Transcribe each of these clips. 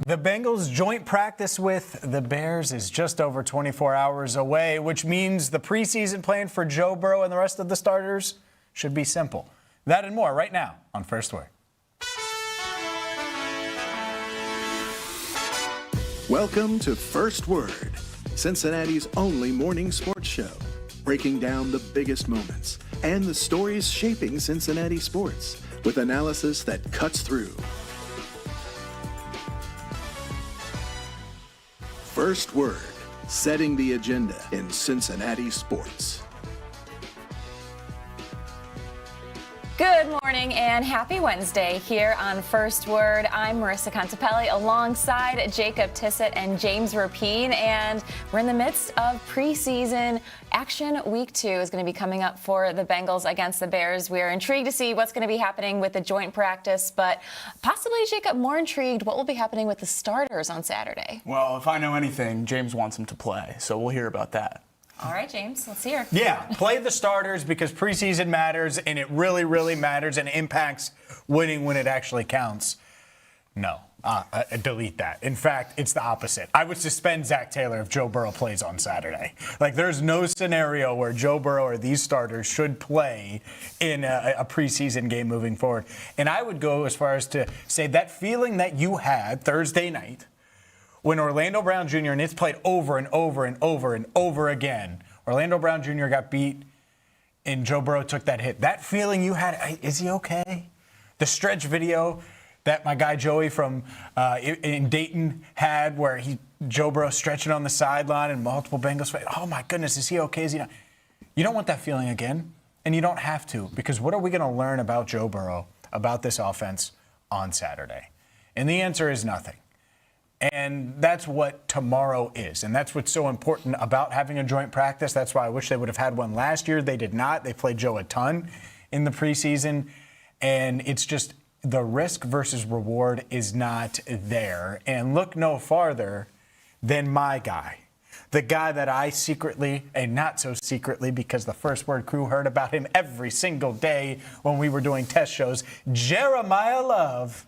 The Bengals' joint practice with the Bears is just over 24 hours away, which means the preseason plan for Joe Burrow and the rest of the starters should be simple. That and more right now on First Word. Welcome to First Word, Cincinnati's only morning sports show, breaking down the biggest moments and the stories shaping Cincinnati sports with analysis that cuts through. First Word, setting the agenda in Cincinnati sports. Good morning and happy Wednesday here on First Word. I'm Marisa Contipelli alongside Jacob Tissot and James Rapien, and we're in the midst of preseason action. Week 2 is going to be coming up for the Bengals against the Bears. We're intrigued to see what's going to be happening with the joint practice, but possibly, Jacob, more intrigued what will be happening with the starters on Saturday. Well, if I know anything, James wants them to play, so we'll hear about that. All right, James, let's hear. Yeah, play the starters because preseason matters, and it really, really matters, and it impacts winning when it actually counts. No, delete that. In fact, it's the opposite. I would suspend Zach Taylor if Joe Burrow plays on Saturday. Like, there's no scenario where Joe Burrow or these starters should play in a preseason game moving forward. And I would go as far as to say that feeling that you had Thursday night when Orlando Brown Jr., and it's played over and over and over and over again, Orlando Brown Jr. got beat and Joe Burrow took that hit. That feeling you had, is he okay? The stretch video that my guy Joey from in Dayton had where Joe Burrow stretching on the sideline and multiple Bengals fans, oh my goodness, is he okay? Is he not? You don't want that feeling again, and you don't have to, because what are we going to learn about Joe Burrow, about this offense on Saturday? And the answer is nothing. And that's what tomorrow is. And that's what's so important about having a joint practice. That's why I wish they would have had one last year. They did not. They played Joe a ton in the preseason. And it's just the risk versus reward is not there. And look no farther than my guy. The guy that I secretly, and not so secretly because the First Word crew heard about him every single day when we were doing test shows, Jeremiah Love.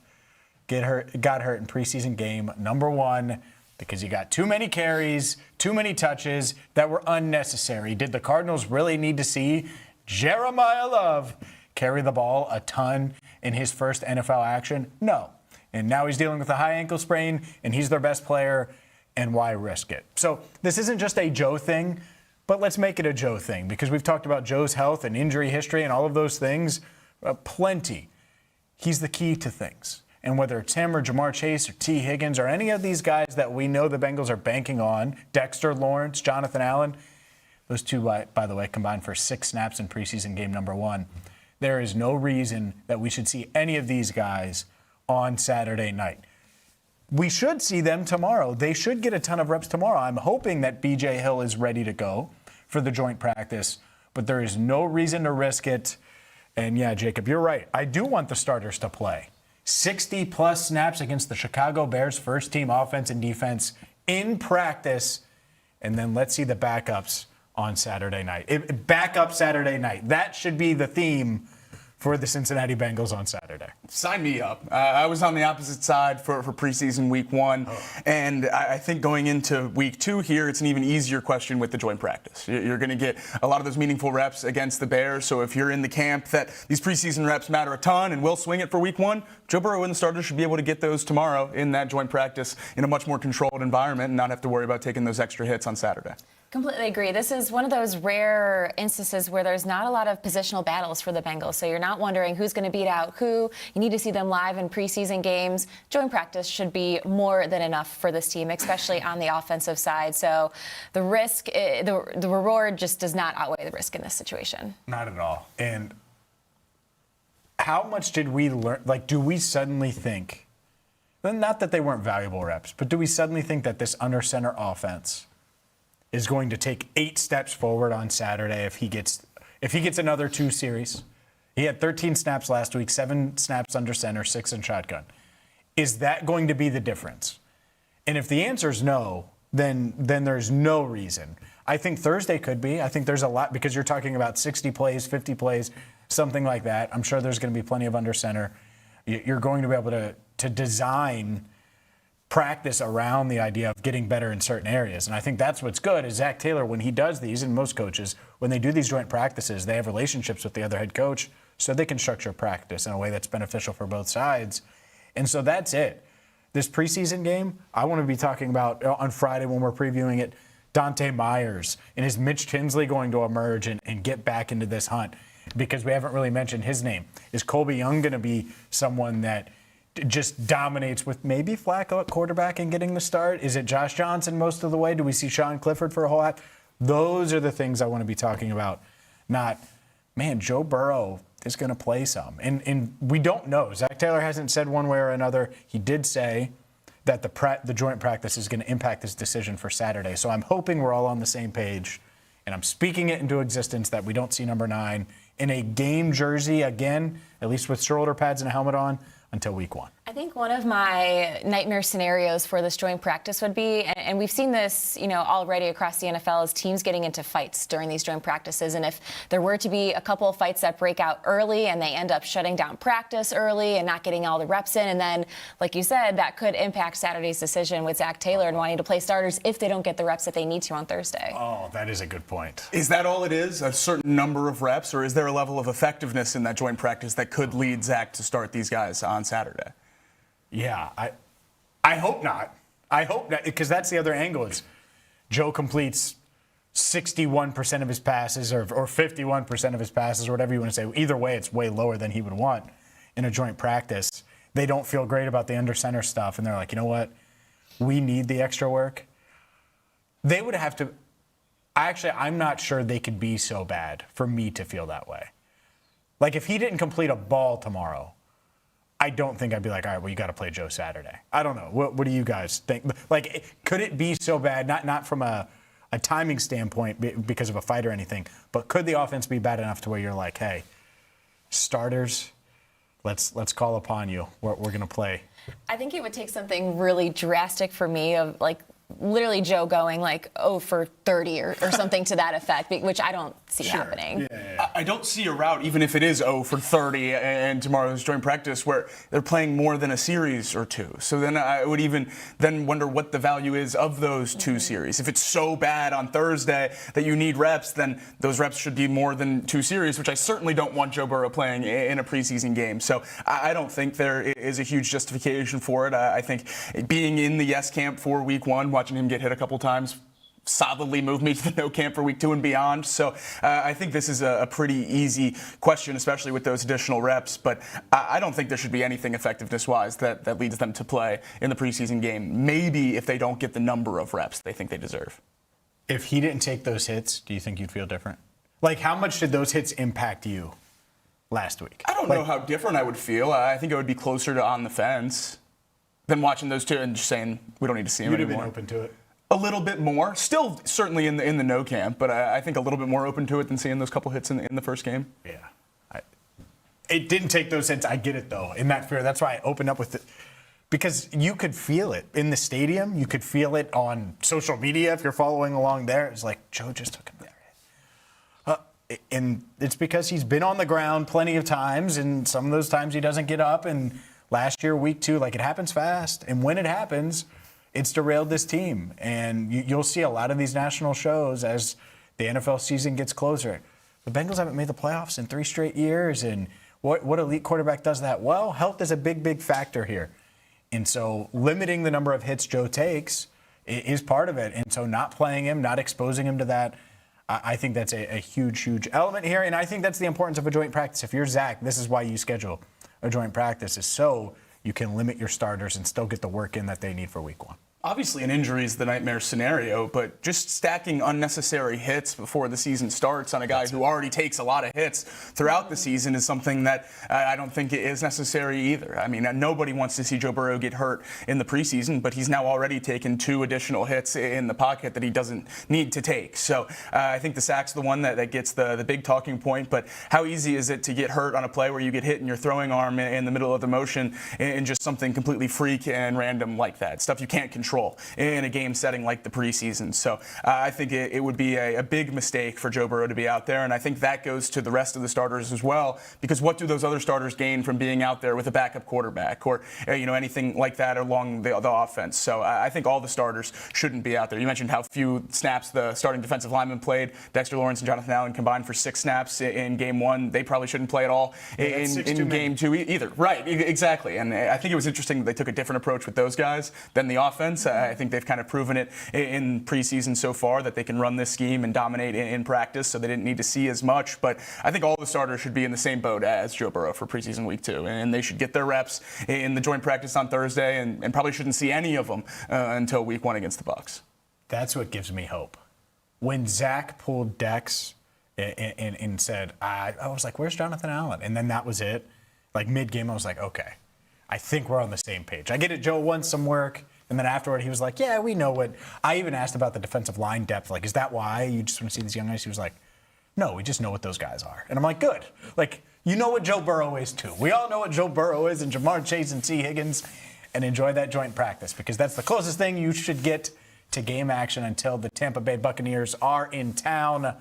Got hurt in preseason game number 1 because he got too many carries, too many touches that were unnecessary. Did the Cardinals really need to see Jeremiah Love carry the ball a ton in his first NFL action? No. And now he's dealing with a high ankle sprain, and he's their best player, and why risk it? So this isn't just a Joe thing, but let's make it a Joe thing because we've talked about Joe's health and injury history and all of those things plenty. He's the key to things. And whether it's him or Jamar Chase or T. Higgins or any of these guys that we know the Bengals are banking on, Dexter Lawrence, Jonathan Allen, those two, by the way, combined for 6 snaps in preseason game number 1. There is no reason that we should see any of these guys on Saturday night. We should see them tomorrow. They should get a ton of reps tomorrow. I'm hoping that B.J. Hill is ready to go for the joint practice, but there is no reason to risk it. And yeah, Jacob, you're right. I do want the starters to play. 60-plus snaps against the Chicago Bears first-team offense and defense in practice, and then let's see the backups on Saturday night. Backup Saturday night. That should be the theme for the Cincinnati Bengals on Saturday. Sign me up. I was on the opposite side for preseason week 1, and I think going into week 2 here, it's an even easier question with the joint practice. You're going to get a lot of those meaningful reps against the Bears, so if you're in the camp that these preseason reps matter a ton and will swing it for week 1, Joe Burrow and the starters should be able to get those tomorrow in that joint practice in a much more controlled environment and not have to worry about taking those extra hits on Saturday. Completely agree. This is one of those rare instances where there's not a lot of positional battles for the Bengals. So you're not wondering who's going to beat out who. You need to see them live in preseason games. Joint practice should be more than enough for this team, especially on the offensive side. So the risk, the reward just does not outweigh the risk in this situation. Not at all. And how much did we learn? Like, do we suddenly think, not that they weren't valuable reps, but do we suddenly think that this under center offense is going to take 8 steps forward on Saturday if he gets another 2 series? He had 13 snaps last week, 7 snaps under center, 6 in shotgun. Is that going to be the difference? And if the answer is no, then there's no reason. I think Thursday could be. I think there's a lot because you're talking about 60 plays, 50 plays, something like that. I'm sure there's going to be plenty of under center. You're going to be able to design practice around the idea of getting better in certain areas. And I think that's what's good is Zach Taylor, when he does these, and most coaches, when they do these joint practices, they have relationships with the other head coach so they can structure practice in a way that's beneficial for both sides. And so that's it. This preseason game, I want to be talking about on Friday when we're previewing it, Dante Myers and is Mitch Tinsley going to emerge and get back into this hunt? Because we haven't really mentioned his name. Is Colby Young going to be someone that just dominates with maybe Flacco at quarterback and getting the start? Is it Josh Johnson most of the way? Do we see Sean Clifford for a whole half? Those are the things I want to be talking about. Not, man, Joe Burrow is going to play some. And we don't know. Zach Taylor hasn't said one way or another. He did say that the joint practice is going to impact his decision for Saturday. So I'm hoping we're all on the same page. And I'm speaking it into existence that we don't see number 9 in a game jersey again, at least with shoulder pads and a helmet on, until week 1. I think one of my nightmare scenarios for this joint practice would be, and we've seen this, already across the NFL, is teams getting into fights during these joint practices. And if there were to be a couple of fights that break out early and they end up shutting down practice early and not getting all the reps in, and then, like you said, that could impact Saturday's decision with Zach Taylor and wanting to play starters if they don't get the reps that they need to on Thursday. Oh, that is a good point. Is that all it is, a certain number of reps, or is there a level of effectiveness in that joint practice that could lead Zach to start these guys on Saturday? Yeah, I hope not. I hope not, because that's the other angle. Is Joe completes 61% of his passes or 51% of his passes, or whatever you want to say. Either way, it's way lower than he would want in a joint practice. They don't feel great about the under center stuff, and they're like, you know what? We need the extra work. They would have to. Actually, I'm not sure they could be so bad for me to feel that way. Like, if he didn't complete a ball tomorrow, I don't think I'd be like, all right, well, you got to play Joe Saturday. I don't know. What do you guys think? Like, could it be so bad, not from a timing standpoint because of a fight or anything, but could the offense be bad enough to where you're like, hey, starters, let's call upon you. We're going to play. I think it would take something really drastic for me of, like, literally Joe going like 0 for 30 or something to that effect, which I don't see happening. Yeah. I don't see a route, even if it is 0 for 30 and tomorrow's joint practice, where they're playing more than a series or two. So then I would even then wonder what the value is of those 2 series. If it's so bad on Thursday that you need reps, then those reps should be more than 2 series, which I certainly don't want Joe Burrow playing in a preseason game. So I don't think there is a huge justification for it. I think being in the yes camp for week 1, watching him get hit a couple times solidly moved me to the no camp for week 2 and beyond. So I think this is a pretty easy question, especially with those additional reps. But I don't think there should be anything effectiveness-wise that leads them to play in the preseason game. Maybe if they don't get the number of reps they think they deserve. If he didn't take those hits, do you think you'd feel different? Like, how much did those hits impact you last week? I don't know how different I would feel. I think I would be closer to on the fence than watching those 2 and just saying we don't need to see him anymore. You'd have been open to it. A little bit more. Still certainly in the no camp, but I think a little bit more open to it than seeing those couple hits in the first game. Yeah. It didn't take those hits. I get it, though, in that fear. That's why I opened up with it. Because you could feel it in the stadium. You could feel it on social media if you're following along there. It's like, Joe just took another hit. And it's because he's been on the ground plenty of times, and some of those times he doesn't get up. And last year, week 2, like, it happens fast. And when it happens, it's derailed this team. And you'll see a lot of these national shows as the NFL season gets closer. The Bengals haven't made the playoffs in 3 straight years. And what elite quarterback does that? Well, health is a big, big factor here. And so limiting the number of hits Joe takes is part of it. And so not playing him, not exposing him to that, I think that's a huge, huge element here. And I think that's the importance of a joint practice. If you're Zach, this is why you schedule a joint practice, is so you can limit your starters and still get the work in that they need for week 1. Obviously, an injury is the nightmare scenario, but just stacking unnecessary hits before the season starts on a guy who already takes a lot of hits throughout the season is something that I don't think is necessary either. I mean, nobody wants to see Joe Burrow get hurt in the preseason, but he's now already taken 2 additional hits in the pocket that he doesn't need to take. So I think the sack's the one that gets the big talking point, but how easy is it to get hurt on a play where you get hit in your throwing arm in the middle of the motion in just something completely freak and random like that? Stuff you can't control. control in a game setting like the preseason. So I think it would be a big mistake for Joe Burrow to be out there, and I think that goes to the rest of the starters as well, because what do those other starters gain from being out there with a backup quarterback or anything like that along the offense? So I think all the starters shouldn't be out there. You mentioned how few snaps the starting defensive linemen played. Dexter Lawrence and Jonathan Allen combined for 6 snaps in game 1. They probably shouldn't play at all in game 2 either. Right, exactly. And I think it was interesting that they took a different approach with those guys than the offense. I think they've kind of proven it in preseason so far that they can run this scheme and dominate in practice, so they didn't need to see as much. But I think all the starters should be in the same boat as Joe Burrow for preseason week 2, and they should get their reps in the joint practice on Thursday, and probably shouldn't see any of them until week 1 against the Bucs. That's what gives me hope. When Zach pulled Dex and said, I was like, where's Jonathan Allen? And then that was it. Like mid-game, I was like, okay, I think we're on the same page. I get it, Joe wants some work. And then afterward, he was like, yeah, we know what. I even asked about the defensive line depth. Like, is that why you just want to see these young guys? He was like, no, we just know what those guys are. And I'm like, good. Like, you know what Joe Burrow is, too. We all know what Joe Burrow is, and Jamar Chase and T. Higgins, and enjoy that joint practice, because that's the closest thing you should get to game action until the Tampa Bay Buccaneers are in town.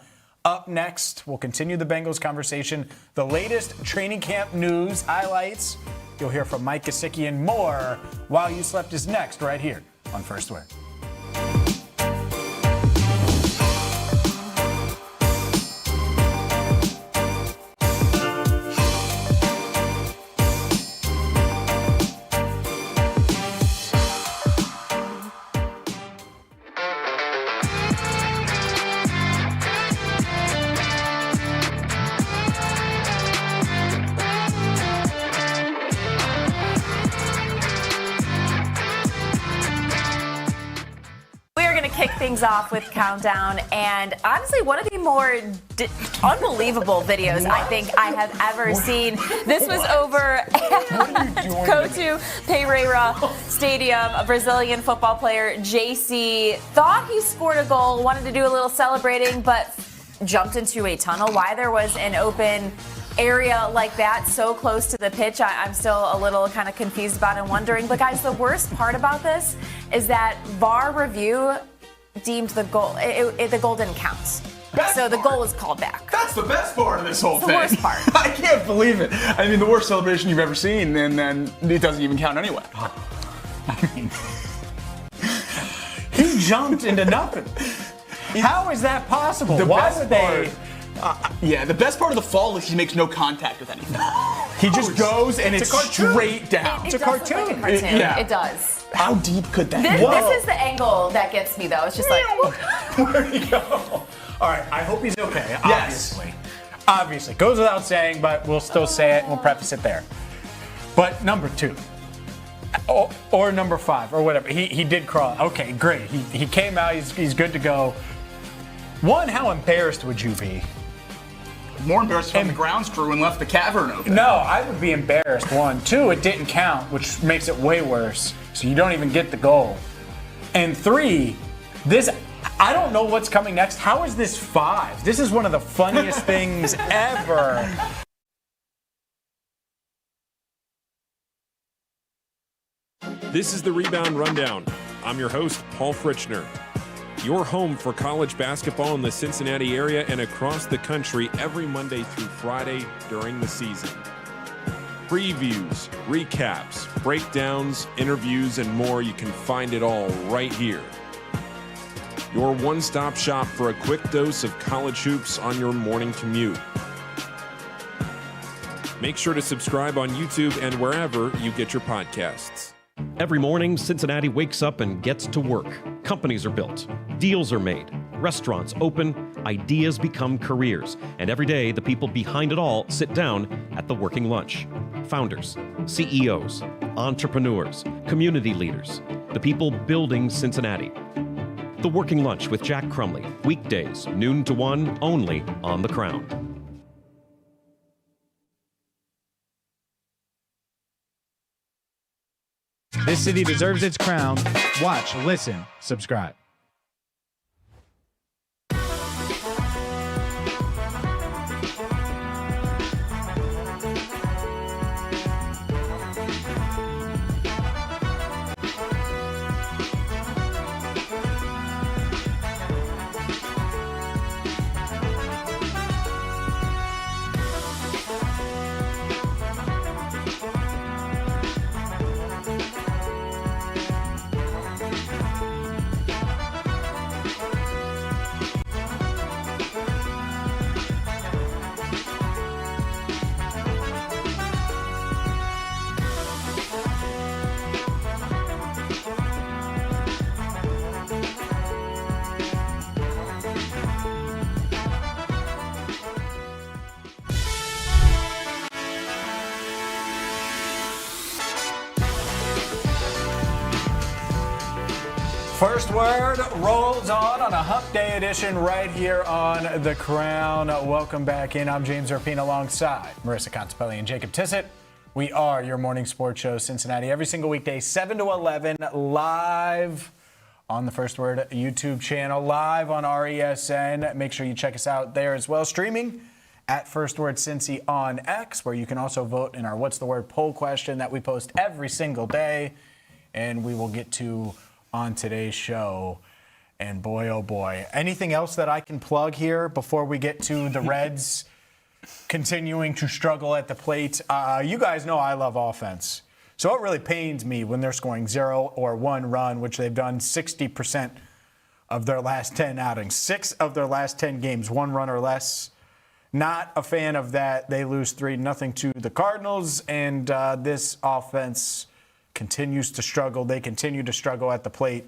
Up next, we'll continue the Bengals conversation. The latest training camp news, highlights. You'll hear from Mike Gesicki and more. While You Slept is next, right here on First Word. Kick things off with Countdown, and honestly, one of the more unbelievable videos I think I have ever seen. This was over at Couto Pereira Stadium. A Brazilian football player, JC, thought he scored a goal, wanted to do a little celebrating, but jumped into a tunnel. Why there was an open area like that so close to the pitch, I'm still a little kind of confused about and wondering. But guys, the worst part about this is that VAR review deemed the goal, the goal didn't count. So the goal was called back. That's the best part of this whole thing. The worst part. I can't believe it. I mean, the worst celebration you've ever seen, and then it doesn't even count anyway. I mean, he jumped into nothing. How is that possible? Why would they? The best part of the fall is he makes no contact with anything. He just goes and it's straight down. It's a cartoon. Look like a cartoon. Yeah. It does. How deep could that be? go? This is the angle that gets me, though. It's just like, where'd he go? All right, I hope he's okay, obviously. Yes. Obviously. Goes without saying, but we'll still say it and we'll preface it there. But number 2, or number 5, or whatever, he did crawl. Okay, great. He came out, he's good to go. 1, how embarrassed would you be? More embarrassed from the grounds crew and left the cavern open. No, I would be embarrassed. 1. 2, it didn't count, which makes it way worse. So you don't even get the goal. And 3, this, I don't know what's coming next. How is this 5? This is one of the funniest things ever. This is the Rebound Rundown. I'm your host, Paul Fritchner. Your home for college basketball in the Cincinnati area and across the country every Monday through Friday during the season. Previews, recaps, breakdowns, interviews, and more. You can find it all right here. Your one-stop shop for a quick dose of college hoops on your morning commute. Make sure to subscribe on YouTube and wherever you get your podcasts. Every morning, Cincinnati wakes up and gets to work. Companies are built, deals are made, restaurants open, ideas become careers, and every day the people behind it all sit down at the working lunch. Founders, CEOs, entrepreneurs, community leaders, the people building Cincinnati. The Working Lunch with Jack Crumley, weekdays, noon to 1, only on The Crown. This city deserves its crown. Watch, listen, subscribe. First Word rolls on a hump day edition right here on The Crown. Welcome back in. I'm James Rapien alongside Marisa Contipelli and Jacob Tissot. We are your morning sports show, Cincinnati, every single weekday, 7 to 11, live on the First Word YouTube channel, live on RESN. Make sure you check us out there as well. Streaming at First Word Cincy on X, where you can also vote in our What's the Word poll question that we post every single day. And we will get to on today's show. And boy, oh boy. Anything else that I can plug here before we get to the Reds continuing to struggle at the plate? You guys know I love offense. So it really pains me when they're scoring 0 or 1 run, which they've done 60% of their last 10 outings. 6 of their last 10 games, 1 run or less. Not a fan of that. They lose 3-0 to the Cardinals, and this offense continues to struggle. They continue to struggle at the plate,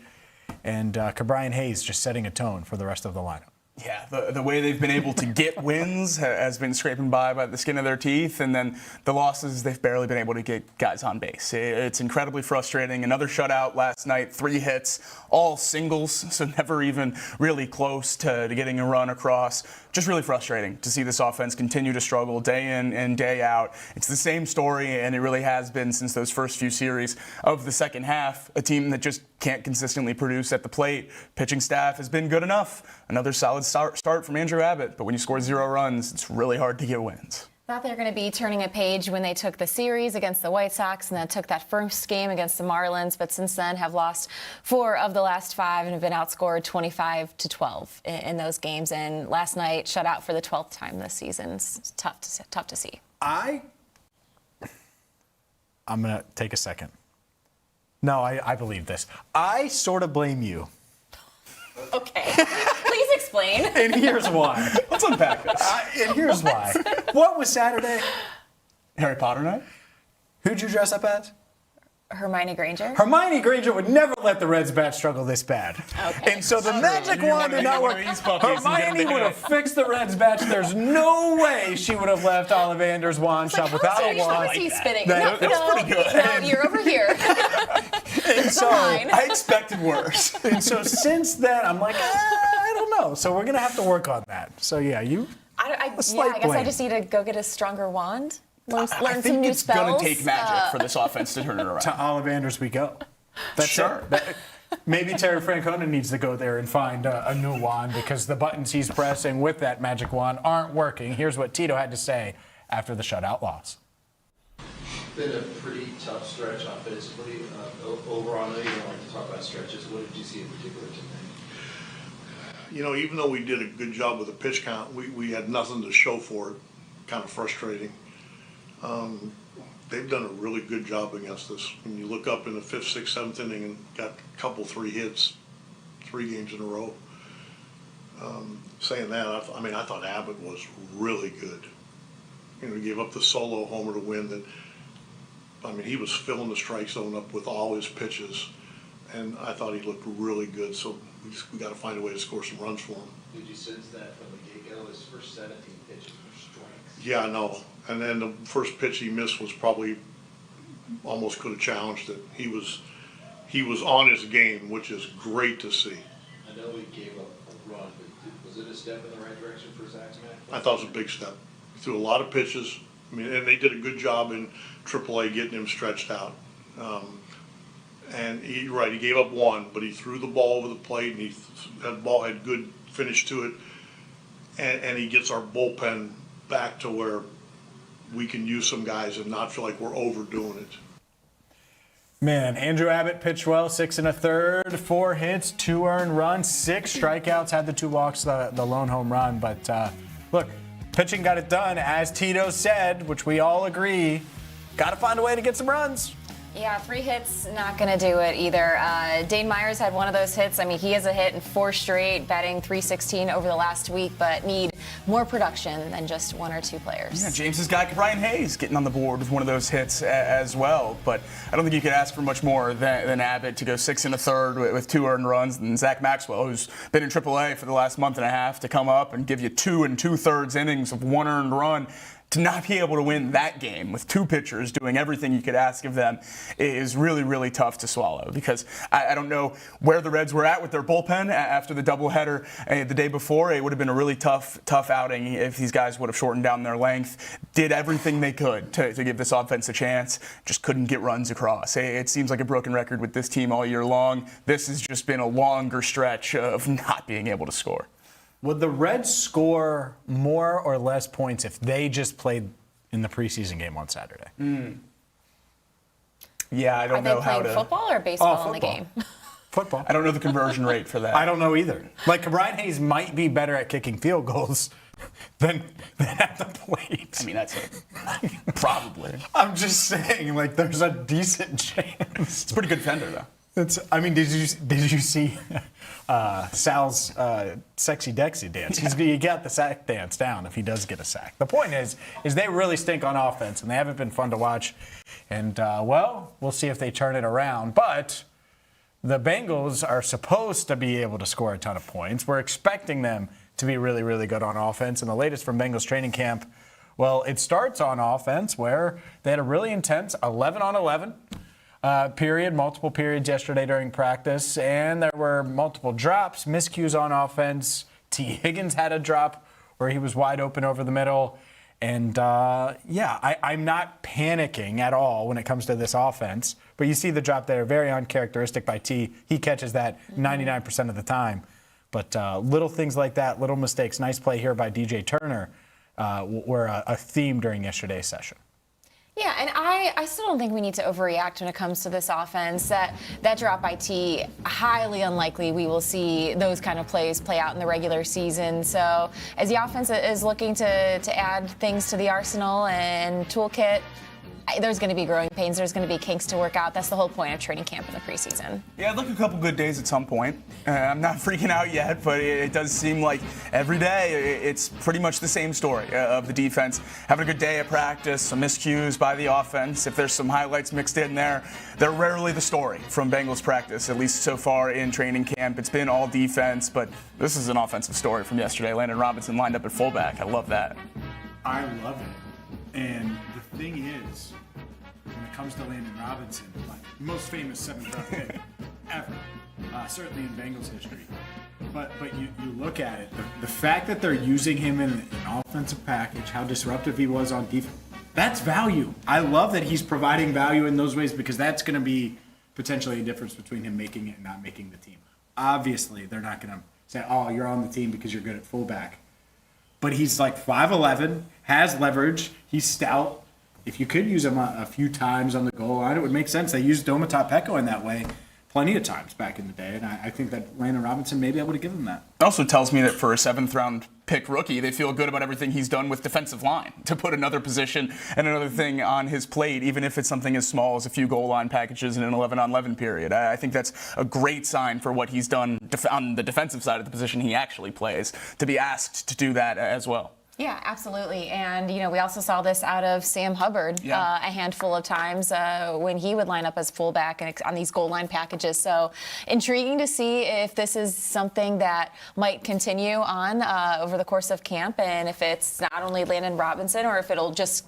and Brian Hayes just setting a tone for the rest of the lineup. Yeah, the way they've been able to get wins has been scraping by the skin of their teeth, and then the losses, they've barely been able to get guys on base. It's incredibly frustrating. Another shutout last night, 3 hits, all singles, so never even really close to getting a run across. Just really frustrating to see this offense continue to struggle day in and day out. It's the same story, and it really has been since those first few series of the second half. A team that just can't consistently produce at the plate. Pitching staff has been good enough. Another solid start from Andrew Abbott, but when you score 0 runs, it's really hard to get wins. Thought they were going to be turning a page when they took the series against the White Sox and then took that first game against the Marlins, but since then have lost 4 of the last 5 and have been outscored 25-12 in those games. And last night, shut out for the 12th time this season. It's tough to see. I'm going to take a second. No, I believe this. I sort of blame you. Okay. Please explain. And here's why. Let's unpack this. And here's why. What was Saturday? Harry Potter night? Who'd you dress up as? Hermione Granger. Hermione Granger would never let the Reds bat struggle this bad. Okay. And so the magic You wand did not work. Hermione would have fixed the Reds bat. There's no way she would have left Ollivander's wand shop without a wand. How is he spinning? That was pretty good. No, you're over here. And so I expected worse. And so since then, I'm like, I don't know. So we're going to have to work on that. So, yeah, I guess I just need to go get a stronger wand. Learn I some think new it's spells. going to take magic for this offense to turn it around. to Ollivander's we go. That's Sure. Maybe Terry Francona needs to go there and find a new wand because the buttons he's pressing with that magic wand aren't working. Here's what Tito had to say after the shutout loss. Been a pretty tough stretch offensively. Overall, I know you don't like to talk about stretches. What did you see in particular tonight? You know, even though we did a good job with the pitch count, we had nothing to show for it. Kind of frustrating. They've done a really good job against us. When you look up in the 5th, 6th, 7th inning and got a couple 3 hits, 3 games in a row. Saying that, I thought Abbott was really good. You know, he gave up the solo homer to win. He was filling the strike zone up with all his pitches, and I thought he looked really good. So we got to find a way to score some runs for him. Did you sense that from the get-go? His first 17 pitches were strikes. Yeah, I know. And then the first pitch he missed was probably almost could have challenged it. He was on his game, which is great to see. I know he gave up a run, but was it a step in the right direction for Zach's man? I thought it was a big step. He threw a lot of pitches. And they did a good job in AAA getting him stretched out. And he gave up 1, but he threw the ball over the plate, and that ball had good finish to it. And he gets our bullpen back to where we can use some guys and not feel like we're overdoing it. Man, Andrew Abbott pitched well, 6 1/3, 4 hits, 2 earned runs, 6 strikeouts, had the 2 walks, the lone home run. But look, pitching got it done, as Tito said, which we all agree. Got to find a way to get some runs. Yeah, 3 hits, not going to do it either. Dane Myers had one of those hits. He has a hit in 4 straight, batting .316 over the last week, but need more production than just 1 or 2 players. Yeah, James's guy, Brian Hayes, getting on the board with one of those hits as well. But I don't think you could ask for much more than Abbott to go 6 1/3 with 2 earned runs, and Zach Maxwell, who's been in AAA for the last month and a half, to come up and give you 2 2/3 innings of 1 earned run. to not be able to win that game with 2 pitchers doing everything you could ask of them is really, really tough to swallow, because I don't know where the Reds were at with their bullpen after the doubleheader the day before. It would have been a really tough outing if these guys would have shortened down their length, did everything they could to give this offense a chance, just couldn't get runs across. It seems like a broken record with this team all year long. This has just been a longer stretch of not being able to score. Would the Reds score more or less points if they just played in the preseason game on Saturday? Yeah, I don't know how to. Are they playing football or baseball in the game? Football. I don't know the conversion rate for that. I don't know either. Like, Brian Hayes might be better at kicking field goals than at the plate. I mean, that's probably. I'm just saying, like, there's a decent chance. It's a pretty good fender, though. I mean, did you see Sal's sexy Dexy dance? He got the sack dance down if he does get a sack. The point is they really stink on offense, and they haven't been fun to watch. And, well, we'll see if they turn it around. But the Bengals are supposed to be able to score a ton of points. We're expecting them to be really, really good on offense. And the latest from Bengals training camp, well, it starts on offense where they had a really intense 11-on-11 period, multiple periods yesterday during practice, and there were multiple drops, miscues on offense. T. Higgins had a drop where he was wide open over the middle. And, I'm not panicking at all when it comes to this offense. But you see the drop there, very uncharacteristic by T. He catches that 99% of the time. But little things like that, little mistakes, nice play here by DJ Turner, were a theme during yesterday's session. Yeah, and I still don't think we need to overreact when it comes to this offense. That drop by T, highly unlikely we will see those kind of plays play out in the regular season. So as the offense is looking to add things to the arsenal and toolkit, there's going to be growing pains. There's going to be kinks to work out. That's the whole point of training camp in the preseason. Yeah, look, a couple good days at some point. I'm not freaking out yet, but it does seem like every day it's pretty much the same story of the defense having a good day at practice, some miscues by the offense. If there's some highlights mixed in there, they're rarely the story from Bengals practice, at least so far in training camp. It's been all defense, but this is an offensive story from yesterday. Landon Robinson lined up at fullback. I love that. I love it. And the thing is, when it comes to Landon Robinson, like most famous 7th-round pick ever, certainly in Bengals history. But you look at it, the fact that they're using him in an offensive package, how disruptive he was on defense, that's value. I love that he's providing value in those ways, because that's going to be potentially a difference between him making it and not making the team. Obviously, they're not going to say, oh, you're on the team because you're good at fullback. But he's like 5'11", has leverage, he's stout. If you could use him a few times on the goal line, it would make sense. They used Domata Peko in that way plenty of times back in the day, and I think that Landon Robinson may be able to give him that. It also tells me that for a 7th-round pick rookie, they feel good about everything he's done with defensive line to put another position and another thing on his plate, even if it's something as small as a few goal line packages in an 11-on-11 period. I think that's a great sign for what he's done on the defensive side of the position he actually plays, to be asked to do that as well. Yeah, absolutely. And, we also saw this out of Sam Hubbard a handful of times when he would line up as fullback and on these goal line packages. So intriguing to see if this is something that might continue on over the course of camp, and if it's not only Landon Robinson, or if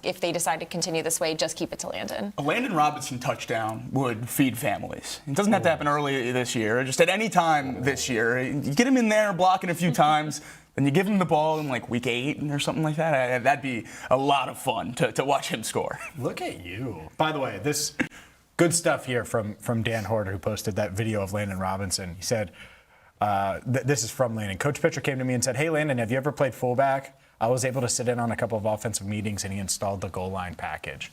if they decide to continue this way, just keep it to Landon. A Landon Robinson touchdown would feed families. It doesn't have to happen early this year, just at any time this year. You get him in there blocking a few times, then you give him the ball in like week 8 or something like that. That'd be a lot of fun to watch him score. Look at you. By the way, this good stuff here from Dan Horter, who posted that video of Landon Robinson. He said, this is from Landon. Coach Pitcher came to me and said, hey, Landon, have you ever played fullback? I was able to sit in on a couple of offensive meetings, and he installed the goal line package.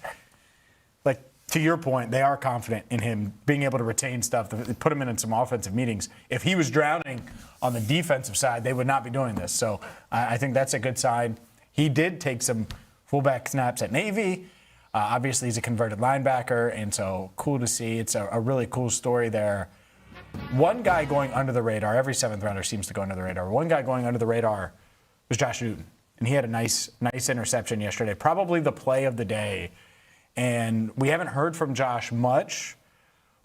Like, to your point, they are confident in him being able to retain stuff, put him in some offensive meetings. If he was drowning on the defensive side, they would not be doing this. So I think that's a good sign. He did take some fullback snaps at Navy. Obviously, he's a converted linebacker, and so cool to see. It's a really cool story there. One guy going under the radar, every 7th-rounder seems to go under the radar. One guy going under the radar was Josh Newton, and he had a nice interception yesterday, probably the play of the day. And we haven't heard from Josh much,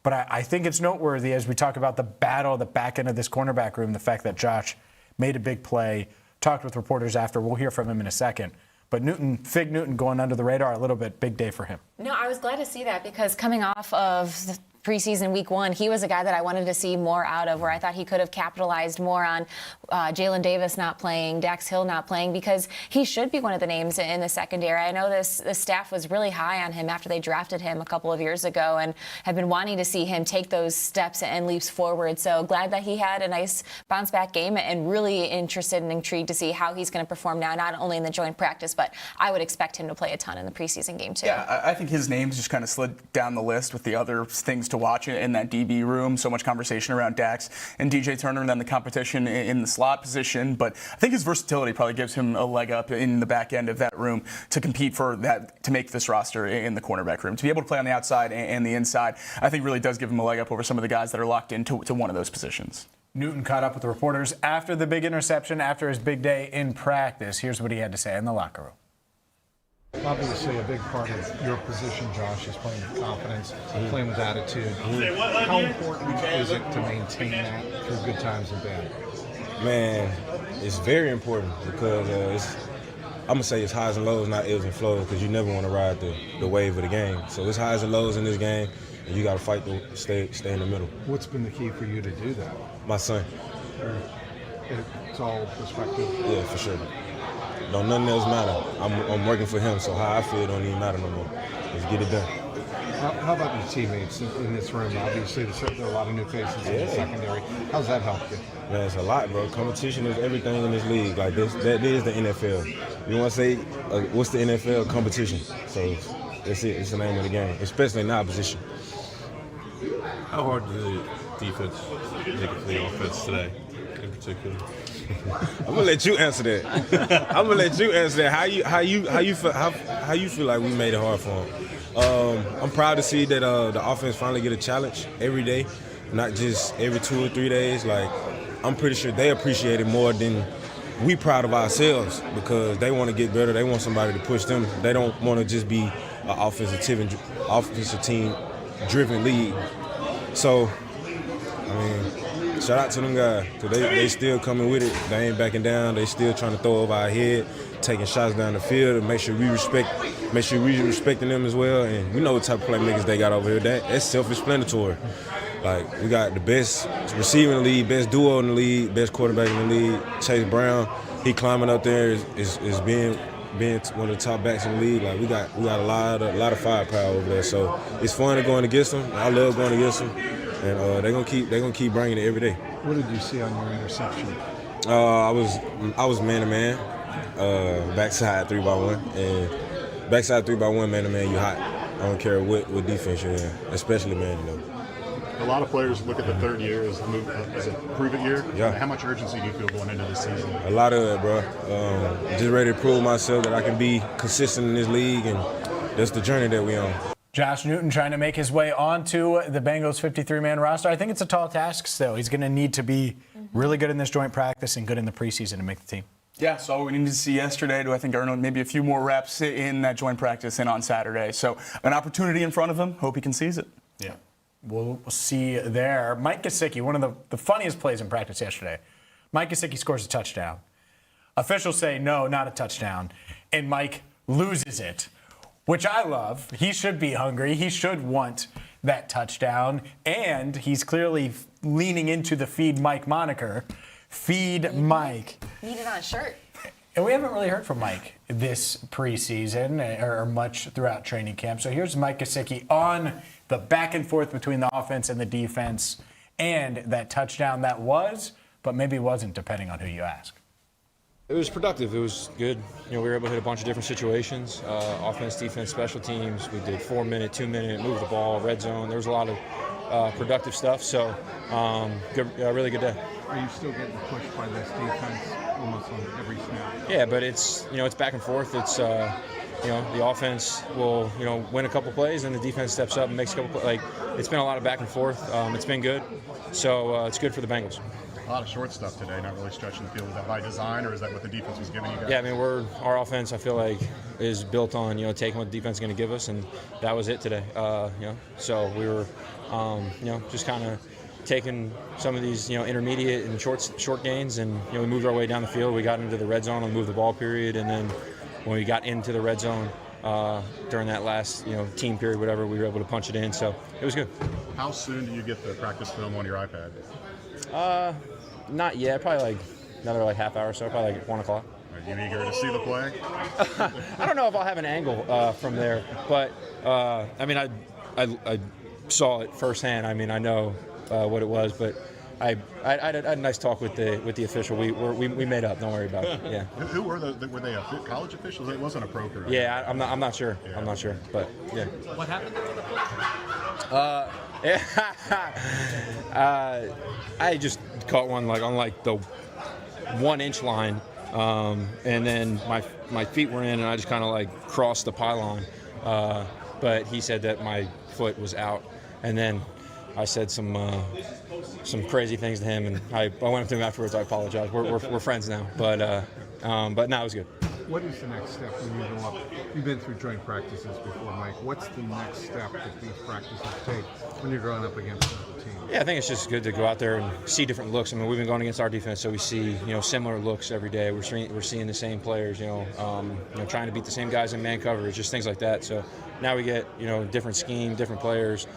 but I think it's noteworthy as we talk about the battle at the back end of this cornerback room, the fact that Josh made a big play, talked with reporters after. We'll hear from him in a second. But Fig Newton going under the radar a little bit, big day for him. No, I was glad to see that because coming off of the preseason week 1, he was a guy that I wanted to see more out of, where I thought he could have capitalized more on Jalen Davis not playing, Dax Hill not playing, because he should be one of the names in the secondary. I know the staff was really high on him after they drafted him a couple of years ago and have been wanting to see him take those steps and leaps forward. So glad that he had a nice bounce back game and really interested and intrigued to see how he's going to perform now, not only in the joint practice, but I would expect him to play a ton in the preseason game too. Yeah, I think his name's just kind of slid down the list with the other things to watch in that DB room. So much conversation around Dax and DJ Turner and then the competition in the slot position. But I think his versatility probably gives him a leg up in the back end of that room to compete for that, to make this roster in the cornerback room. To be able to play on the outside and the inside, I think really does give him a leg up over some of the guys that are locked into one of those positions. Newton caught up with the reporters after the big interception, after his big day in practice. Here's what he had to say in the locker room. Obviously, a big part of your position, Josh, is playing with confidence, playing with attitude. How important is it to maintain that through good times and bad? Man, it's very important because I'm going to say it's highs and lows, not ebbs and flows, because you never want to ride the wave of the game. So it's highs and lows in this game, and you got to fight to stay in the middle. What's been the key for you to do that? My son. It's all perspective. Yeah, for sure. Don't nothing else matter. I'm working for him, so how I feel don't even matter no more. Let's get it done. How about your teammates in this room? Obviously, there are a lot of new faces in the secondary. How's that helped you? Man, it's a lot, bro. Competition is everything in this league. Like this, that is the NFL. You want to say, what's the NFL? Competition. So that's it. It's the name of the game, especially in our position. How hard did the defense make it for the offense today, in particular? I'm gonna let you answer that. How you feel like we made it hard for them? I'm proud to see that the offense finally get a challenge every day, not just every 2 or 3 days. Like, I'm pretty sure they appreciate it more than we proud of ourselves because they want to get better. They want somebody to push them. They don't want to just be an offensive team driven league. So, I mean, shout out to them guys, because they still coming with it. They ain't backing down. They still trying to throw over our head, taking shots down the field, and make sure we respecting them as well. And we know what type of playmakers they got over here. That's self-explanatory. Like, we got the best receiver in the league, best duo in the league, best quarterback in the league. Chase Brown, he climbing up there is being one of the top backs in the league. Like, we got a lot of firepower over there. So it's fun going against them. I love going against them. And they're gonna keep bringing it every day. What did you see on your interception? I was man to man, backside 3x1, and backside 3x1 man to man. You hot. I don't care what defense you're in, especially man. You know. A lot of players look at the third year as a prove-it year. Yeah. How much urgency do you feel going into this season? A lot of it, bro. Just ready to prove myself that I can be consistent in this league, and that's the journey that we on. Josh Newton trying to make his way onto the Bengals 53-man roster. I think it's a tall task still. He's going to need to be really good in this joint practice and good in the preseason to make the team. Yeah, so we needed to see yesterday to, I think, earn maybe a few more reps in that joint practice and on Saturday. So an opportunity in front of him. Hope he can seize it. Yeah. We'll see there. Mike Gesicki, one of the funniest plays in practice yesterday. Mike Gesicki scores a touchdown. Officials say, no, not a touchdown. And Mike loses it, which I love. He should be hungry. He should want that touchdown. And he's clearly leaning into the Feed Mike moniker. Feed Mike. Need it on a shirt. And we haven't really heard from Mike this preseason or much throughout training camp. So here's Mike Gesicki on the back and forth between the offense and the defense and that touchdown that was, but maybe wasn't, depending on who you ask. It was productive. It was good. You know, we were able to hit a bunch of different situations, offense, defense, special teams. We did 4-minute, 2-minute, move the ball, red zone. There was a lot of productive stuff. So, really good day. Are you still getting pushed by this defense almost on every snap? Yeah, but it's back and forth. It's the offense will win a couple plays, and the defense steps up and makes a couple plays. It's been a lot of back and forth. It's been good. So it's good for the Bengals. A lot of short stuff today, not really stretching the field. Is that by design, or is that what the defense was giving you guys? Yeah, I mean, our offense, I feel like, is built on taking what the defense is going to give us, and that was it today. So we were just kind of taking some of these intermediate and short gains, and we moved our way down the field. We got into the red zone on the move the ball period, and then when we got into the red zone during that last team period, whatever, we were able to punch it in. So it was good. How soon do you get the practice film on your iPad? Not yet. Probably like another half hour or so. Probably like 1 o'clock. Are you eager to see the play? I don't know if I'll have an angle from there, but I mean, I saw it firsthand. I mean, I know what it was, but I had a nice talk with the official. We made up. Don't worry about it. Yeah. Who were were they college officials? It wasn't a pro career. Yeah, I'm not sure. Yeah. I'm not sure, but yeah. What happened there on the play? I just caught one on the 1 inch line, and then my feet were in, and I just kind of crossed the pylon. But he said that my foot was out, and then I said some crazy things to him, and I went up to him afterwards. I apologize. We're friends now, but no, it was good. What is the next step when you go up? You've been through joint practices before, Mike. What's the next step that these practices take when you're going up against another team? Yeah, I think it's just good to go out there and see different looks. I mean, we've been going against our defense, so we see similar looks every day. We're seeing the same players, trying to beat the same guys in man coverage, just things like that. So now we get different scheme, different players,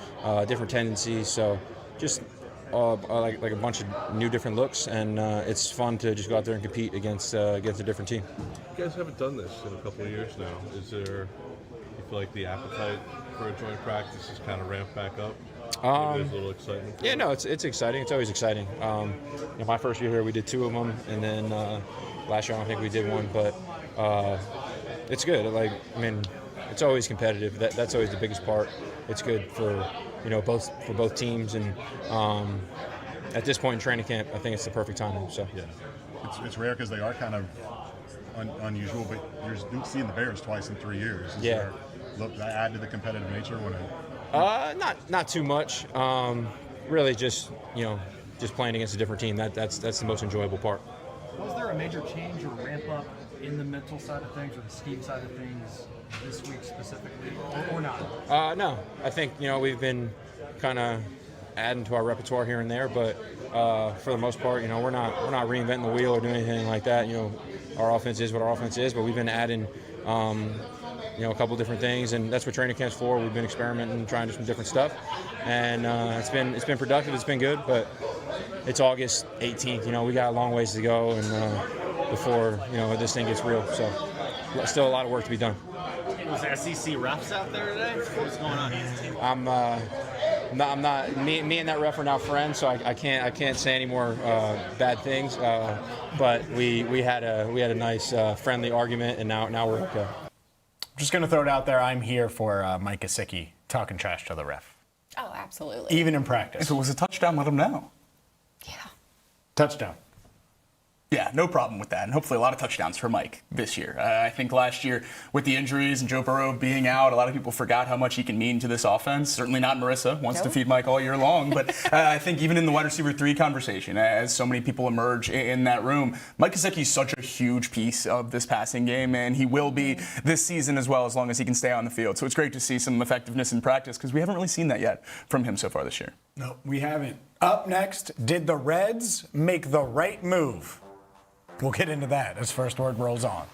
different tendencies. So just like a bunch of new different looks, and it's fun to just go out there and compete against a different team. You guys haven't done this in a couple of years now. You feel like the appetite for a joint practice has kind of ramped back up? There's a little excitement. Yeah, no, it's exciting. It's always exciting. My first year here, we did 2 of them, and then last year I don't think we did one, but it's good. It's always competitive. That's always the biggest part. It's good for both teams, and at this point in training camp, I think it's the perfect timing. So yeah, it's rare because they are kind of unusual, but you're seeing the Bears twice in 3 years. Is there add to the competitive nature when not too much. Really, just playing against a different team. That's the most enjoyable part. Was there a major change or ramp up in the mental side of things or the scheme side of things this week specifically, or not? No, I think we've been kind of adding to our repertoire here and there, but for the most part, we're not reinventing the wheel or doing anything like that. Our offense is what our offense is, but we've been adding a couple different things, and that's what training camp's for. We've been experimenting, trying to do some different stuff, and it's been productive. It's been good, but it's August 18th. We got a long ways to go, and before this thing gets real. So still a lot of work to be done. Was there SEC refs out there today? What's going on? I'm not. Me and that ref are now friends, so I can't say any more bad things. But we had a nice friendly argument, and now we're okay. I'm just going to throw it out there. I'm here for Mike Gesicki talking trash to the ref. Oh, absolutely. Even in practice. If it was a touchdown, let him know. Yeah. Touchdown. Yeah, no problem with that, and hopefully a lot of touchdowns for Mike this year. I think last year with the injuries and Joe Burrow being out, a lot of people forgot how much he can mean to this offense. Certainly not Marisa, wants to feed Mike all year long, but I think even in the wide receiver 3 conversation, as so many people emerge in that room, Mike Gesicki is such a huge piece of this passing game, and he will be this season as well, as long as he can stay on the field. So it's great to see some effectiveness in practice, because we haven't really seen that yet from him so far this year. No, we haven't. Up next, did the Reds make the right move? We'll get into that as First Word rolls on.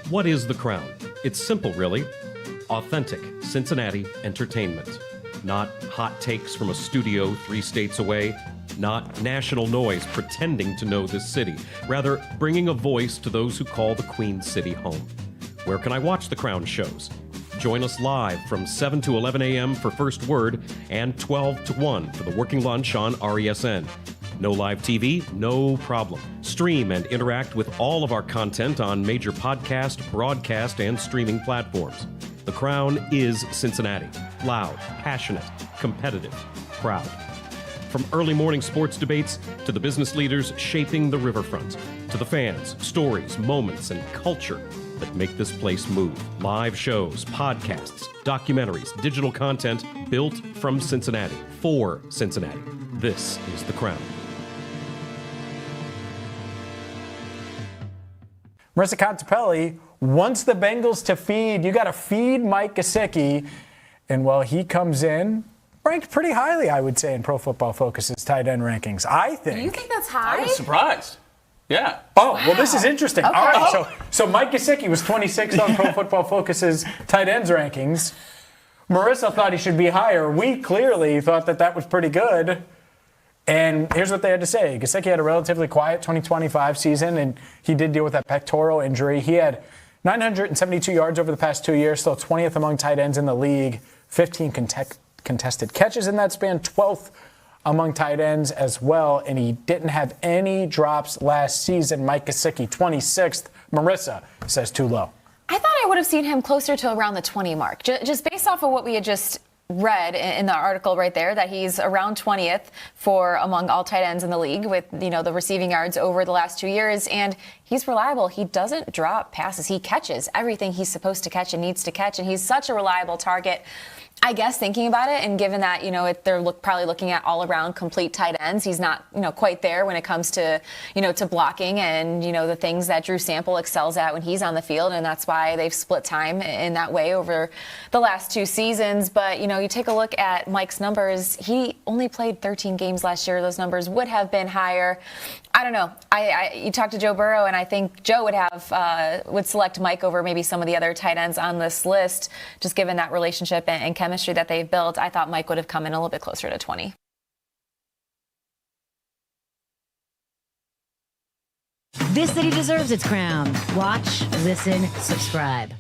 What is The Crown? It's simple, really. Authentic Cincinnati entertainment. Not hot takes from a studio 3 states away. Not national noise pretending to know this city. Rather, bringing a voice to those who call the Queen City home. Where can I watch The Crown shows? Join us live from 7 to 11 a.m. for First Word and 12 to 1 for the Working Lunch on RESN. No live TV? No problem. Stream and interact with all of our content on major podcast, broadcast, and streaming platforms. The Crown is Cincinnati. Loud, passionate, competitive, proud. From early morning sports debates to the business leaders shaping the riverfront, To the fans, stories, moments, and culture that make this place move. Live shows, podcasts, documentaries, digital content built from Cincinnati, for Cincinnati. This is The Crown. Marisa Contipelli wants the Bengals to feed. You got to feed Mike Gesicki. And well, he comes in ranked pretty highly, I would say, in Pro Football Focus's tight end rankings. I think. You think that's high? I was surprised. Yeah. Oh, well, this is interesting. Okay. All right, so Mike Gesicki was 26th on Pro Football Focus's tight ends rankings. Marisa thought he should be higher. We clearly thought that was pretty good. And here's what they had to say. Gesicki had a relatively quiet 2025 season, and he did deal with that pectoral injury. He had 972 yards over the past 2 years, still 20th among tight ends in the league, 15 contested catches in that span, 12th among tight ends as well, and he didn't have any drops last season. Mike Gesicki, 26th. Marisa says too low. I thought I would have seen him closer to around the 20 mark, just based off of what we had just read in the article right there, that he's around 20th for among all tight ends in the league with, the receiving yards over the last 2 years. And he's reliable. He doesn't drop passes. He catches everything he's supposed to catch and needs to catch. And he's such a reliable target. I guess thinking about it, and given that, they're probably looking at all-around complete tight ends, he's not, quite there when it comes to, to blocking and, the things that Drew Sample excels at when he's on the field, and that's why they've split time in that way over the last 2 seasons. But, you take a look at Mike's numbers. He only played 13 games last year. Those numbers would have been higher. I don't know. You talked to Joe Burrow, and I think Joe would select Mike over maybe some of the other tight ends on this list, just given that relationship and chemistry that they've built. I thought Mike would have come in a little bit closer to 20. This city deserves its crown. Watch, listen, subscribe.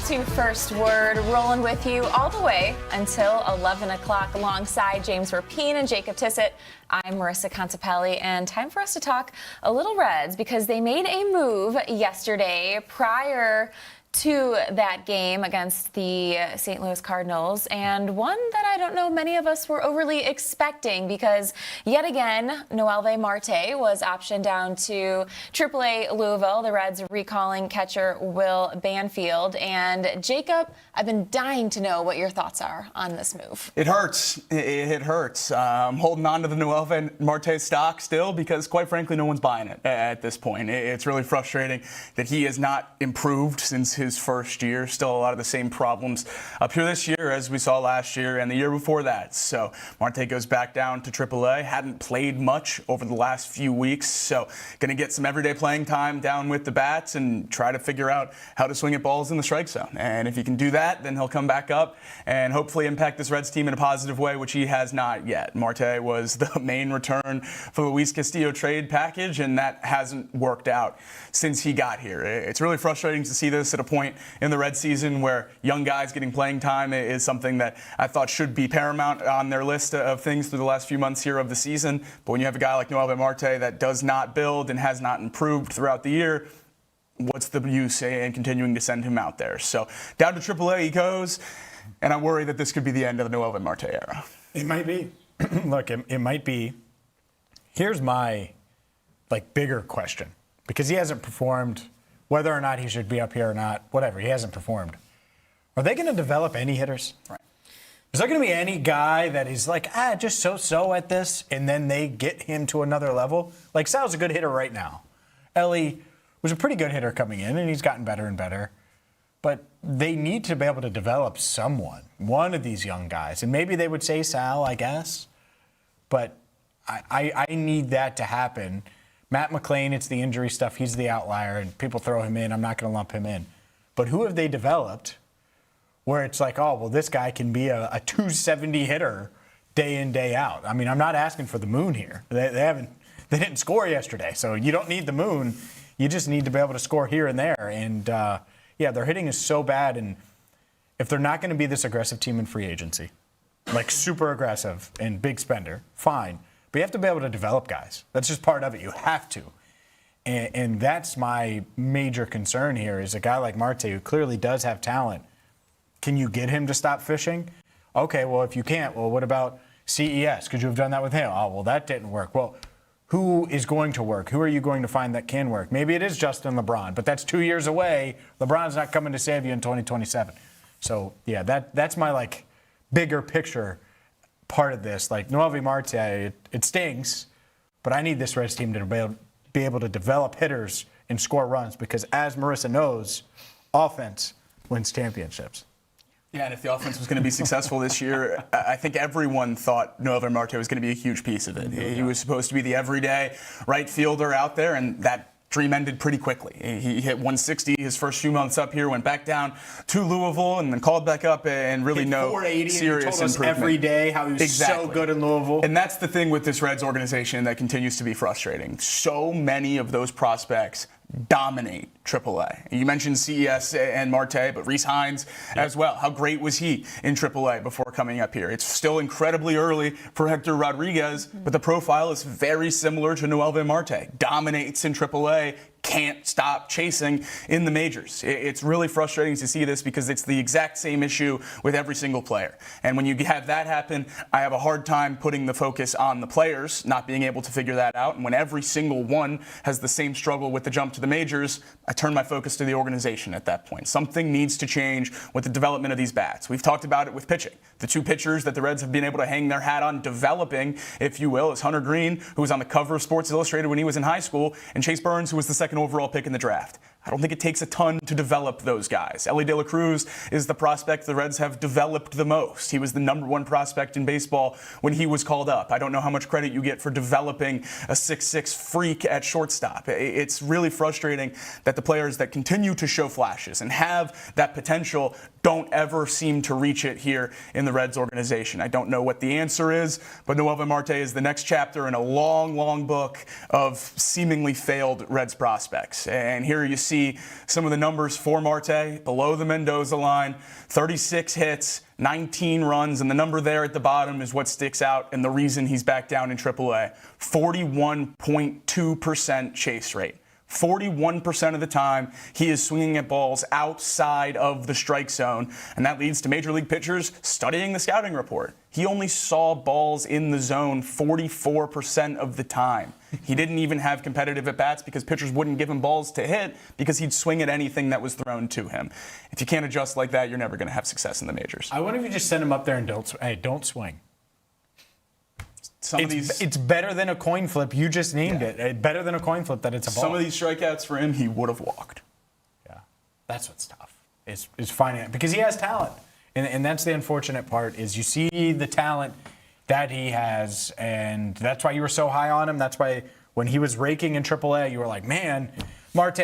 To First Word, rolling with you all the way until 11 o'clock alongside James Rapien and Jacob Tissot. I'm Marisa Contipelli, and time for us to talk a little Reds because they made a move yesterday prior to that game against the St. Louis Cardinals, and one that I don't know many of us were overly expecting because yet again, Noelvi Marte was optioned down to AAA Louisville. The Reds recalling catcher Will Banfield. And Jacob, I've been dying to know what your thoughts are on this move. It hurts. It hurts. I'm holding on to the Noelvi Marte stock still because, quite frankly, no one's buying it at this point. It's really frustrating that he has not improved since his first year. Still a lot of the same problems up here this year as we saw last year and the year before that. So Marte goes back down to AAA. Hadn't played much over the last few weeks. So going to get some everyday playing time down with the bats and try to figure out how to swing at balls in the strike zone. And if he can do that, then he'll come back up and hopefully impact this Reds team in a positive way, which he has not yet. Marte was the main return for the Luis Castillo trade package, and that hasn't worked out since he got here. It's really frustrating to see this at a point in the Red season where young guys getting playing time is something that I thought should be paramount on their list of things through the last few months here of the season. But when you have a guy like Noelvi Marte that does not build and has not improved throughout the year, what's the use in continuing to send him out there? So down to AAA he goes, and I worry that this could be the end of the Noelvi Marte era. It might be. Look, it might be. Here's my bigger question, because he hasn't performed. Whether or not he should be up here or not, whatever, he hasn't performed. Are they going to develop any hitters? Right. Is there going to be any guy that is just so at this, and then they get him to another level? Sal's a good hitter right now. Ellie was a pretty good hitter coming in, and he's gotten better and better. But they need to be able to develop one of these young guys. And maybe they would say Sal, I guess. But I need that to happen. Matt McLain, it's the injury stuff. He's the outlier, and people throw him in. I'm not going to lump him in. But who have they developed where it's like, oh, well, this guy can be a 270 hitter day in, day out? I mean, I'm not asking for the moon here. They didn't score yesterday, so you don't need the moon. You just need to be able to score here and there. And, their hitting is so bad. And if they're not going to be this aggressive team in free agency, like super aggressive and big spender, fine. But you have to be able to develop guys. That's just part of it. You have to. And that's my major concern here is a guy like Marte who clearly does have talent. Can you get him to stop fishing? Okay, well, if you can't, well, what about CES? Could you have done that with him? Oh, well, that didn't work. Well, who is going to work? Who are you going to find that can work? Maybe it is Justin LeBron, but that's 2 years away. LeBron's not coming to save you in 2027. So, yeah, that's my, bigger picture part of this. Noelvi Marte, it stings, but I need this Reds team to be able to develop hitters and score runs because, as Marisa knows, offense wins championships. Yeah, and if the offense was going to be successful this year, I think everyone thought Noelvi Marte was going to be a huge piece of it. He was supposed to be the everyday right fielder out there, and that dream ended pretty quickly. He hit 160 his first few months up here, went back down to Louisville, and then called back up, and really no serious improvement. Every day how he was so good in Louisville. And that's the thing with this Reds organization that continues to be frustrating. So many of those prospects dominate AAA. You mentioned CES and Marte, but Reese Hines as well. How great was he in AAA before coming up here? It's still incredibly early for Hector Rodriguez, but the profile is very similar to Noelvi Marte. Dominates in AAA, can't stop chasing in the majors. It's really frustrating to see this because it's the exact same issue with every single player. And when you have that happen, I have a hard time putting the focus on the players, not being able to figure that out. And when every single one has the same struggle with the jump to the majors, I turn my focus to the organization at that point. Something needs to change with the development of these bats. We've talked about it with pitching. The two pitchers that the Reds have been able to hang their hat on developing, if you will, is Hunter Green, who was on the cover of Sports Illustrated when he was in high school, and Chase Burns, who was the second overall pick in the draft. I don't think it takes a ton to develop those guys. Ellie De La Cruz is the prospect the Reds have developed the most. He was the #1 prospect in baseball when he was called up. I don't know how much credit you get for developing a 6'6" freak at shortstop. It's really frustrating that the players that continue to show flashes and have that potential don't ever seem to reach it here in the Reds organization. I don't know what the answer is, but Noelvi Marte is the next chapter in a long, long book of seemingly failed Reds prospects. And here you see some of the numbers for Marte below the Mendoza line: 36 hits, 19 runs, and the number there at the bottom is what sticks out and the reason he's back down in AAA. 41.2% chase rate. 41% of the time, he is swinging at balls outside of the strike zone, and that leads to major league pitchers studying the scouting report. He only saw balls in the zone 44% of the time. He didn't even have competitive at-bats because pitchers wouldn't give him balls to hit because he'd swing at anything that was thrown to him. If you can't adjust like that, you're never going to have success in the majors. I wonder if you just send him up there and don't swing. It's better than a coin flip. You just named it. Better than a coin flip that it's a ball. Some of these strikeouts for him, he would have walked. Yeah, that's what's tough. Is finding it because he has talent, and that's the unfortunate part. Is you see the talent that he has, and that's why you were so high on him. That's why when he was raking in AAA, you were like, man, Marte.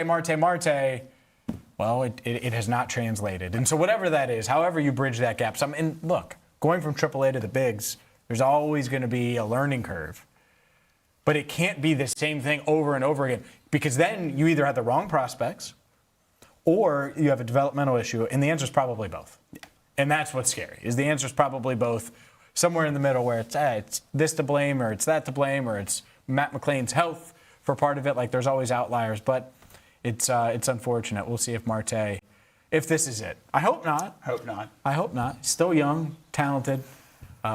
Well, it has not translated, and so whatever that is, however you bridge that gap. And look, going from AAA to the bigs. There's always going to be a learning curve. But it can't be the same thing over and over again because then you either have the wrong prospects or you have a developmental issue, and the answer is probably both. Yeah. And that's what's scary, is the answer is probably both, somewhere in the middle where it's this to blame or it's that to blame or it's Matt McLain's health for part of it. Like there's always outliers, but it's unfortunate. We'll see if Marte, if this is it. I hope not. I hope not. Still young, talented.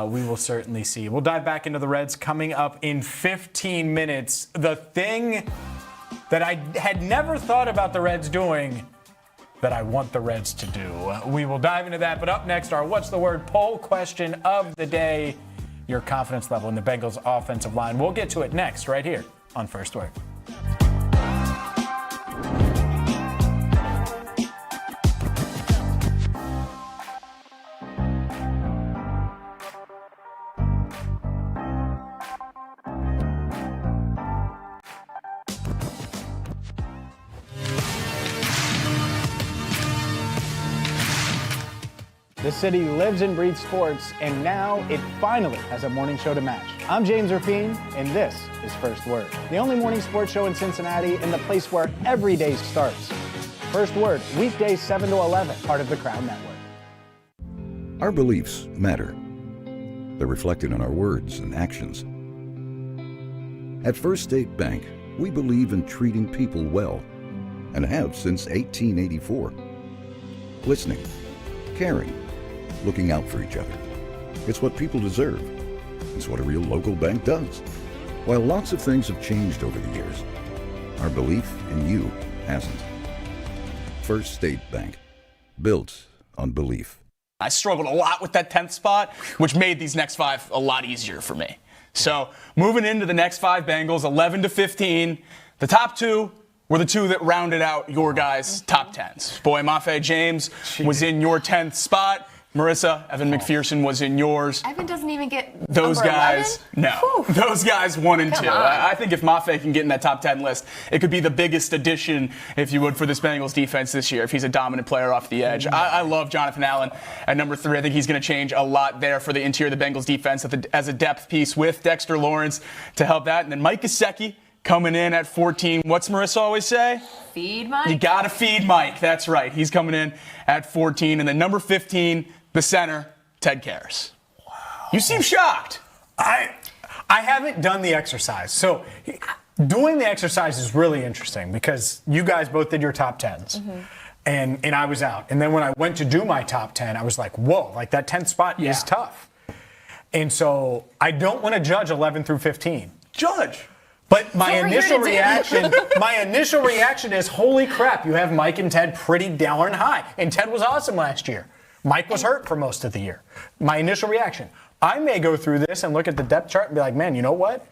We will certainly see. We'll dive back into the Reds coming up in 15 minutes. The thing that I had never thought about the Reds doing that I want the Reds to do. We will dive into that. But up next, our What's the Word poll question of the day. Your confidence level in the Bengals offensive line. We'll get to it next right here on First Word. The city lives and breathes sports, and now it finally has a morning show to match. I'm James Rapien, and this is First Word, the only morning sports show in Cincinnati and the place where every day starts. First Word, weekdays 7 to 11, part of the Crown Network. Our beliefs matter. They're reflected in our words and actions. At First State Bank, we believe in treating people well, and have since 1884. Listening, caring, looking out for each other. It's what people deserve. It's what a real local bank does. While lots of things have changed over the years, our belief in you hasn't. First State Bank, built on belief. I struggled a lot with that 10th spot, which made these next 5 a lot easier for me. So moving into the next 5 Bengals, 11 to 15, the top 2 were the 2 that rounded out your guys' top 10s. Boy, Mafe James was in your 10th spot. Marisa, Evan McPherson was in yours. Evan doesn't even get Those number guys, 11? no. Whew. Those guys 1 and 2. Come on. I think if Mafe can get in that top 10 list, it could be the biggest addition, if you would, for this Bengals defense this year, if he's a dominant player off the edge. I love Jonathan Allen at number 3. I think he's going to change a lot there for the interior of the Bengals defense as a depth piece with Dexter Lawrence to help that. And then Mike Gesicki coming in at 14. What's Marisa always say? Feed Mike. You got to feed Mike. That's right. He's coming in at 14. And then number 15, the center, Ted Karras. Wow. You seem shocked. I haven't done the exercise. So doing the exercise is really interesting because you guys both did your top 10s. Mm-hmm. And I was out. And then when I went to do my top 10, I was like, whoa, like that 10th spot is tough. And so I don't want to judge 11 through 15. Judge. But my initial reaction is, holy crap, you have Mike and Ted pretty darn high. And Ted was awesome last year. Mike was hurt for most of the year. My initial reaction. I may go through this and look at the depth chart and be like, man, you know what?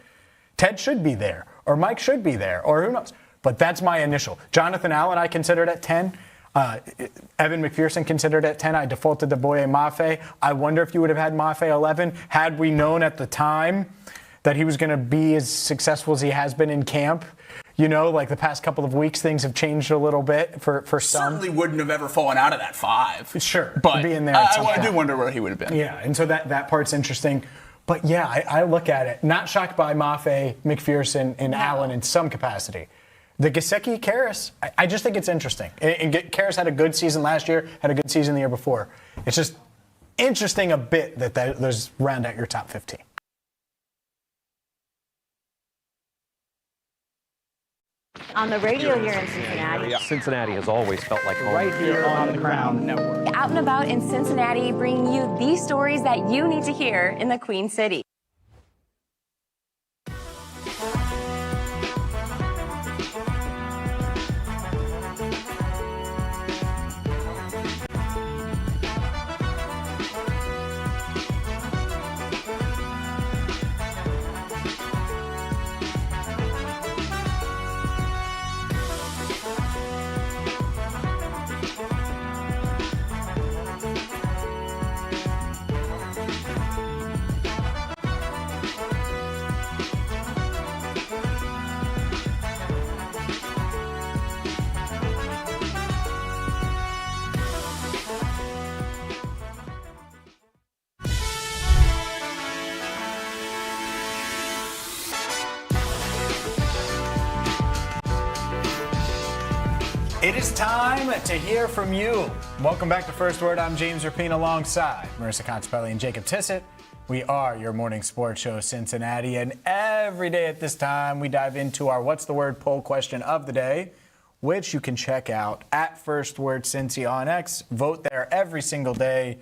Ted should be there, or Mike should be there, or who knows. But that's my initial. Jonathan Allen, I considered at 10. Evan McPherson considered at 10. I defaulted to Boye Mafe. I wonder if you would have had Mafe 11 had we known at the time that he was going to be as successful as he has been in camp. You know, like the past couple of weeks, things have changed a little bit for some. Certainly wouldn't have ever fallen out of that 5. Sure. But being there I do wonder where he would have been. Yeah, and so that part's interesting. But yeah, I look at it. Not shocked by Mafe, McPherson, and Allen in some capacity. The Gesicki, Karras, I just think it's interesting. And Karras had a good season last year, had a good season the year before. It's just interesting a bit that those round out your top 15. On the radio here in Cincinnati. Cincinnati has always felt like home. Right here on the Crown Network. Out and about in Cincinnati, bringing you these stories that you need to hear in the Queen City. It is time to hear from you. Welcome back to First Word. I'm James Rapien alongside Marisa Contipelli and Jacob Tissot. We are your morning sports show, Cincinnati, and every day at this time we dive into our What's the Word poll question of the day, which you can check out at First Word Cincy on X. Vote there every single day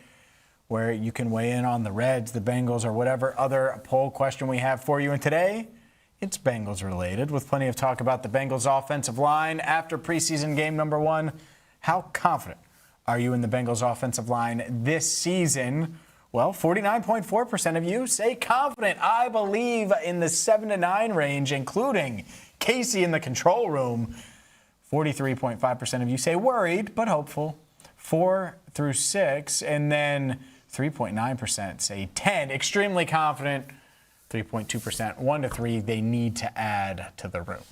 where you can weigh in on the Reds, the Bengals, or whatever other poll question we have for you. And today, it's Bengals related, with plenty of talk about the Bengals offensive line after preseason game number 1. How confident are you in the Bengals offensive line this season? Well, 49.4% of you say confident. I believe in the 7 to 9 range, including Casey in the control room. 43.5% of you say worried but hopeful. 4 through 6, and then 3.9% say 10, extremely confident. 3.2%, 1 to 3, they need to add to the room.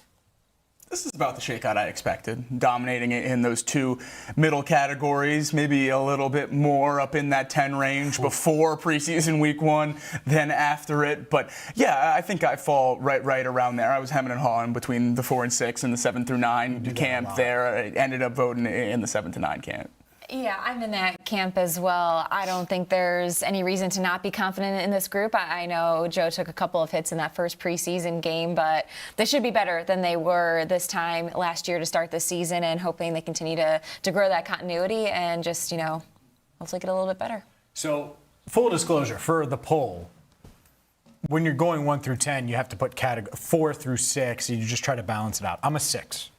This is about the shakeout I expected, dominating it in those two middle categories, maybe a little bit more up in that 10 range before preseason week 1 than after it. But yeah, I think I fall right around there. I was hemming and hawing between the 4 and 6 and the 7 through 9 camp there. I ended up voting in the 7 to 9 camp. Yeah, I'm in that camp as well. I don't think there's any reason to not be confident in this group. I know Joe took a couple of hits in that first preseason game, but they should be better than they were this time last year to start the season, and hoping they continue to grow that continuity and just, hopefully get a little bit better. So, full disclosure, for the poll, when you're going 1 through 10, you have to put 4 through 6, and you just try to balance it out. I'm a 6.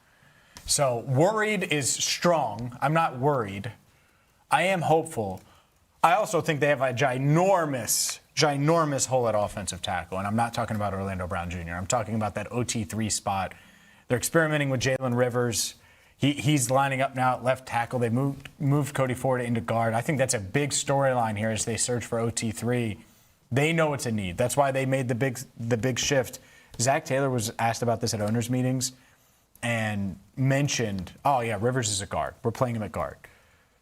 So worried is strong. I'm not worried. I am hopeful. I also think they have a ginormous hole at offensive tackle. And I'm not talking about Orlando Brown Jr. I'm talking about that OT3 spot. They're experimenting with Jalen Rivers. He's lining up now at left tackle. They moved Cody Ford into guard. I think that's a big storyline here as they search for OT3. They know it's a need. That's why they made the big shift. Zach Taylor was asked about this at owners' meetings and mentioned, oh, yeah, Rivers is a guard. We're playing him at guard.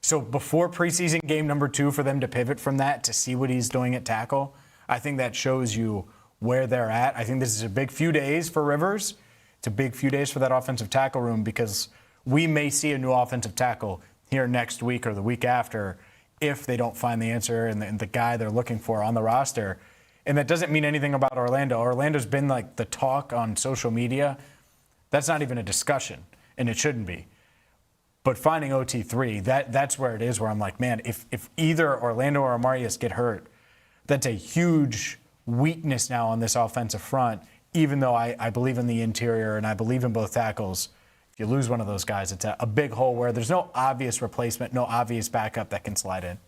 So before preseason game number 2, for them to pivot from that to see what he's doing at tackle, I think that shows you where they're at. I think this is a big few days for Rivers. It's a big few days for that offensive tackle room, because we may see a new offensive tackle here next week or the week after if they don't find the answer and the guy they're looking for on the roster. And that doesn't mean anything about Orlando. Orlando's been like the talk on social media. That's not even a discussion, and it shouldn't be. But finding OT3, that's where it is, where I'm like, man, if either Orlando or Amarius get hurt, that's a huge weakness now on this offensive front, even though I believe in the interior and I believe in both tackles. If you lose one of those guys, it's a big hole where there's no obvious replacement, no obvious backup that can slide in.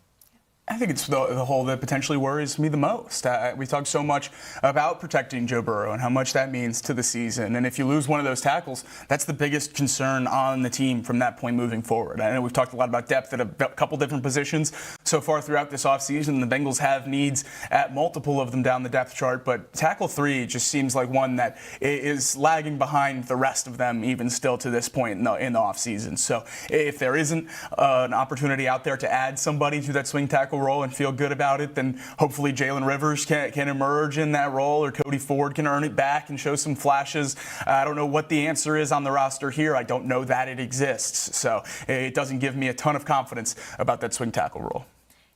I think it's the hole that potentially worries me the most. We talked so much about protecting Joe Burrow and how much that means to the season. And if you lose one of those tackles, that's the biggest concern on the team from that point moving forward. I know we've talked a lot about depth at a couple different positions so far throughout this offseason. The Bengals have needs at multiple of them down the depth chart, but tackle 3 just seems like one that is lagging behind the rest of them even still to this point in the offseason. So if there isn't an opportunity out there to add somebody to that swing tackle role and feel good about it, then hopefully Jalen Rivers can emerge in that role, or Cody Ford can earn it back and show some flashes. I don't know what the answer is on the roster here. I don't know that it exists. So it doesn't give me a ton of confidence about that swing tackle role.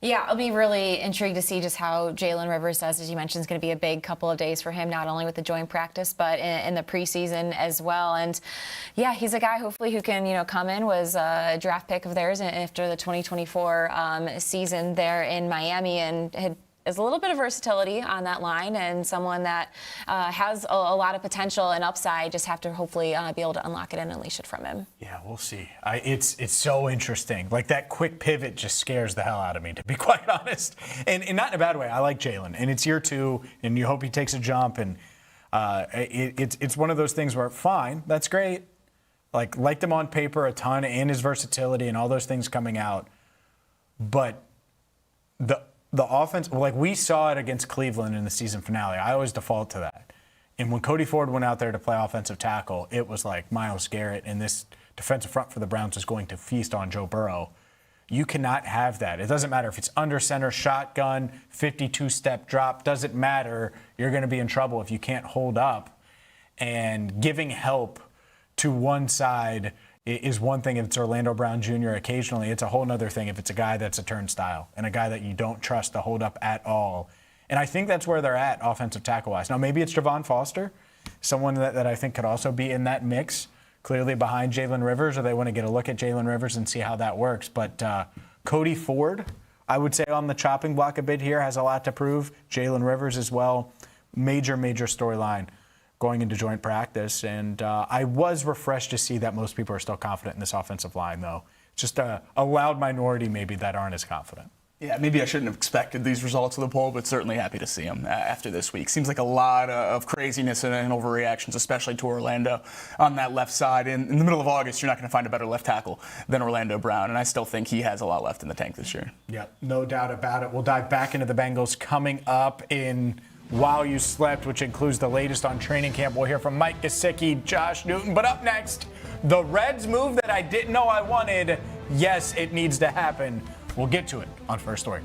Yeah, I'll be really intrigued to see just how Jalen Rivers does. As you mentioned, it's going to be a big couple of days for him, not only with the joint practice, but in the preseason as well. And yeah, he's a guy hopefully who can, come in, was a draft pick of theirs after the 2024 season there in Miami, and is a little bit of versatility on that line, and someone that has a lot of potential and upside. Just have to hopefully be able to unlock it and unleash it from him. Yeah, we'll see. It's so interesting. Like, that quick pivot just scares the hell out of me, to be quite honest. And not in a bad way. I like Jalen, and it's year 2, and you hope he takes a jump. And it's one of those things where, fine, that's great. Liked him on paper a ton, and his versatility and all those things coming out. But the offense, like we saw it against Cleveland in the season finale. I always default to that. And when Cody Ford went out there to play offensive tackle, it was like Myles Garrett, and this defensive front for the Browns is going to feast on Joe Burrow. You cannot have that. It doesn't matter if it's under center, shotgun, 52-step drop. Doesn't matter. You're going to be in trouble if you can't hold up. And giving help to one side is one thing if it's Orlando Brown Jr. occasionally. It's a whole other thing if it's a guy that's a turnstile and a guy that you don't trust to hold up at all. And I think that's where they're at offensive tackle-wise. Now, maybe it's Javon Foster, someone that I think could also be in that mix, clearly behind Jalen Rivers, or they want to get a look at Jalen Rivers and see how that works. But Cody Ford, I would say on the chopping block a bit here, has a lot to prove. Jalen Rivers as well. Major storyline going into joint practice. And I was refreshed to see that most people are still confident in this offensive line, though. Just a loud minority maybe that aren't as confident. Yeah, maybe I shouldn't have expected these results of the poll, but certainly happy to see them after this week. Seems like a lot of craziness and overreactions, especially to Orlando on that left side. In the middle of August, you're not going to find a better left tackle than Orlando Brown, and I still think he has a lot left in the tank this year. Yeah, no doubt about it. We'll dive back into the Bengals coming up in while you slept, which includes the latest on training camp. We'll hear from Mike Gesicki, Josh Newton. But up next, the Reds move that I didn't know I wanted. Yes, it needs to happen. We'll get to it on First Word.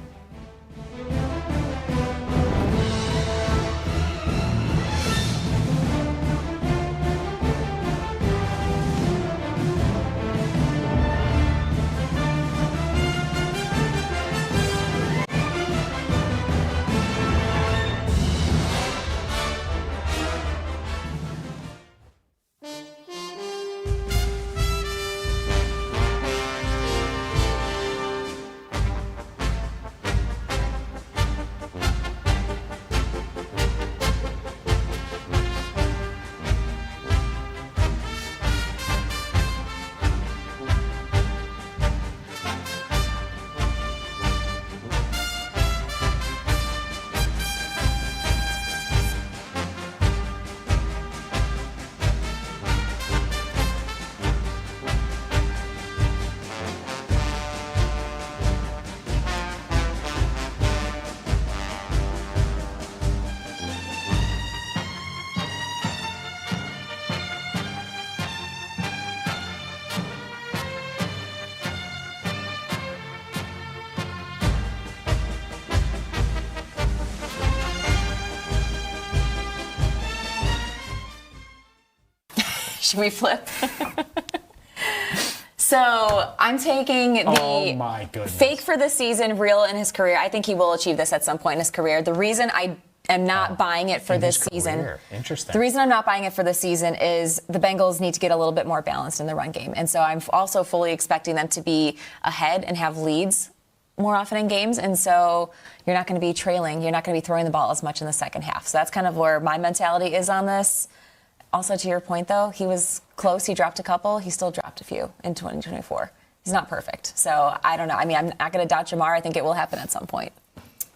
Should we flip? So I'm taking the fake for the season, real in his career. I think he will achieve this at some point in his career. The reason I am not buying it for this season. Interesting. The reason I'm not buying it for this season is the Bengals need to get a little bit more balanced in the run game. And so I'm also fully expecting them to be ahead and have leads more often in games. And so you're not going to be trailing. You're not going to be throwing the ball as much in the second half. So that's kind of where my mentality is on this. Also, to your point, though, he was close. He dropped a couple. He still dropped a few in 2024. He's not perfect. So I don't know. I mean, I'm not going to doubt Jamar. I think it will happen at some point.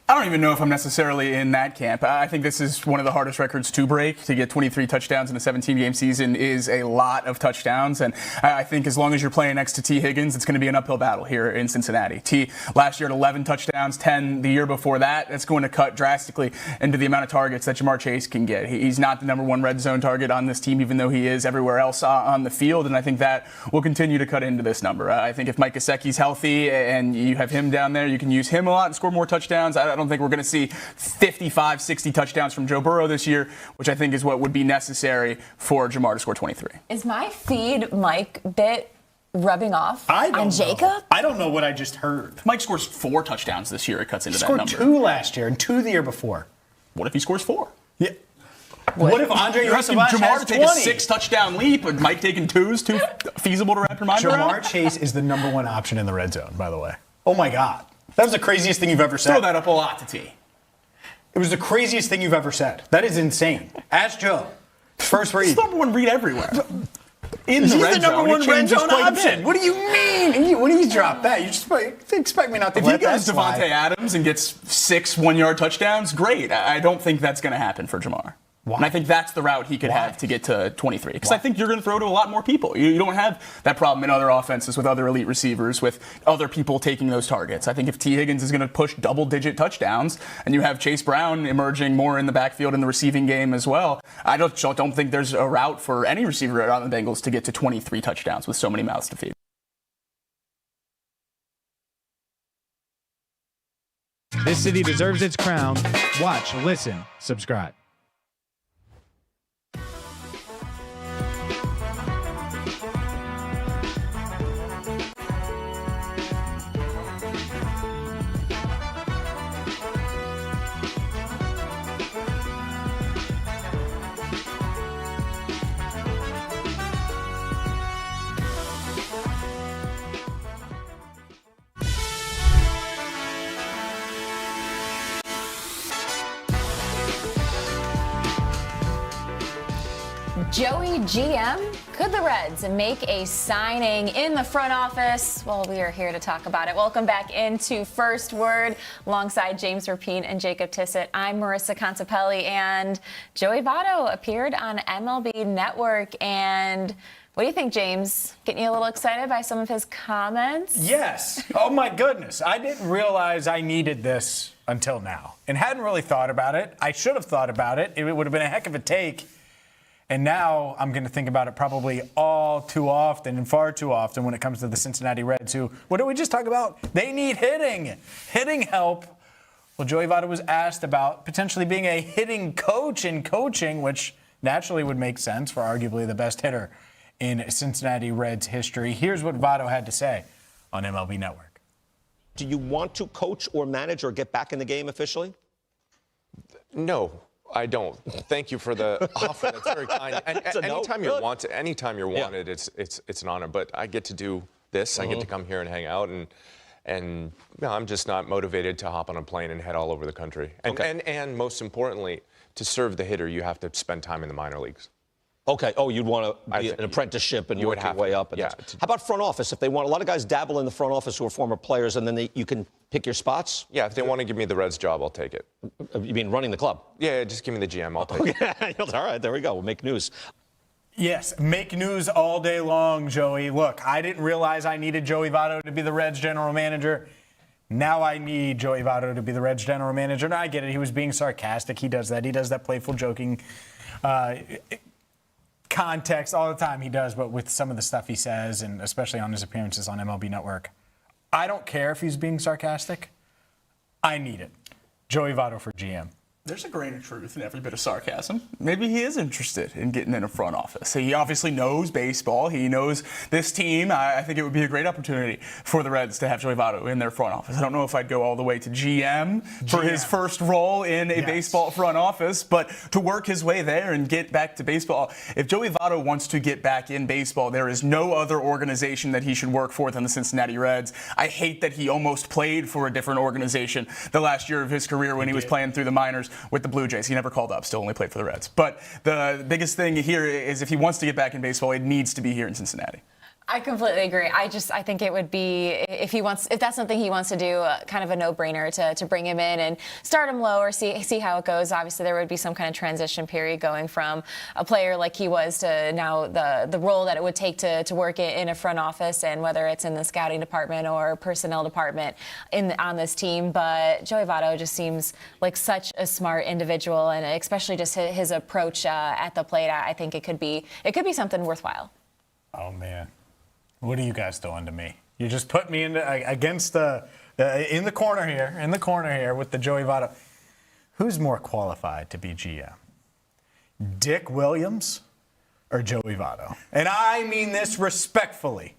I don't even know if I'm necessarily in that camp. I think this is one of the hardest records to break. To get 23 touchdowns in a 17-game season is a lot of touchdowns. And I think as long as you're playing next to T. Higgins, it's going to be an uphill battle here in Cincinnati. T last year had 11 touchdowns, 10 the year before that. That's going to cut drastically into the amount of targets that Jamar Chase can get. He's not the number one red zone target on this team, even though he is everywhere else on the field. And I think that will continue to cut into this number. I think if Mike Gesicki's healthy and you have him down there, you can use him a lot and score more touchdowns. I don't think we're going to see 55, 60 touchdowns from Joe Burrow this year, which I think is what would be necessary for Jamar to score 23. Is my feed Mike bit rubbing off on Jacob? I don't know what I just heard. If Mike scores 4 touchdowns this year, it cuts into He that number. scored 2 last year and 2 the year before. What if he scores 4? Yeah. What if Andre You're asking Yosevich Jamar has to take 20? a 6-touchdown leap, and Mike taking 2s too feasible to wrap your mind around? Jamar Chase is the number one option in the red zone, by the way. Oh, my God. That was the craziest thing you've ever said. Throw that up a lot to T. It was the craziest thing you've ever said. That is insane. Ask Joe. First read. He's the number one read everywhere. He's the number one red zone option. What do you mean? When he's dropped that, you just expect me not to let that If he goes slide. Devontae Adams and gets 6 one-yard touchdowns, great. I don't think that's going to happen for Jamar. Why? And I think that's the route he could have to get to 23. Because I think you're going to throw to a lot more people. You don't have that problem in other offenses with other elite receivers, with other people taking those targets. I think if T. Higgins is going to push double-digit touchdowns and you have Chase Brown emerging more in the backfield in the receiving game as well, I don't think there's a route for any receiver on the Bengals to get to 23 touchdowns with so many mouths to feed. This city deserves its crown. Watch, listen, subscribe. Joey GM, could the Reds make a signing in the front office? Well, we are here to talk about it. Welcome back into First Word alongside James Rapien and Jacob Tissot. I'm Marisa Contipelli, and Joey Votto appeared on MLB Network. And what do you think, James? Getting you a little excited by some of his comments? Yes. Oh, my goodness. I didn't realize I needed this until now and hadn't really thought about it. I should have thought about it. It would have been a heck of a take. And now I'm going to think about it probably all too often and far too often when it comes to the Cincinnati Reds, who, what did we just talk about? They need hitting help. Well, Joey Votto was asked about potentially being a hitting coach in coaching, which naturally would make sense for arguably the best hitter in Cincinnati Reds history. Here's what Votto had to say on MLB Network. Do you want to coach or manage or get back in the game officially? No, I don't. Thank you for the offer. That's very kind. And anytime you're wanted, it's an honor. But I get to do this. I get to come here and hang out, and I'm just not motivated to hop on a plane and head all over the country. And most importantly, to serve the hitter, you have to spend time in the minor leagues. Okay. Oh, you'd want to be an apprenticeship and work your way up. Yeah. How about front office? If they want, a lot of guys dabble in the front office who are former players, and then you can pick your spots. Yeah. If they want to give me the Reds job, I'll take it. You mean running the club? Yeah. Just give me the GM. I'll take it. All right. There we go. We'll make news. Yes, make news all day long, Joey. Look, I didn't realize I needed Joey Votto to be the Reds general manager. Now I need Joey Votto to be the Reds general manager. And I get it. He was being sarcastic. He does that. He does that playful joking context all the time. He does, but with some of the stuff he says, and especially on his appearances on MLB Network. I don't care if he's being sarcastic. I need it. Joey Votto for GM. There's a grain of truth in every bit of sarcasm. Maybe he is interested in getting in a front office. He obviously knows baseball. He knows this team. I think it would be a great opportunity for the Reds to have Joey Votto in their front office. I don't know if I'd go all the way to GM for his first role in a baseball front office, but to work his way there and get back to baseball. If Joey Votto wants to get back in baseball, there is no other organization that he should work for than the Cincinnati Reds. I hate that he almost played for a different organization the last year of his career when he was playing through the minors with the Blue Jays. He never called up, still only played for the Reds. But the biggest thing here is if he wants to get back in baseball, it needs to be here in Cincinnati. I completely agree. I think it would be, if that's something he wants to do, kind of a no-brainer to bring him in and start him low or see how it goes. Obviously, there would be some kind of transition period going from a player like he was to now the role that it would take to work in a front office, and whether it's in the scouting department or personnel department on this team. But Joey Votto just seems like such a smart individual, and especially just his approach at the plate. I think it could be something worthwhile. Oh man. What are you guys doing to me? You just put me in the corner here with the Joey Votto. Who's more qualified to be GM? Dick Williams or Joey Votto? And I mean this respectfully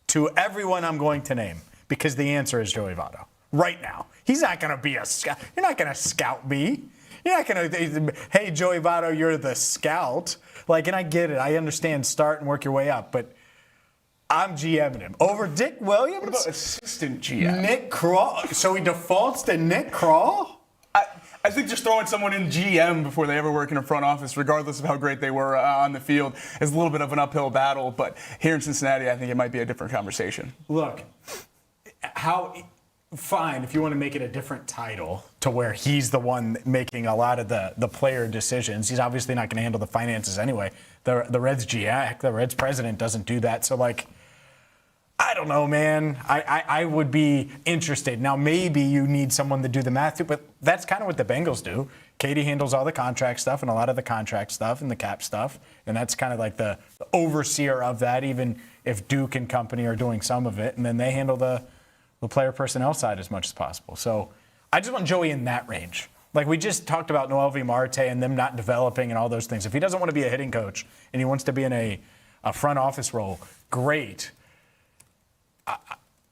to everyone I'm going to name, because the answer is Joey Votto. Right now. He's not going to be a scout. You're not going to scout me. You're not going to, hey, Joey Votto, you're the scout. And I get it. I understand start and work your way up, but I'm GMing him. Over Dick Williams? What about assistant GM? Nick Krall? So he defaults to Nick Krall? I think just throwing someone in GM before they ever work in a front office, regardless of how great they were on the field, is a little bit of an uphill battle. But here in Cincinnati, I think it might be a different conversation. Look, fine if you want to make it a different title to where he's the one making a lot of the player decisions. He's obviously not going to handle the finances anyway. The Reds GM, the Reds president doesn't do that. So, I don't know, man. I would be interested. Now, maybe you need someone to do the math too, but that's kind of what the Bengals do. Katie handles all the contract stuff and a lot of the contract stuff and the cap stuff, and that's kind of like the overseer of that, even if Duke and company are doing some of it, and then they handle the player personnel side as much as possible. So I just want Joey in that range. We just talked about Noel V. Marte and them not developing and all those things. If he doesn't want to be a hitting coach and he wants to be in a front office role, great.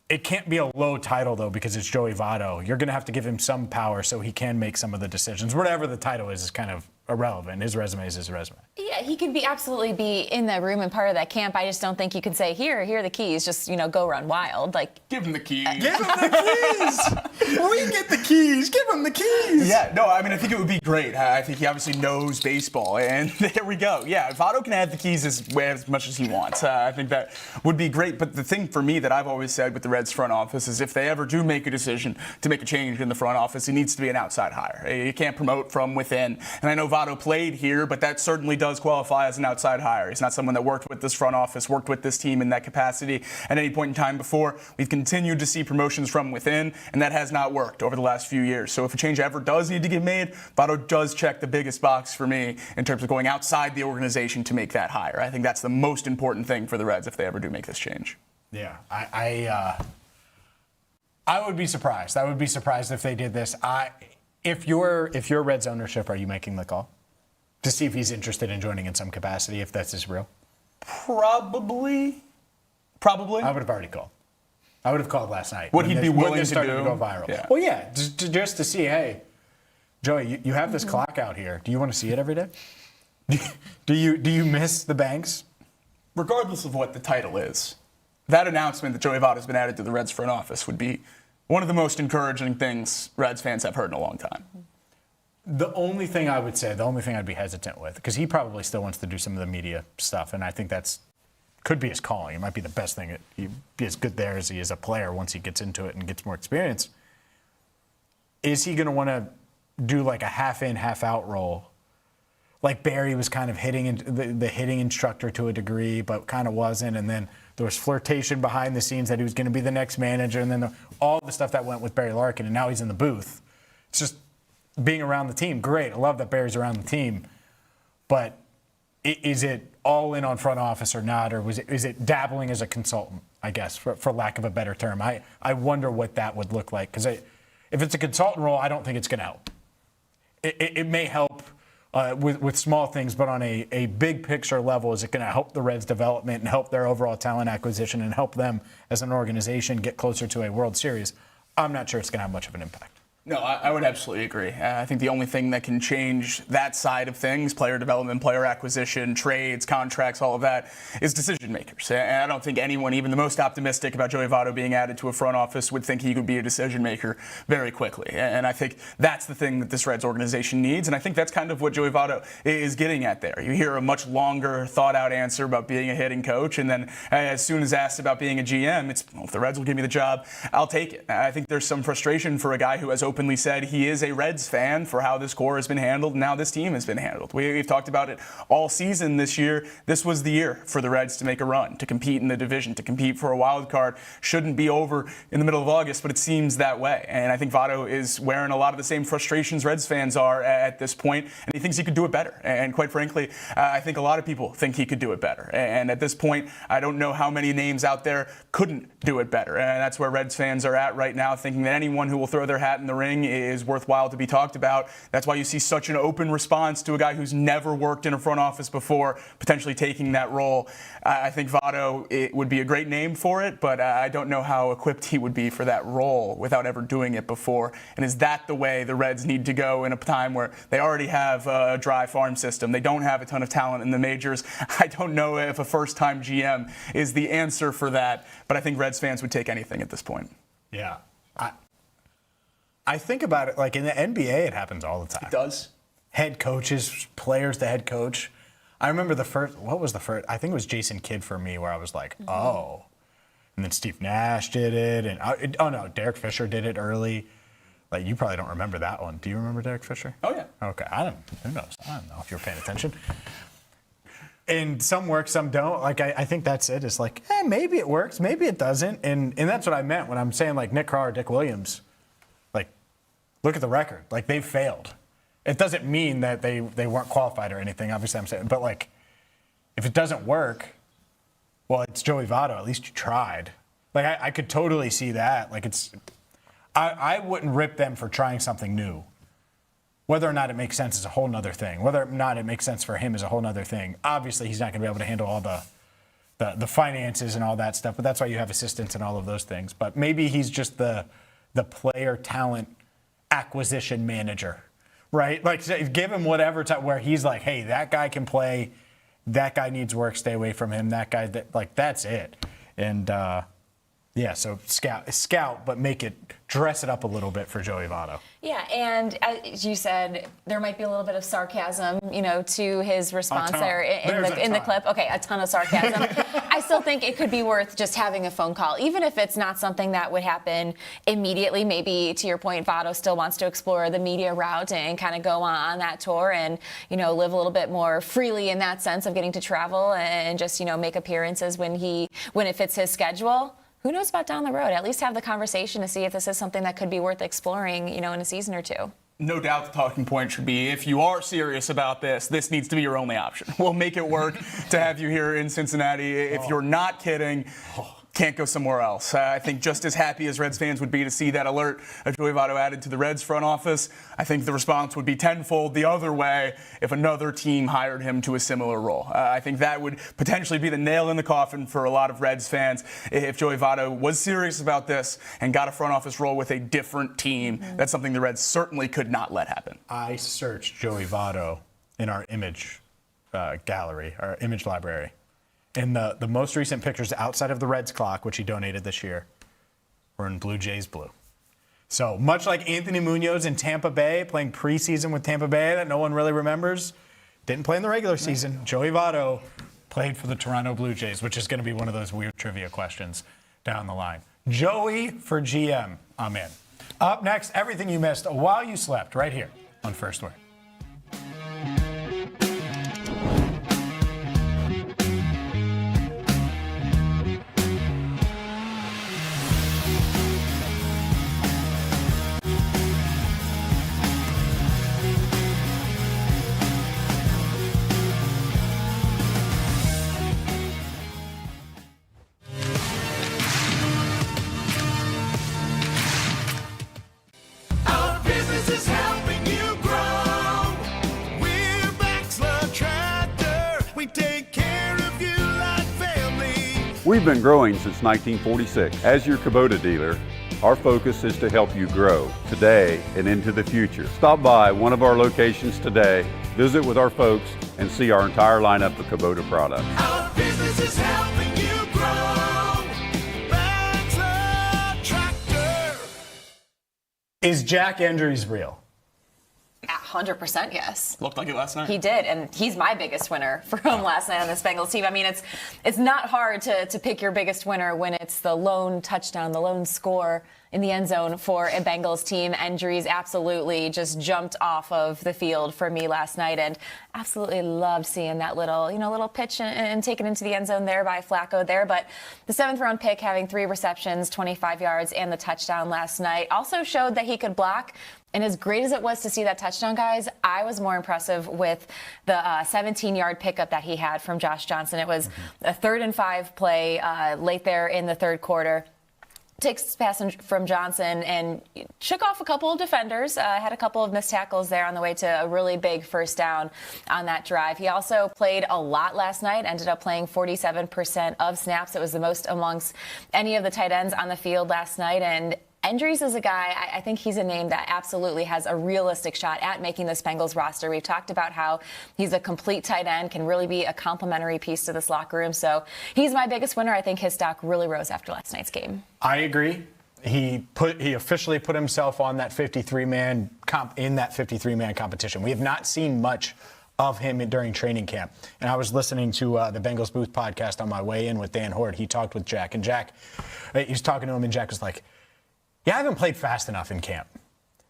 It can't be a low title, though, because it's Joey Votto. You're going to have to give him some power so he can make some of the decisions. Whatever the title is kind of irrelevant. His resume is his resume. Yeah, he could absolutely be in that room and part of that camp. I just don't think you could say, here are the keys. Just, go run wild. Give him the keys. Give him the keys. We get the keys. Give him the keys. Yeah, no, I think it would be great. I think he obviously knows baseball. And there we go. Yeah, Votto can have the keys as much as he wants. I think that would be great. But the thing for me that I've always said with the Reds front office is if they ever do make a decision to make a change in the front office, it needs to be an outside hire. You can't promote from within. And I know Votto played here, but that certainly does qualify as an outside hire. He's not someone that worked with this front office, worked with this team in that capacity at any point in time before. We've continued to see promotions from within, and that has not worked over the last few years. So if a change ever does need to get made, Votto does check the biggest box for me in terms of going outside the organization to make that hire. I think that's the most important thing for the Reds if they ever do make this change. Yeah, I would be surprised. I would be surprised if they did this. If you're Reds ownership, are you making the call to see if he's interested in joining in some capacity, if that's his real? Probably. I would have already called. I would have called last night. Would he be willing to do? To go viral. Yeah. Well, yeah, just to see, hey, Joey, you have this clock out here. Do you want to see it every day? Do you miss the banks? Regardless of what the title is, that announcement that Joey Votto has been added to the Reds front office would be one of the most encouraging things Reds fans have heard in a long time. The only thing I would say, the only thing I'd be hesitant with, because he probably still wants to do some of the media stuff, and I think that's could be his calling. It might be the best thing. He'd be as good there as he is a player once he gets into it and gets more experience. Is he going to want to do like a half-in, half-out role? Like Barry was kind of the hitting instructor to a degree, but kind of wasn't, and then there was flirtation behind the scenes that he was going to be the next manager, and then all the stuff that went with Barry Larkin, and now he's in the booth. It's just being around the team. Great. I love that Barry's around the team. But is it all in on front office or not, or is it dabbling as a consultant, I guess, for lack of a better term? I wonder what that would look like. Because if it's a consultant role, I don't think it's going to help. It may help with small things, but on a big picture level, is it going to help the Reds' development and help their overall talent acquisition and help them as an organization get closer to a World Series? I'm not sure it's going to have much of an impact. No, I would absolutely agree. I think the only thing that can change that side of things, player development, player acquisition, trades, contracts, all of that, is decision makers. And I don't think anyone, even the most optimistic about Joey Votto being added to a front office, would think he could be a decision maker very quickly. And I think that's the thing that this Reds organization needs. And I think that's kind of what Joey Votto is getting at there. You hear a much longer, thought-out answer about being a hitting coach, and then as soon as asked about being a GM, it's, well, if the Reds will give me the job, I'll take it. I think there's some frustration for a guy who has openly said he is a Reds fan for how this core has been handled and how this team has been handled. We've talked about it all season this year. This was the year for the Reds to make a run, to compete in the division, to compete for a wild card. Shouldn't be over in the middle of August, but it seems that way. And I think Votto is wearing a lot of the same frustrations Reds fans are at this point, and he thinks he could do it better. And quite frankly, I think a lot of people think he could do it better. And at this point, I don't know how many names out there couldn't do it better. And that's where Reds fans are at right now, thinking that anyone who will throw their hat in the ring is worthwhile to be talked about. That's why you see such an open response to a guy who's never worked in a front office before, potentially taking that role. I think Votto, it would be a great name for it, but I don't know how equipped he would be for that role without ever doing it before. And is that the way the Reds need to go in a time where they already have a dry farm system? They don't have a ton of talent in the majors. I don't know if a first-time GM is the answer for that, but I think Reds fans would take anything at this point. Yeah. I think about it, like in the NBA, it happens all the time. It does. Head coaches, players to head coach. I remember what was the first? I think it was Jason Kidd for me, where I was like, oh. And then Steve Nash did it. And Derek Fisher did it early. Like, you probably don't remember that one. Do you remember Derek Fisher? Oh, yeah. Okay. Who knows? I don't know if you're paying attention. And some work, some don't. Like, I think that's it. It's like, maybe it works, maybe it doesn't. And that's what I meant when I'm saying, like, Nick Carr or Dick Williams. Like, look at the record. Like, they've failed. It doesn't mean that they weren't qualified or anything, obviously I'm saying. But, like, if it doesn't work, well, it's Joey Votto. At least you tried. Like, I could totally see that. Like, I wouldn't rip them for trying something new. Whether or not it makes sense is a whole nother thing. Whether or not it makes sense for him is a whole nother thing. Obviously, he's not going to be able to handle all the finances and all that stuff, but that's why you have assistants and all of those things. But maybe he's just the player talent acquisition manager, right? Like, give him whatever where he's like, hey, that guy can play, that guy needs work, stay away from him, that guy, like, that's it. And Yeah, so scout, but dress it up a little bit for Joey Votto. Yeah, and as you said, there might be a little bit of sarcasm, to his response there in the clip. Okay, a ton of sarcasm. I still think it could be worth just having a phone call, even if it's not something that would happen immediately. Maybe, to your point, Votto still wants to explore the media route and kind of go on that tour and, live a little bit more freely in that sense of getting to travel and just, make appearances when it fits his schedule. Who knows about down the road? At least have the conversation to see if this is something that could be worth exploring, in a season or two. No doubt the talking point should be, if you are serious about this needs to be your only option. We'll make it work to have you here in Cincinnati. If you're not kidding, can't go somewhere else. I think just as happy as Reds fans would be to see that alert of Joey Votto added to the Reds front office, I think the response would be tenfold the other way if another team hired him to a similar role. I think that would potentially be the nail in the coffin for a lot of Reds fans if Joey Votto was serious about this and got a front office role with a different team. Mm-hmm. That's something the Reds certainly could not let happen. I searched Joey Votto in our image gallery, our image library. And the most recent pictures outside of the Reds clock, which he donated this year, were in Blue Jays blue. So much like Anthony Munoz in Tampa Bay, playing preseason with Tampa Bay that no one really remembers, didn't play in the regular season. Joey Votto played for the Toronto Blue Jays, which is going to be one of those weird trivia questions down the line. Joey for GM, I'm in. Up next, everything you missed while you slept, right here on First Word. We've been growing since 1946. As your Kubota dealer, our focus is to help you grow today and into the future. Stop by one of our locations today, visit with our folks, and see our entire lineup of Kubota products. Our business is helping you grow. Bachelor Tractor. Is Jack Andrews real? 100% yes. Looked like it last night. He did, and he's my biggest winner from last night on this Bengals team. I mean, it's not hard to pick your biggest winner when it's the lone touchdown, the lone score in the end zone for a Bengals team. Andrews absolutely just jumped off of the field for me last night, and absolutely loved seeing that little pitch and taken into the end zone there by Flacco there. But the 7th-round pick, having 3 receptions, 25 yards, and the touchdown last night, also showed that he could block. And as great as it was to see that touchdown, guys, I was more impressive with the 17-yard pickup that he had from Josh Johnson. It was a 3rd and 5 play late there in the third quarter. Takes this pass from Johnson and shook off a couple of defenders, had a couple of missed tackles there on the way to a really big first down on that drive. He also played a lot last night, ended up playing 47% of snaps. It was the most amongst any of the tight ends on the field last night. And Andrews is a guy, I think he's a name that absolutely has a realistic shot at making this Bengals roster. We've talked about how he's a complete tight end, can really be a complementary piece to this locker room. So he's my biggest winner. I think his stock really rose after last night's game. I agree. He officially put himself on that 53-man competition. We have not seen much of him during training camp. And I was listening to the Bengals Booth podcast on my way in with Dan Horde. He talked with Jack, and he was talking to him, and Jack was like, yeah, I haven't played fast enough in camp,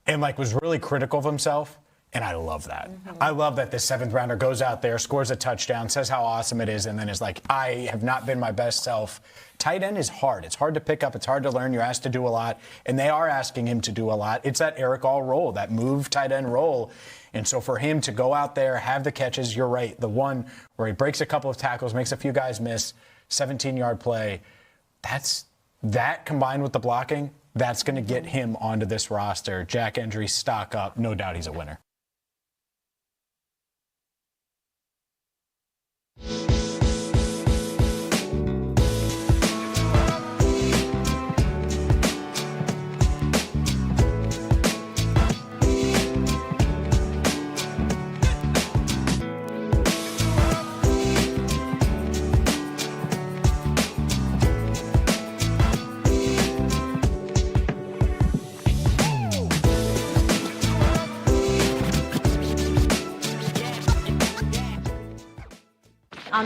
and was really critical of himself, and I love that. Mm-hmm. I love that this 7th rounder goes out there, scores a touchdown, says how awesome it is, and then is like, I have not been my best self. Tight end is hard. It's hard to pick up. It's hard to learn. You're asked to do a lot, and they are asking him to do a lot. It's that Eric All role, that move tight end role. And so for him to go out there, have the catches, you're right, the one where he breaks a couple of tackles, makes a few guys miss, 17-yard play, that combined with the blocking, that's going to get him onto this roster. Jack Andrews, stock up. No doubt he's a winner.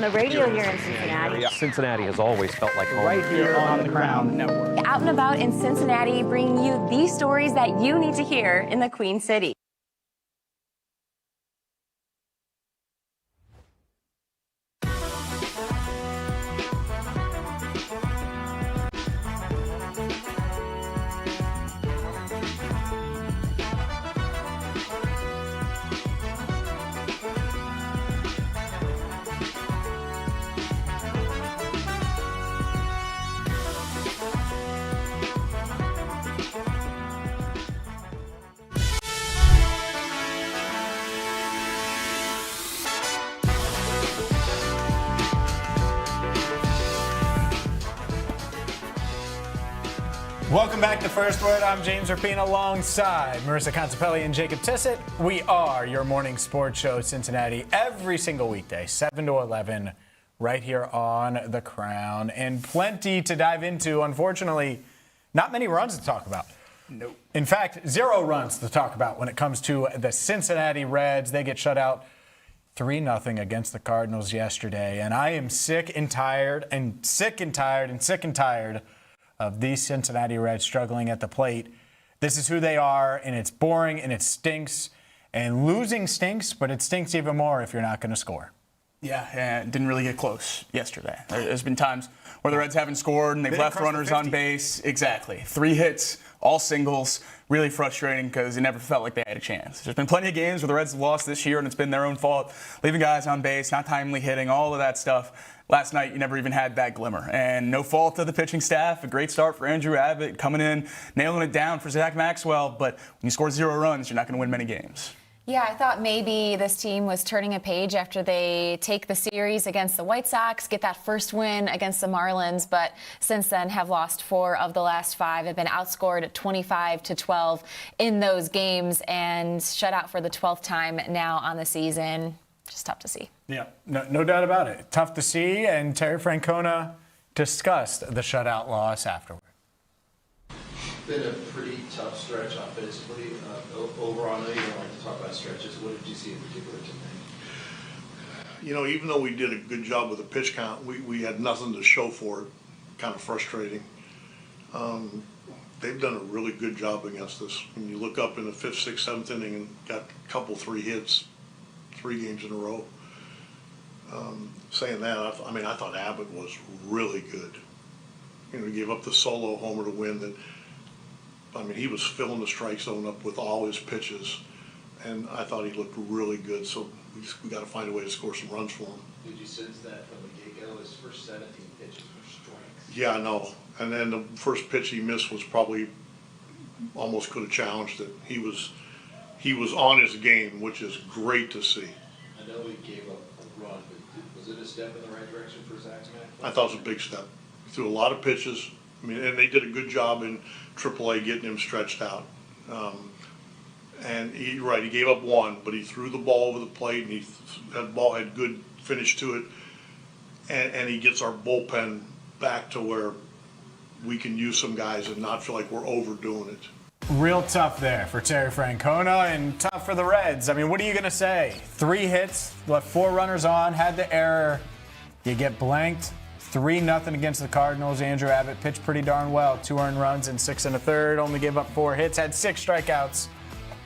the radio here in Cincinnati. Cincinnati has always felt like home. Right here on the Crown Network. Out and about in Cincinnati, bringing you the stories that you need to hear in the Queen City. Welcome back to First Word. I'm James Rapien alongside Marisa Contipelli and Jacob Tissot. We are your morning sports show, Cincinnati, every single weekday, 7 to 11, right here on The Crown. And plenty to dive into. Unfortunately, not many runs to talk about. Nope. In fact, 0 runs to talk about when it comes to the Cincinnati Reds. They get shut out 3-0 against the Cardinals yesterday. And I am sick and tired of these Cincinnati Reds struggling at the plate. This is who they are, and it's boring, and it stinks. And losing stinks, but it stinks even more if you're not going to score. Yeah, and didn't really get close yesterday. There's been times where the Reds haven't scored and they've left runners on base. Exactly. 3 hits, all singles. Really frustrating because it never felt like they had a chance. There's been plenty of games where the Reds have lost this year and it's been their own fault. Leaving guys on base, not timely hitting, all of that stuff. Last night, you never even had that glimmer. And no fault of the pitching staff. A great start for Andrew Abbott, coming in, nailing it down for Zach Maxwell. But when you score 0 runs, you're not going to win many games. Yeah, I thought maybe this team was turning a page after they take the series against the White Sox, get that first win against the Marlins, but since then have lost 4 of the last 5, have been outscored 25-12 in those games and shut out for the 12th time now on the season. Just tough to see. Yeah, no doubt about it. Tough to see, and Terry Francona discussed the shutout loss afterward. Been a pretty tough stretch offensively. Overall, I know you don't like to talk about stretches. What did you see in particular tonight? You know, even though we did a good job with the pitch count, we had nothing to show for it. Kind of frustrating. They've done a really good job against us. When you look up in the 5th, 6th, 7th inning and got a couple 3 hits, 3 games in a row. Saying that, I thought Abbott was really good. You know, he gave up the solo homer to win. That, he was filling the strike zone up with all his pitches, and I thought he looked really good. So we got to find a way to score some runs for him. Did you sense that from the get-go? His first 17 pitches were strikes. Yeah, I know. And then the first pitch he missed was probably almost could have challenged it. He was on his game, which is great to see. I know he gave up a run, but was it a step in the right direction for Zach Maxwell? I thought it was a big step. He threw a lot of pitches. And they did a good job in AAA getting him stretched out. And he gave up 1, but he threw the ball over the plate, and that ball had good finish to it. And he gets our bullpen back to where we can use some guys and not feel like we're overdoing it. Real tough there for Terry Francona and tough for the Reds. What are you going to say? 3 hits, left 4 runners on, had the error. You get blanked. 3-0 against the Cardinals. Andrew Abbott pitched pretty darn well. 2 earned runs in 6 1/3. Only gave up 4 hits. Had 6 strikeouts.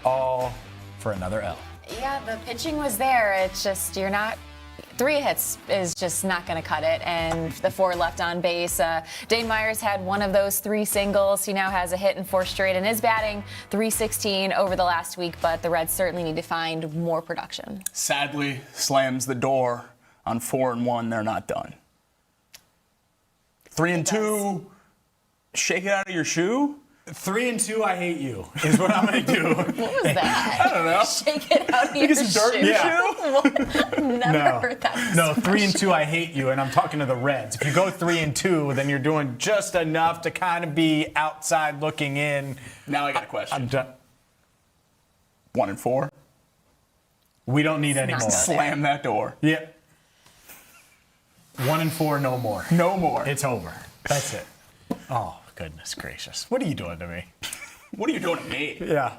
All for another L. Yeah, the pitching was there. It's just 3 hits is just not going to cut it, and the 4 left on base. Dane Myers had one of those 3 singles. He now has a hit in 4 straight and is batting .316 over the last week, but the Reds certainly need to find more production. Sadly, slams the door on 4-1. They're not done. 3-2, shake it out of your shoe. 3-2, I hate you, is what I'm going to do. What was that? I don't know. Shake it out of your Get some dirt in your shoe? Never heard that. No, 3-2, I hate you, and I'm talking to the Reds. If you go 3-2, then you're doing just enough to kind of be outside looking in. Now I got a question. I'm done. 1-4. We don't need any more. Slam that door. Yeah. 1-4, no more. No more. It's over. That's it. Oh, goodness gracious. What are you doing to me? What are you doing to me? Yeah.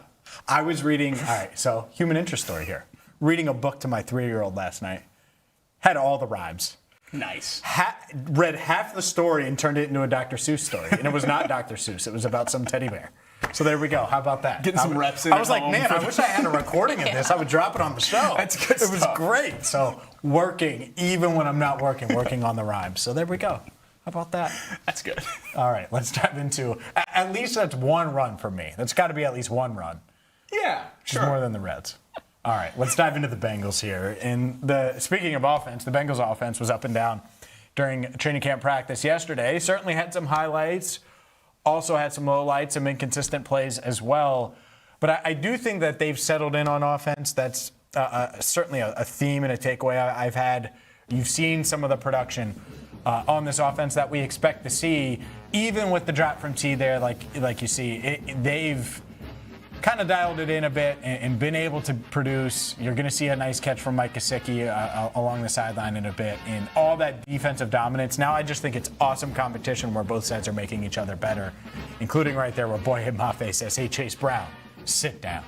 I was reading, all right, so human interest story here. Reading a book to my 3-year-old last night. Had all the rhymes. Nice. Read half the story and turned it into a Dr. Seuss story. And it was not Dr. Seuss. It was about some teddy bear. So there we go. How about that? Getting some reps in. I was like, man, I wish I had a recording of this. I would drop it on the show. That's good It was stuff. great. So working, even when I'm not working on the rhymes. So there we go. How about that? That's good. All right, let's dive into, at least that's one run for me. That's got to be at least one run. Yeah, Sure. More than the Reds. All right, let's dive into the Bengals here. Speaking of offense, the Bengals offense was up and down during training camp practice yesterday. Certainly had some highlights, also had some lowlights, some inconsistent plays as well. But I do think that they've settled in on offense. That's certainly a theme and a takeaway I've had. You've seen some of the production on this offense that we expect to see, even with the drop from T there, like you see. They've kind of dialed it in a bit and been able to produce. You're going to see a nice catch from Mike Gesicki along the sideline in a bit, and all that defensive dominance. Now I just think it's awesome competition where both sides are making each other better, including right there where Boy Mafe says, hey, Chase Brown, sit down.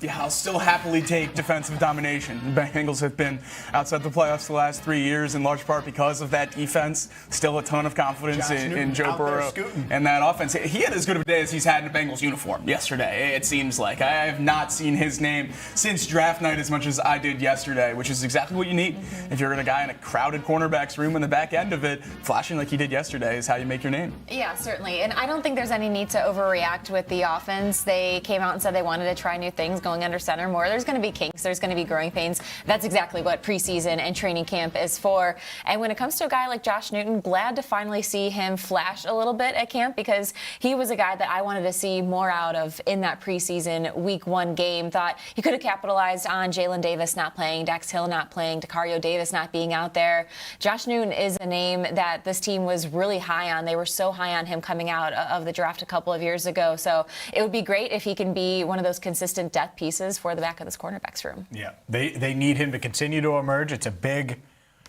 Yeah, I'll still happily take defensive domination. The Bengals have been outside the playoffs the last 3 years, in large part because of that defense. Still a ton of confidence in Joe Burrow and that offense. He had as good of a day as he's had in a Bengals uniform yesterday, it seems like. I have not seen his name since draft night as much as I did yesterday, which is exactly what you need. If you're a guy in a crowded cornerbacks room in the back end of it, flashing like he did yesterday is how you make your name. Yeah, certainly. And I don't think there's any need to overreact with the offense. They came out and said they wanted to try new things going under center more. There's going to be kinks. There's going to be growing pains. That's exactly what preseason and training camp is for. And when it comes to a guy like Josh Newton, glad to finally see him flash a little bit at camp, because he was a guy that I wanted to see more out of in that preseason week 1 game. Thought he could have capitalized on Jalen Davis not playing, Dax Hill not playing, Tacario Davis not being out there. Josh Newton is a name that this team was really high on. They were so high on him coming out of the draft a couple of years ago. So it would be great if he can be one of those consistent depth pieces for the back of this cornerbacks room. Yeah, they need him to continue to emerge. It's a big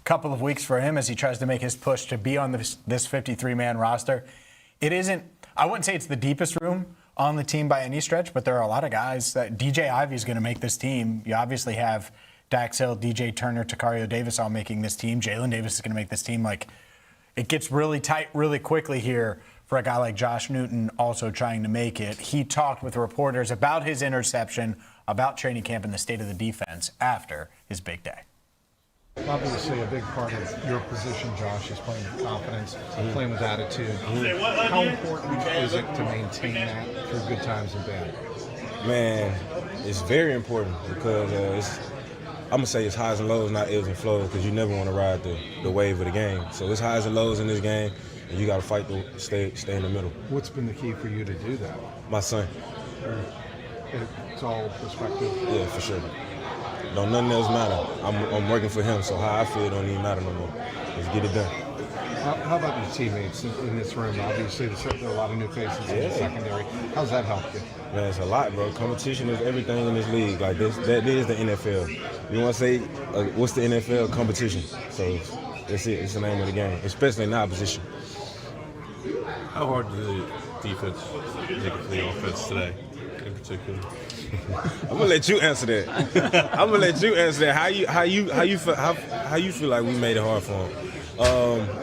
couple of weeks for him as he tries to make his push to be on this 53-man roster. It isn't, I wouldn't say it's the deepest room on the team by any stretch, but there are a lot of guys that DJ Ivey's going to make this team. You obviously have Dax Hill, DJ Turner, Tacario Davis all making this team. Jalen Davis is going to make this team. Like, it gets really tight really quickly here for a guy like Josh Newton also trying to make it. He talked with reporters about his interception, about training camp and the state of the defense after his big day. Obviously, a big part of your position, Josh, is playing with confidence, playing with attitude. How important is it to maintain that through good times and bad? Man, it's very important because I'm going to say it's highs and lows, not ebbs and flows, because you never want to ride the wave of the game. So it's highs and lows in this game, and you got to fight to stay in the middle. What's been the key for you to do that? My son. It's all perspective. Yeah, for sure. Don't nothing else matter. I'm working for him, so how I feel don't even matter no more. Let's get it done. How about your teammates in this room? Obviously, there are a lot of new faces in the secondary. How's that helped you? Man, it's a lot, bro. Competition is everything in this league. Like this, that is the NFL. You want to say, what's the NFL? Competition. So that's it. It's the name of the game, especially in our position. How hard did the defense make it for the offense today, in particular? I'm gonna let you answer that. How you feel like we made it hard for them?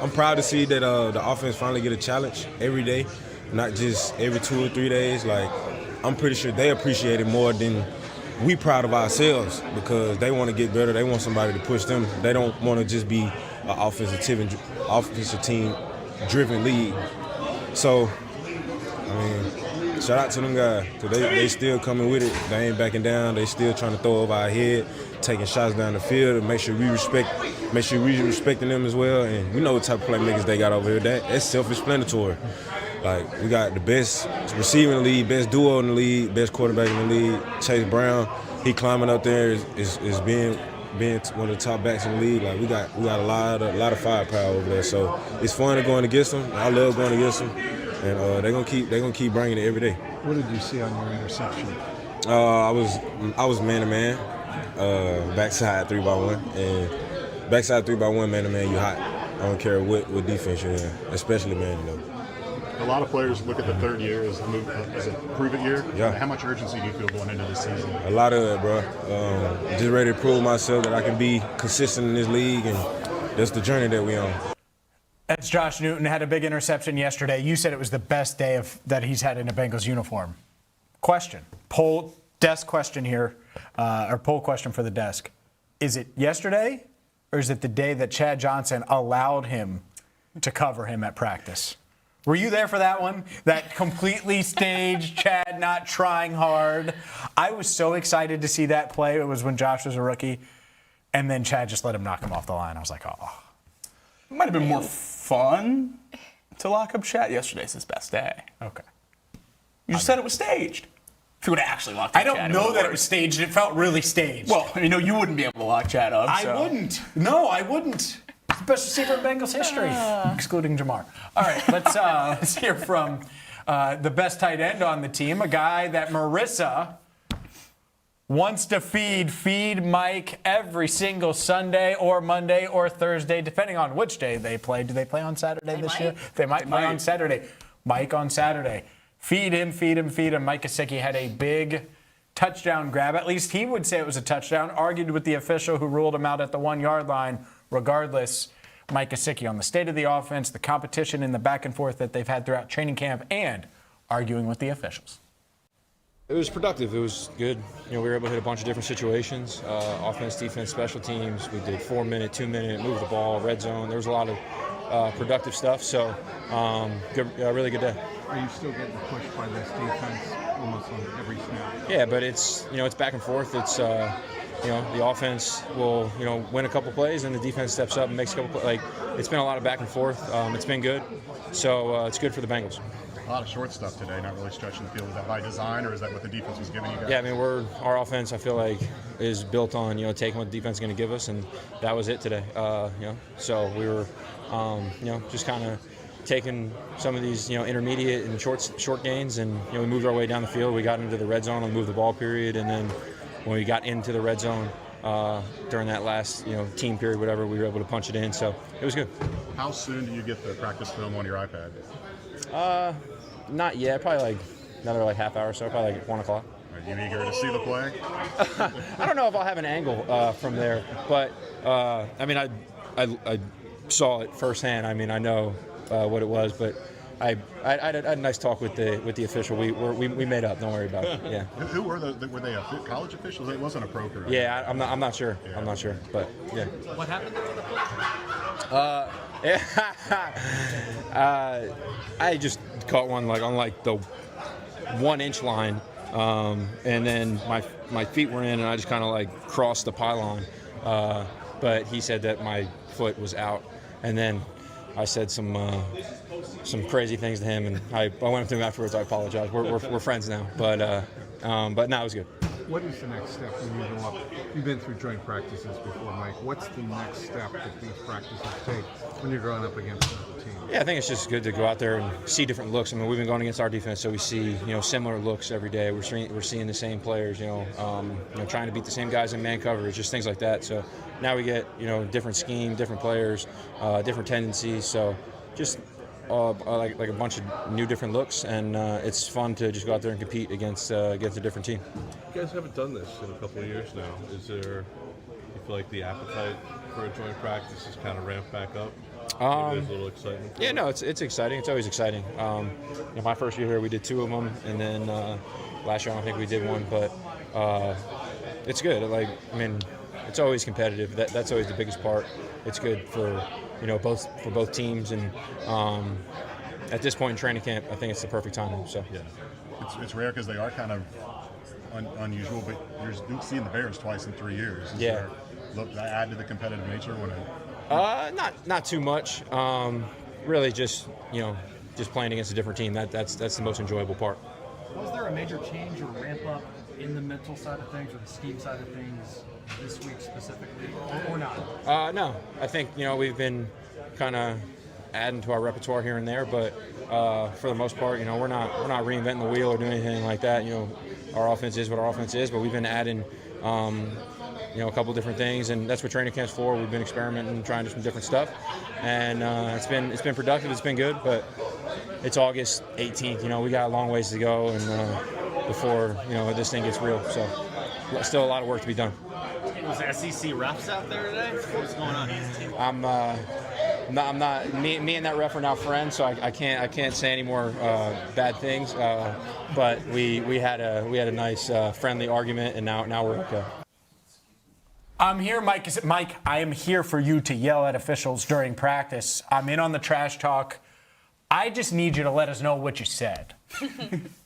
I'm proud to see that the offense finally get a challenge every day, not just every 2 or 3 days. Like, I'm pretty sure they appreciate it more than we proud of ourselves, because they want to get better. They want somebody to push them. They don't want to just be an offensive team driven league. So, I mean, shout out to them guys, because they still coming with it. They ain't backing down. They still trying to throw over our head, taking shots down the field, and make sure we respecting them as well. And we know what type of playmakers they got over here. That's self-explanatory. Like, we got the best receiver in the league, best duo in the league, best quarterback in the league. Chase Brown, he climbing up there is being one of the top backs in the league. Like, we got a lot of firepower over there. So it's fun going against them. I love going against them, and they're gonna keep bringing it every day. What did you see on your interception? I was man to man, backside 3x1, and backside 3x1 man to man, you hot. I don't care what defense you're in, especially man though. A lot of players look at the third year as a prove-it year. Yeah. How much urgency do you feel going into this season? A lot of it, bro. Just ready to prove myself that I can be consistent in this league and that's the journey that we on. As Josh Newton had a big interception yesterday, you said it was the best day that he's had in a Bengals uniform. Question, poll desk question here, or poll question for the desk. Is it yesterday, or is it the day that Chad Johnson allowed him to cover him at practice? Were you there for that one? That completely staged Chad not trying hard. I was so excited to see that play. It was when Josh was a rookie, and then Chad just let him knock him off the line. I was like, oh. It might have been more fun to lock up Chad. Yesterday's his best day. Okay. You just said it was staged. If you would have actually locked up Chad. I don't know that it was staged. It felt really staged. Well, you wouldn't be able to lock Chad up. I wouldn't. No, I wouldn't. It's the best receiver in Bengals history, excluding Jamar. All right, let's hear from the best tight end on the team, a guy that Marisa wants to feed Mike every single Sunday or Monday or Thursday, depending on which day they play. Do they play on Saturday this year? They might play on Saturday. Mike on Saturday. Feed him. Mike Gesicki had a big touchdown grab. At least he would say it was a touchdown. Argued with the official who ruled him out at the 1 yard line. Regardless, Mike Gesicki on the state of the offense, the competition and the back and forth that they've had throughout training camp, and arguing with the officials. It was productive. It was good. We were able to hit a bunch of different situations. Offense, defense, special teams. We did 4-minute, 2-minute, move the ball, red zone. There was a lot of productive stuff. So, really good day. Are you still getting pushed by this defense almost on every snap? Yeah, but it's back and forth. It's the offense will win a couple plays and the defense steps up and makes a couple plays. It's been a lot of back and forth. It's been good. So it's good for the Bengals. A lot of short stuff today, not really stretching the field. Is that by design, or is that what the defense was giving you guys? Yeah, our offense, I feel like, is built on taking what the defense is going to give us, and that was it today. So we were, just kind of taking some of these, intermediate and short gains, and we moved our way down the field. We got into the red zone on the move the ball period, and then when we got into the red zone during that last, team period, whatever, we were able to punch it in. So it was good. How soon do you get the practice film on your iPad? Not yet. Probably another half hour or so. Probably 1 o'clock. Are you eager to see the play? I don't know if I'll have an angle from there, but I saw it firsthand. I know what it was, but I had a nice talk with the official. We made up. Don't worry about it. Yeah. Who were they college officials? It wasn't a pro career. Yeah, I'm not sure. Yeah. I'm not sure, but yeah. What happened to the I just caught one on the 1 inch line, and then my feet were in, and I just kind of crossed the pylon. But he said that my foot was out, and then I said some crazy things to him, and I went up to him afterwards. I apologize. We're friends now, but no, it was good. What is the next step when you go up? You've been through joint practices before, Mike. What's the next step that these practices take when you're going up against another team? Yeah, I think it's just good to go out there and see different looks. We've been going against our defense, so we see similar looks every day. We're seeing the same players, trying to beat the same guys in man coverage, just things like that. So now we get different scheme, different players, different tendencies. So just like a bunch of new different looks, and it's fun to just go out there and compete against a different team. You guys haven't done this in a couple of years now. You feel like the appetite for a joint practice is kind of ramped back up? There's a little excitement. Yeah, no, it's exciting. It's always exciting. My first year here, we did 2 of them, and then last year I don't think we did one, but it's good. It's always competitive. That's always the biggest part. It's good for both teams, and at this point in training camp, I think it's the perfect time. So yeah, it's rare because they are kind of unusual, but you're seeing the Bears twice in 3 years. Is there add to the competitive nature when it? Not too much. Really, just playing against a different team. That's the most enjoyable part. Was there a major change or ramp up in the mental side of things or the scheme side of things this week specifically, or not? No, I think we've been kind of adding to our repertoire here and there, but for the most part, we're not reinventing the wheel or doing anything like that. Our offense is what our offense is, but we've been adding a couple different things, and that's what training camp's for. We've been experimenting, trying some different stuff, and it's been productive. It's been good, but it's August 18th. We got a long ways to go, and before this thing gets real. So still a lot of work to be done. Was there SEC refs out there today? What's going on? I'm not. Me and that ref are now friends, so I can't say any more bad things. But we had a nice friendly argument, and now we're okay. I'm here, Mike. Mike, I am here for you to yell at officials during practice. I'm in on the trash talk. I just need you to let us know what you said.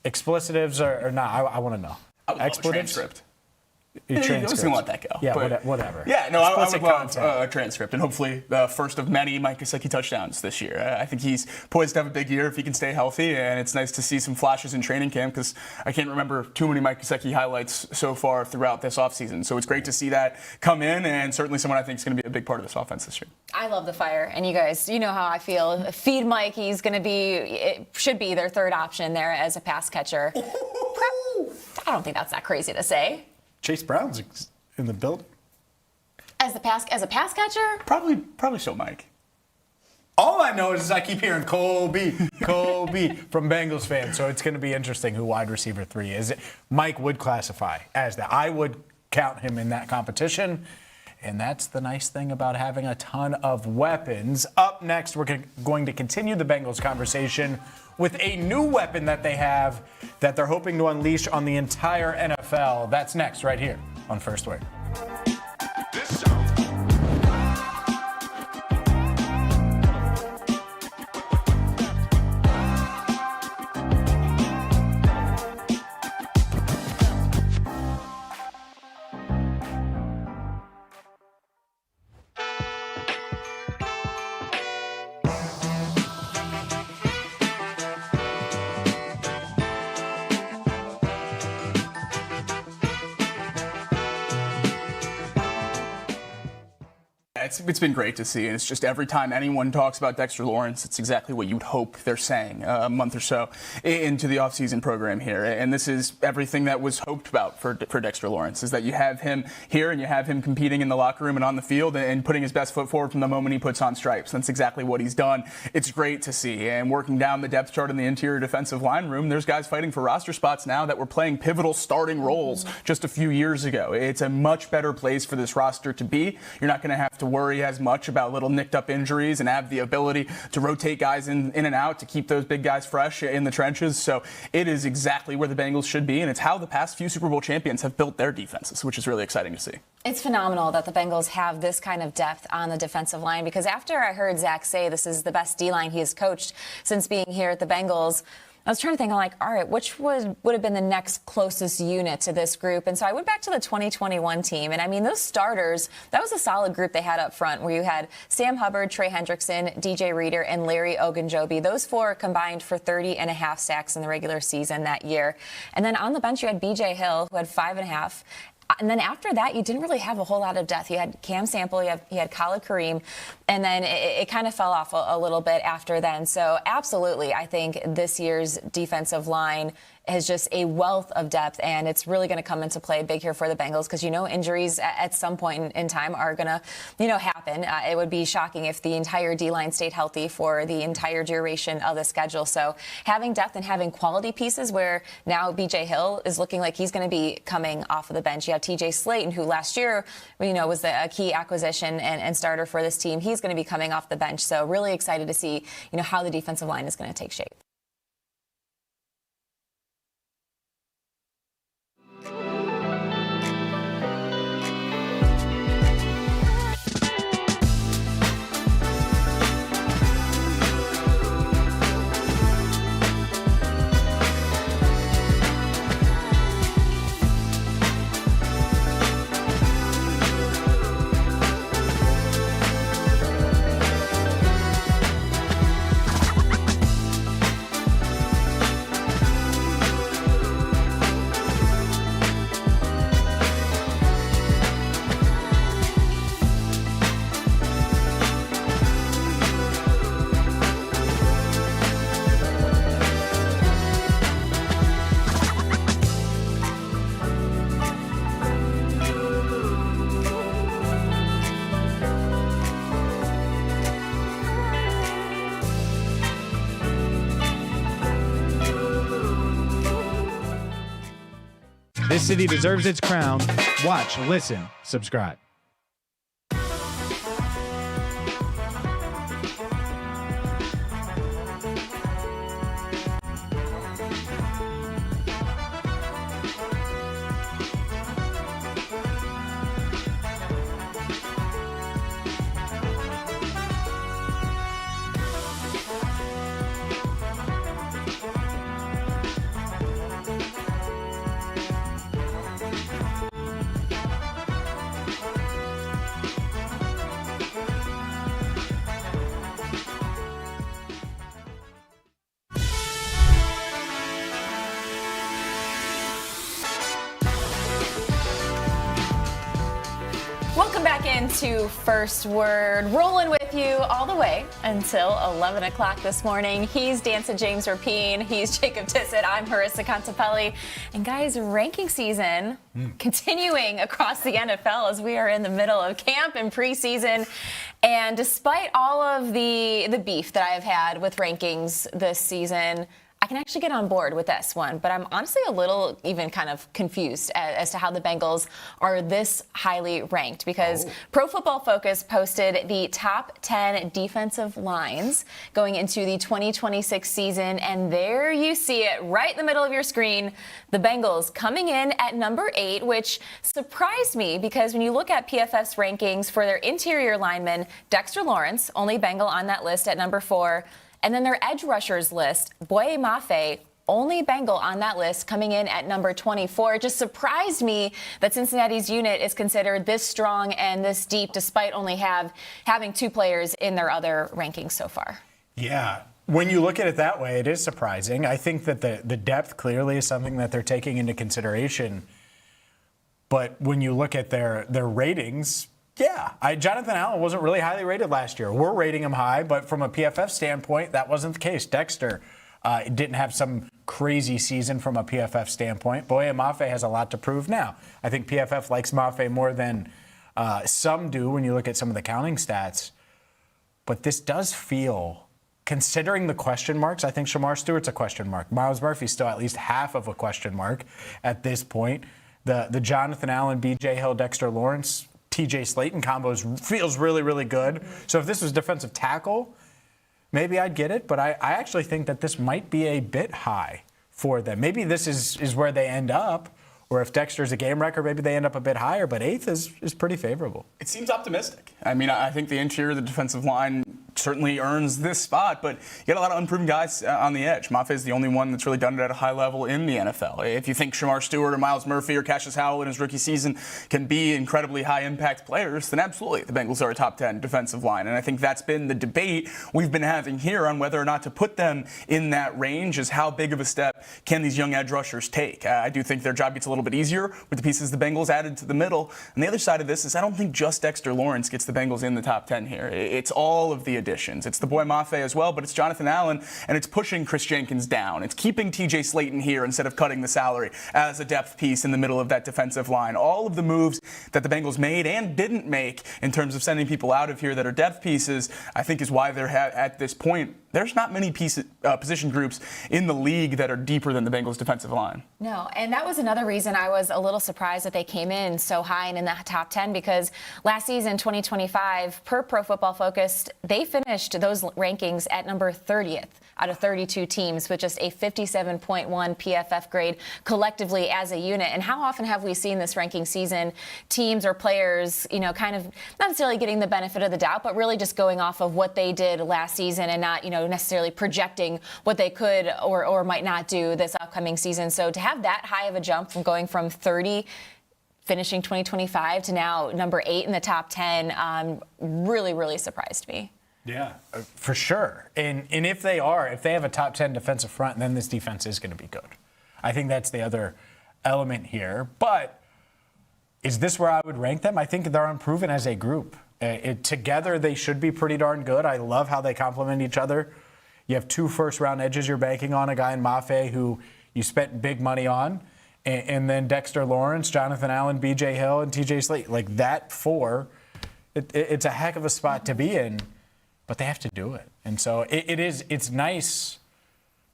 Explicitives or not? I want to know. Expletives? Transcript. Your I was transcript. going to let that go. Yeah, but whatever. Yeah, no, I would love content. a transcript, and hopefully the first of many Mike Gesicki touchdowns this year. I think he's poised to have a big year if he can stay healthy, and it's nice to see some flashes in training camp because I can't remember too many Mike Gesicki highlights so far throughout this offseason. So it's great to see that come in, and certainly someone I think is going to be a big part of this offense this year. I love the fire, and you guys, you know how I feel. Feed Mike, he's going to be, it should be their third option there as a pass catcher. I don't think that's that crazy to say. Chase Brown's in the building. As a pass catcher? Probably so, Mike. All I know is I keep hearing Kobe from Bengals fans, so it's going to be interesting who wide receiver 3 is. Mike would classify as that. I would count him in that competition, and that's the nice thing about having a ton of weapons. Up next, we're going to continue the Bengals conversation with a new weapon that they have that they're hoping to unleash on the entire NFL. That's next, right here on First Word. It's been great to see, and it's just every time anyone talks about Dexter Lawrence, it's exactly what you'd hope they're saying a month or so into the offseason program here. And this is everything that was hoped about for Dexter Lawrence, is that you have him here and you have him competing in the locker room and on the field and putting his best foot forward from the moment he puts on stripes. That's exactly what he's done. It's great to see. And working down the depth chart in the interior defensive line room, there's guys fighting for roster spots now that were playing pivotal starting roles just a few years ago. It's a much better place for this roster to be. You're not going to have to worry as much about little nicked up injuries and have the ability to rotate guys in and out to keep those big guys fresh in the trenches. So it is exactly where the Bengals should be, and it's how the past few Super Bowl champions have built their defenses, which is really exciting to see. It's phenomenal that the Bengals have this kind of depth on the defensive line, because after I heard Zach say this is the best D-line he has coached since being here at the Bengals, I was trying to think, I'm like, all right, which would have been the next closest unit to this group? And so I went back to the 2021 team. And I mean, those starters, that was a solid group they had up front, where you had Sam Hubbard, Trey Hendrickson, DJ Reader, and Larry Ogunjobi. Those 4 combined for 30.5 sacks in the regular season that year. And then on the bench, you had BJ Hill, who had 5.5. And then after that, you didn't really have a whole lot of depth. You had Cam Sample, you had Khalid Kareem, and then it kind of fell off a little bit after then. So absolutely, I think this year's defensive line has just a wealth of depth, and it's really going to come into play big here for the Bengals, because injuries at some point in time are going to happen. It would be shocking if the entire D-line stayed healthy for the entire duration of the schedule. So having depth and having quality pieces, where now BJ Hill is looking like he's going to be coming off of the bench. You have TJ Slayton, who last year was a key acquisition and starter for this team. He's going to be coming off the bench. So really excited to see how the defensive line is going to take shape. This city deserves its crown. Watch, listen, subscribe. Welcome back into First Word, rolling with you all the way until 11 o'clock this morning. He's Dancing James Rapien. He's Jacob Tissot. I'm Marisa Contipelli. And guys, ranking season continuing across the NFL as we are in the middle of camp and preseason. And despite all of the beef that I have had with rankings this season, I can actually get on board with this one, but I'm honestly a little even kind of confused as to how the Bengals are this highly ranked because Pro Football Focus posted the top 10 defensive lines going into the 2026 season, and there you see it right in the middle of your screen. The Bengals coming in at number 8, which surprised me because when you look at PFF's rankings for their interior linemen, Dexter Lawrence, only Bengal on that list at number 4, and then their edge rushers list, Boye Mafe, only Bengal on that list, coming in at number 24. It just surprised me that Cincinnati's unit is considered this strong and this deep, despite only having 2 players in their other rankings so far. Yeah. When you look at it that way, it is surprising. I think that the depth clearly is something that they're taking into consideration. But when you look at their ratings, Jonathan Allen wasn't really highly rated last year. We're rating him high, but from a PFF standpoint, that wasn't the case. Dexter didn't have some crazy season from a PFF standpoint. Boye Mafe has a lot to prove now. I think PFF likes Mafe more than some do when you look at some of the counting stats. But this does feel, considering the question marks, I think Shamar Stewart's a question mark. Myles Murphy's still at least half of a question mark at this point. The Jonathan Allen, B.J. Hill, Dexter Lawrence, TJ Slayton combos feels really, really good. So if this was defensive tackle, maybe I'd get it. But I actually think that this might be a bit high for them. Maybe this is where they end up. Or if Dexter's a game record, maybe they end up a bit higher. But 8th is pretty favorable. It seems optimistic. I mean, I think the interior of the defensive line certainly earns this spot, but you got a lot of unproven guys on the edge. Mafe is the only one that's really done it at a high level in the NFL. If you think Shamar Stewart or Myles Murphy or Cassius Howell in his rookie season can be incredibly high-impact players, then absolutely the Bengals are a top 10 defensive line. And I think that's been the debate we've been having here on whether or not to put them in that range, is how big of a step can these young edge rushers take. I do think their job gets a little bit easier with the pieces the Bengals added to the middle. And the other side of this is I don't think just Dexter Lawrence gets the Bengals in the top 10 here. It's all of the additions. It's the Boye Mafe as well, but it's Jonathan Allen, and it's pushing Chris Jenkins down. It's keeping TJ Slayton here instead of cutting the salary as a depth piece in the middle of that defensive line. All of the moves that the Bengals made and didn't make in terms of sending people out of here that are depth pieces, I think is why they're at this point. There's not many position groups in the league that are deeper than the Bengals defensive line. No, and that was another reason I was a little surprised that they came in so high and in the top 10, because last season, 2025, per Pro Football Focus, they finished those rankings at number 30th out of 32 teams with just a 57.1 PFF grade collectively as a unit. And how often have we seen this ranking season, teams or players, kind of not necessarily getting the benefit of the doubt, but really just going off of what they did last season and not, necessarily projecting what they could or might not do this upcoming season. So to have that high of a jump from going from 30 finishing 2025 to now number 8 in the top 10 really, really surprised me. Yeah, for sure. And if they have a top 10 defensive front, then this defense is going to be good. I think that's the other element here. But is this where I would rank them? I think they're unproven as a group. Together, they should be pretty darn good. I love how they complement each other. You have 2 first-round edges you're banking on, a guy in Mafe who you spent big money on, and then Dexter Lawrence, Jonathan Allen, B.J. Hill, and T.J. Slayton. Like that 4, it's a heck of a spot to be in, but they have to do it. And so it's nice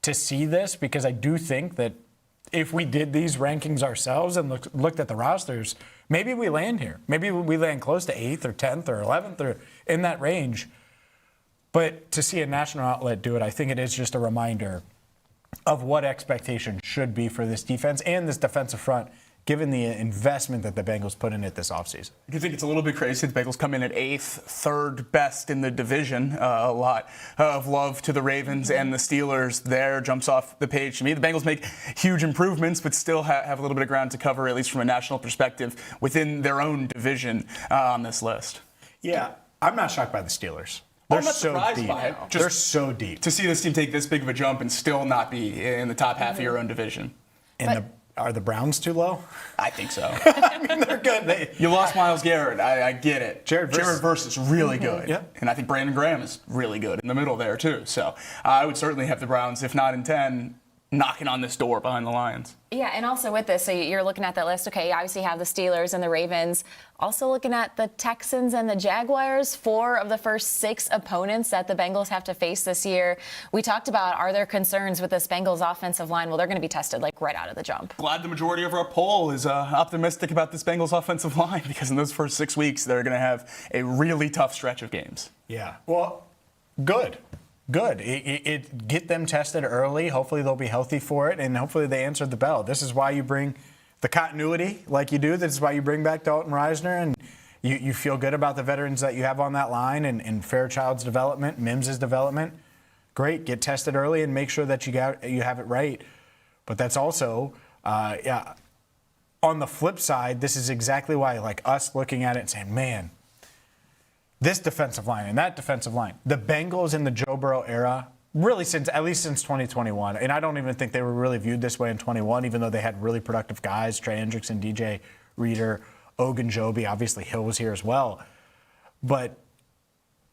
to see this, because I do think that if we did these rankings ourselves and looked at the rosters, maybe we land here. Maybe we land close to 8th or 10th or 11th or in that range. But to see a national outlet do it, I think it is just a reminder of what expectations should be for this defense and this defensive front, given the investment that the Bengals put in it this offseason. I think it's a little bit crazy. The Bengals come in at 8th, 3rd best in the division. A lot of love to the Ravens and the Steelers there. Jumps off the page to me. The Bengals make huge improvements, but still have a little bit of ground to cover, at least from a national perspective, within their own division on this list. Yeah, I'm not shocked by the Steelers. I'm They're not so surprised deep. by it. They're so deep. To see this team take this big of a jump and still not be in the top half of your own division. Are the Browns too low? I think so. I mean, they're good. You lost Myles Garrett. I get it. Jared Verse is really good. Yep. And I think Brandon Graham is really good in the middle there, too. So I would certainly have the Browns, if not in 10, knocking on this door behind the Lions. Yeah, and also with this, so you're looking at that list. Okay, you obviously have the Steelers and the Ravens. Also looking at the Texans and the Jaguars, 4 of the first 6 opponents that the Bengals have to face this year. We talked about, are there concerns with this Bengals offensive line? Well, they're going to be tested like right out of the jump. Glad the majority of our poll is optimistic about this Bengals offensive line, because in those first 6 weeks, they're going to have a really tough stretch of games. Yeah. Well, good. Get them tested early. Hopefully they'll be healthy for it, and hopefully they answered the bell. This is why you bring the continuity like you do. This is why you bring back Dalton Reisner, and you feel good about the veterans that you have on that line and Fairchild's development, Mims's development. Great. Get tested early and make sure that you have it right. But that's also, on the flip side, this is exactly why, like us looking at it and saying, man, this defensive line and that defensive line, the Bengals in the Joe Burrow era, really at least since 2021, and I don't even think they were really viewed this way in 21, even though they had really productive guys, Trey Hendrickson, DJ Reader, Ogunjobi, obviously Hill was here as well. But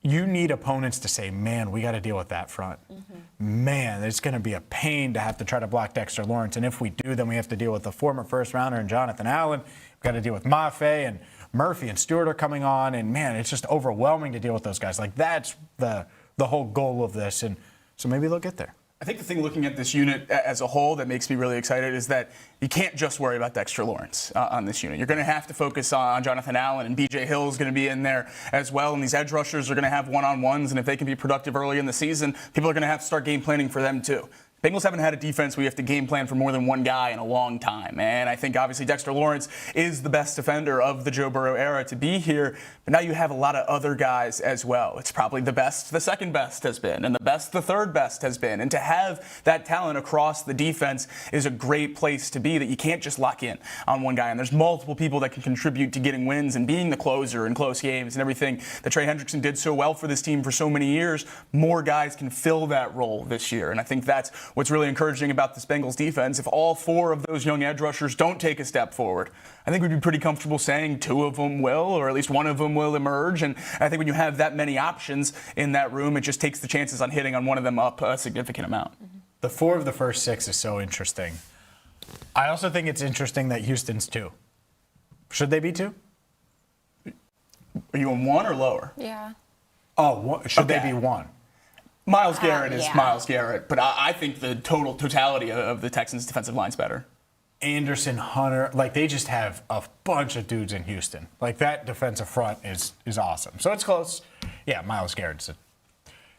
you need opponents to say, man, we got to deal with that front. Mm-hmm. Man, it's going to be a pain to have to try to block Dexter Lawrence. And if we do, then we have to deal with the former first rounder and Jonathan Allen. We've got to deal with Mafe and Murphy and Stewart are coming on. And, man, it's just overwhelming to deal with those guys. Like, that's the whole goal of this. And so maybe they'll get there. I think the thing looking at this unit as a whole that makes me really excited is that you can't just worry about Dexter Lawrence on this unit. You're going to have to focus on Jonathan Allen, and B.J. Hill is going to be in there as well. And these edge rushers are going to have one-on-ones, and if they can be productive early in the season, people are going to have to start game planning for them too. Bengals haven't had a defense where you have to game plan for more than one guy in a long time. And I think obviously Dexter Lawrence is the best defender of the Joe Burrow era to be here. But now you have a lot of other guys as well. It's probably the best the second best has been, and the best the third best has been. And to have that talent across the defense is a great place to be, that you can't just lock in on one guy. And there's multiple people that can contribute to getting wins and being the closer in close games and everything that Trey Hendrickson did so well for this team for so many years. More guys can fill that role this year. And I think that's what's really encouraging about this Bengals defense. If all 4 of those young edge rushers don't take a step forward, I think we'd be pretty comfortable saying 2 of them will, or at least one of them will emerge. And I think when you have that many options in that room, it just takes the chances on hitting on one of them up a significant amount. The 4 of the first 6 is so interesting. I also think it's interesting that Houston's 2. Should they be 2? Are you on 1 or lower? Yeah. Oh, should they be 1? Myles Garrett is Myles Garrett, but I think the totality of the Texans' defensive line's better. Anderson, Hunter, like they just have a bunch of dudes in Houston. Like that defensive front is awesome. So it's close. Yeah, Myles Garrett's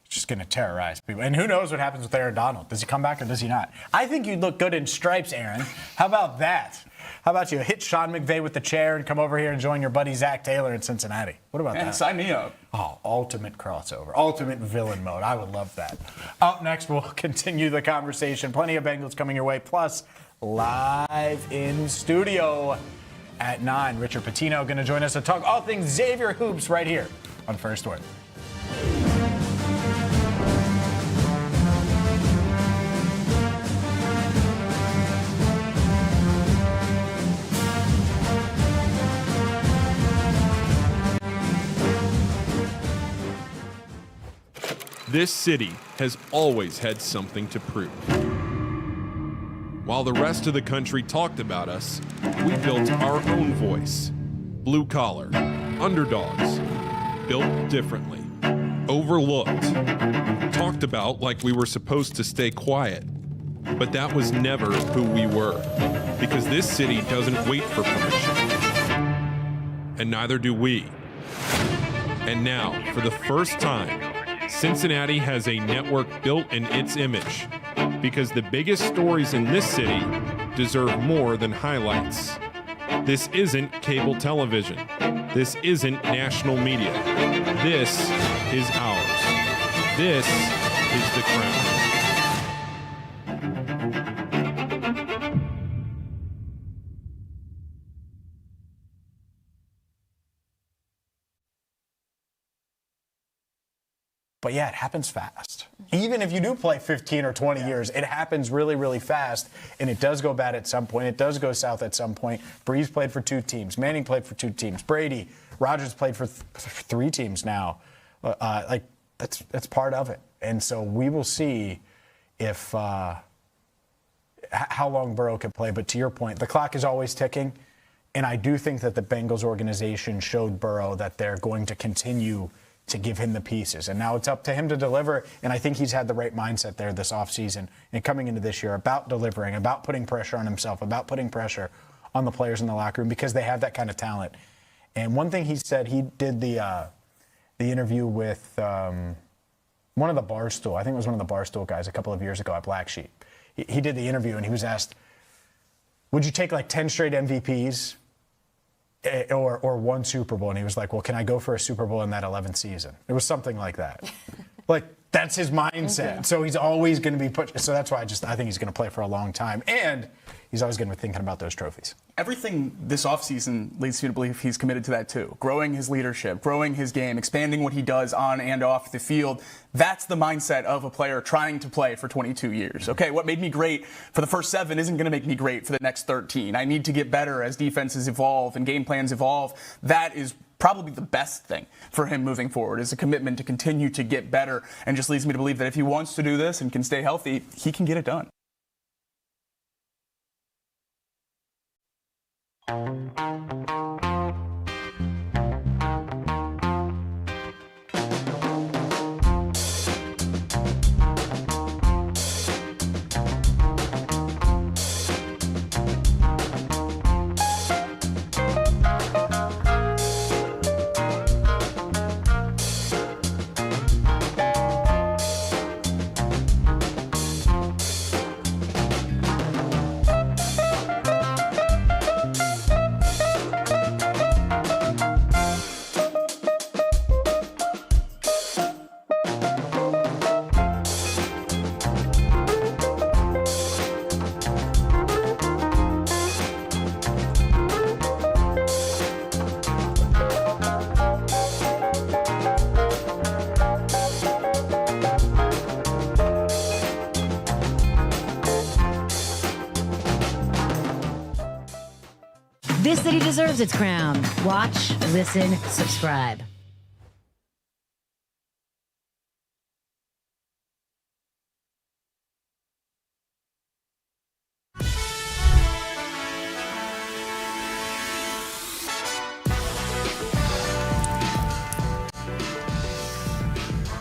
just going to terrorize people. And who knows what happens with Aaron Donald? Does he come back or does he not? I think you'd look good in stripes, Aaron. How about that? How about you hit Sean McVay with the chair and come over here and join your buddy Zach Taylor in Cincinnati? What about that? Sign me up. Oh, ultimate crossover. Ultimate villain mode. I would love that. Up next, we'll continue the conversation. Plenty of Bengals coming your way. Plus, live in studio at 9, Richard Pitino going to join us to talk all things Xavier Hoops right here on First Word. This city has always had something to prove. While the rest of the country talked about us, we built our own voice. Blue collar, underdogs, built differently, overlooked, talked about like we were supposed to stay quiet. But that was never who we were, because this city doesn't wait for permission. And neither do we. And now, for the first time, Cincinnati has a network built in its image, because the biggest stories in this city deserve more than highlights. This isn't cable television. This isn't national media. This is ours. This is the Crown. But yeah, it happens fast. Even if you do play 15 or 20 years, it happens really, really fast. And it does go bad at some point. It does go south at some point. Breeze played for 2 teams. Manning played for 2 teams. Brady, Rodgers played for 3 teams now. That's part of it. And so we will see if how long Burrow can play. But to your point, the clock is always ticking. And I do think that the Bengals organization showed Burrow that they're going to continue to give him the pieces. And now it's up to him to deliver. And I think he's had the right mindset there this offseason and coming into this year about delivering, about putting pressure on himself, about putting pressure on the players in the locker room because they have that kind of talent. And one thing he said, he did the interview with one of the Barstool, I think it was one of the Barstool guys a couple of years ago at Black Sheep. He did the interview and he was asked, would you take like 10 straight MVPs? Or 1 Super Bowl, and he was like, well, can I go for a Super Bowl in that 11th season? It was something like that. Like, that's his mindset. Mm-hmm. So he's always going to be put. So that's why I think he's going to play for a long time. And he's always going to be thinking about those trophies. Everything this offseason leads me to believe he's committed to that too. Growing his leadership, growing his game, expanding what he does on and off the field. That's the mindset of a player trying to play for 22 years. Okay, what made me great for the first 7 isn't going to make me great for the next 13. I need to get better as defenses evolve and game plans evolve. That is probably the best thing for him moving forward, is a commitment to continue to get better, and just leads me to believe that if he wants to do this and can stay healthy, he can get it done. This city deserves its crown. Watch, listen, subscribe.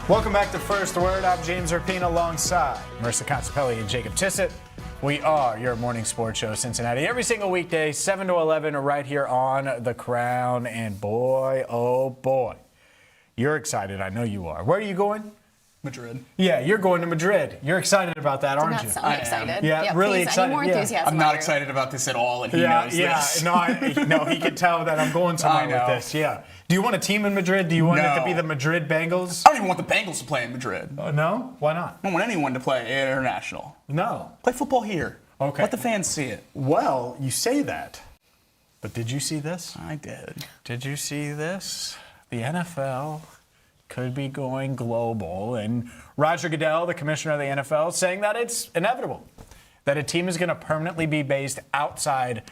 Welcome back to First Word. I'm James Rapien alongside Marisa Contipelli and Jacob Tissot. We are your morning sports show, Cincinnati, every single weekday, 7 to 11, right here on The Crown. And boy, oh boy, you're excited. I know you are. Where are you going? Madrid. Yeah, you're going to Madrid. You're excited about that, aren't you? I'm excited. Yeah, really please, excited. I need more enthusiasm. I'm not excited about this at all, and he knows this. No, he can tell that I'm going somewhere with this. Yeah. Do you want a team in Madrid? Do you want it to be the Madrid Bengals? I don't even want the Bengals to play in Madrid. No? Why not? I don't want anyone to play international. No. Play football here. Okay. Let the fans see it. Well, you say that, but did you see this? I did. Did you see this? The NFL could be going global, and Roger Goodell, the commissioner of the NFL, saying that it's inevitable that a team is going to permanently be based outside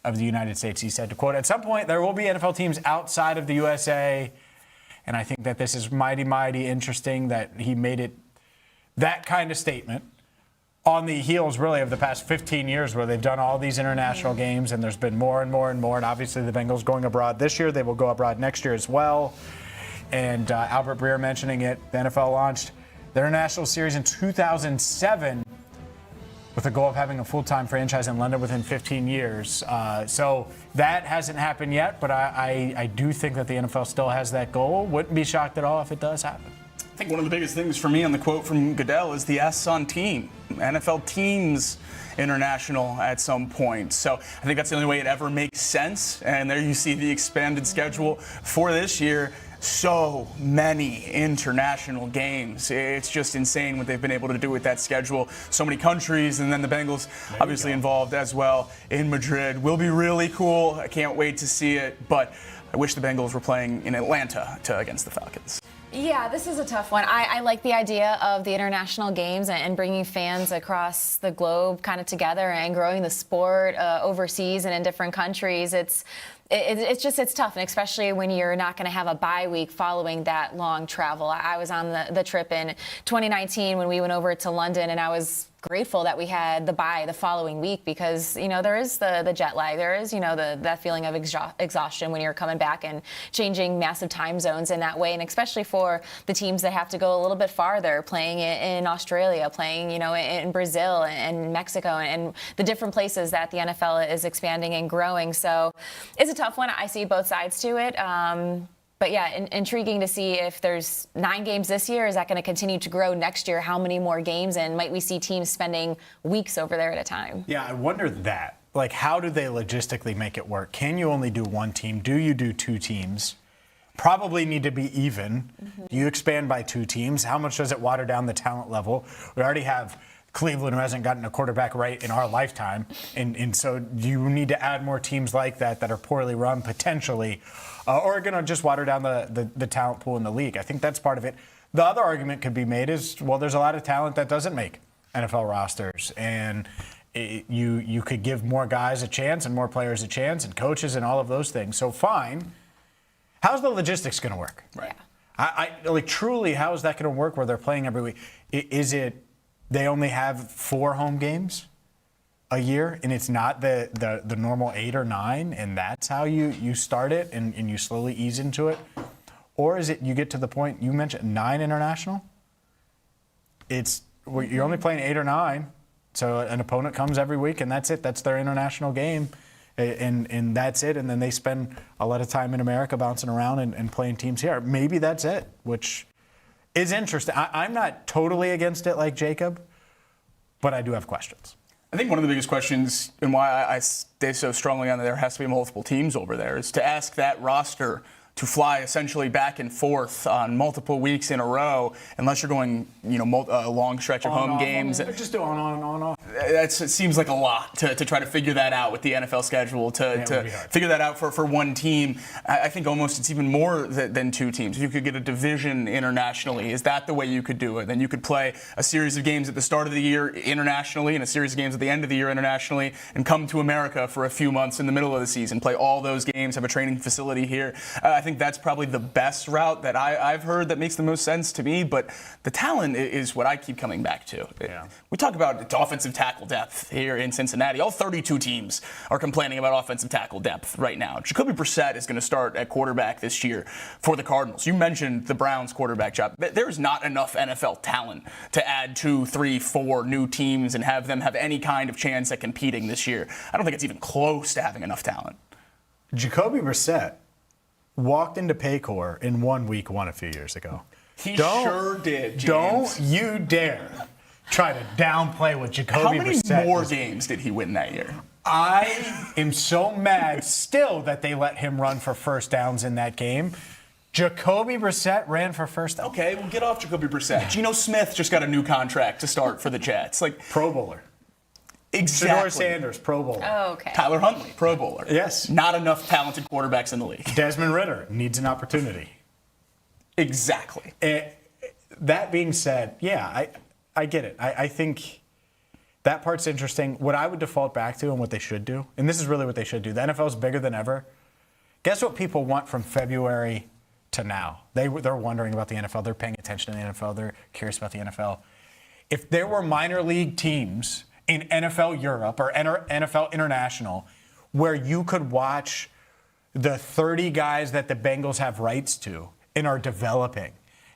of the United States. He said, to quote, at some point there will be NFL teams outside of the USA, and I think that this is mighty, mighty interesting that he made it that kind of statement on the heels, really, of the past 15 years where they've done all these international games, and there's been more and more and more, and obviously the Bengals going abroad this year. They will go abroad next year as well. And Albert Breer mentioning it, the NFL launched the international series in 2007. with the goal of having a full-time franchise in London within 15 years. So that hasn't happened yet, but I do think that the NFL still has that goal. Wouldn't be shocked at all if it does happen. I think one of the biggest things for me on the quote from Goodell is the S on team. NFL teams international at some point. So I think that's the only way it ever makes sense. And there you see the expanded schedule for this year. So many international games. It's just insane what they've been able to do with that schedule. So many countries, and then the Bengals obviously involved as well in Madrid. Will be really cool. I can't wait to see it. But I wish the Bengals were playing in Atlanta against the Falcons. Yeah, this is a tough one. I like the idea of the international games and bringing fans across the globe kind of together and growing the sport overseas and in different countries. It's tough, and especially when you're not going to have a bye week following that long travel. I was on the trip in 2019 when we went over to London, and I was grateful that we had the bye the following week because, there is the jet lag. There is, that feeling of exhaustion when you're coming back and changing massive time zones in that way. And especially for the teams that have to go a little bit farther, playing in Australia, playing, in Brazil and Mexico and the different places that the NFL is expanding and growing. So it's a tough one. I see both sides to it. But yeah, intriguing to see if there's 9 games this year. Is that going to continue to grow next year? How many more games? And might we see teams spending weeks over there at a time? Yeah, I wonder that. Like, how do they logistically make it work? Can you only do one team? Do you do 2 teams? Probably need to be even. Do you expand by 2 teams? How much does it water down the talent level? We already have Cleveland, who hasn't gotten a quarterback right in our lifetime. And so you need to add more teams like that are poorly run potentially, or are going to just water down the talent pool in the league. I think that's part of it. The other argument could be made is, well, there's a lot of talent that doesn't make NFL rosters. And you could give more guys a chance and more players a chance and coaches and all of those things. So fine. How's the logistics going to work? Right. I like, truly, how is that going to work where they're playing every week? Is it they only have 4 home games a year, and it's not the normal 8 or 9, and that's how you start it and you slowly ease into it? Or is it you get to the point, you mentioned 9 international? You're only playing 8 or 9, so an opponent comes every week, and that's it. That's their international game, and that's it. And then they spend a lot of time in America bouncing around and playing teams here. Maybe that's it, which is interesting. I'm not totally against it like Jacob, but I do have questions. I think one of the biggest questions and why I stay so strongly on there has to be multiple teams over there is to ask that roster to fly essentially back and forth on multiple weeks in a row, unless you're going, a long stretch of home games. Just do on, off. It seems like a lot to try to figure that out with the NFL schedule, to figure that out for one team. I think almost it's even more than 2 teams. You could get a division internationally. Is that the way you could do it? Then you could play a series of games at the start of the year internationally and a series of games at the end of the year internationally and come to America for a few months in the middle of the season, play all those games, have a training facility here. I think that's probably the best route that I've heard that makes the most sense to me, but the talent is what I keep coming back to. Yeah. We talk about offensive tackle depth here in Cincinnati. All 32 teams are complaining about offensive tackle depth right now. Jacoby Brissett is going to start at quarterback this year for the Cardinals. You mentioned the Browns quarterback job. There's not enough NFL talent to add 2, 3, 4 new teams and have them have any kind of chance at competing this year. I don't think it's even close to having enough talent. Jacoby Brissett walked into Paycor in 1 week 1 a few years ago. He sure did, James. Don't you dare try to downplay what Jacoby Brissett. How many more games did he win that year? I am so mad still that they let him run for first downs in that game. Jacoby Brissett ran for first downs. Okay, well, get off Jacoby Brissett. Geno Smith just got a new contract to start for the Jets. Pro Bowler. Exactly. Shedeur Sanders, Pro Bowler. Oh, okay. Tyler Huntley, Pro Bowler. Yes. Not enough talented quarterbacks in the league. Desmond Ridder needs an opportunity. Exactly. That being said, yeah, I get it. I think that part's interesting. What I would default back to and what they should do, and this is really what they should do, the NFL is bigger than ever. Guess what people want from February to now? They're wondering about the NFL. They're paying attention to the NFL. They're curious about the NFL. If there were minor league teams in NFL Europe or NFL International where you could watch the 30 guys that the Bengals have rights to and are developing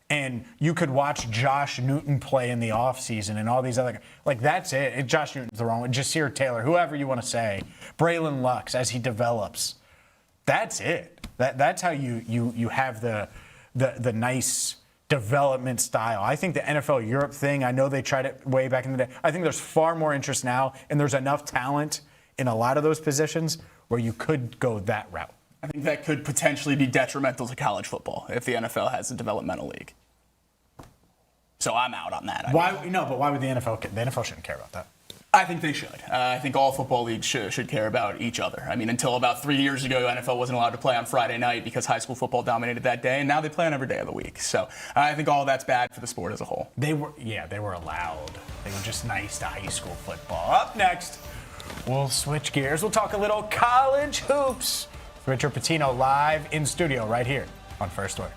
And you could watch Josh Newton play in the offseason and all these other, like, that's it. Josh Newton's the wrong one. Jasir Taylor, whoever you want to say. Braylon Lux as he develops. That's it. That's how you have the nice development style. I think the NFL Europe thing, I know they tried it way back in the day. I think there's far more interest now, and there's enough talent in a lot of those positions where you could go that route. I think that could potentially be detrimental to college football if the NFL has a developmental league. So I'm out on that. Why would the NFL? The NFL shouldn't care about that. I think they should. I think all football leagues should care about each other. I mean, until about 3 years ago, NFL wasn't allowed to play on Friday night because high school football dominated that day, and now they play on every day of the week. So I think all that's bad for the sport as a whole. They were allowed. They were just nice to high school football. Up next, we'll switch gears. We'll talk a little college hoops. Richard Pitino live in studio right here on First Word.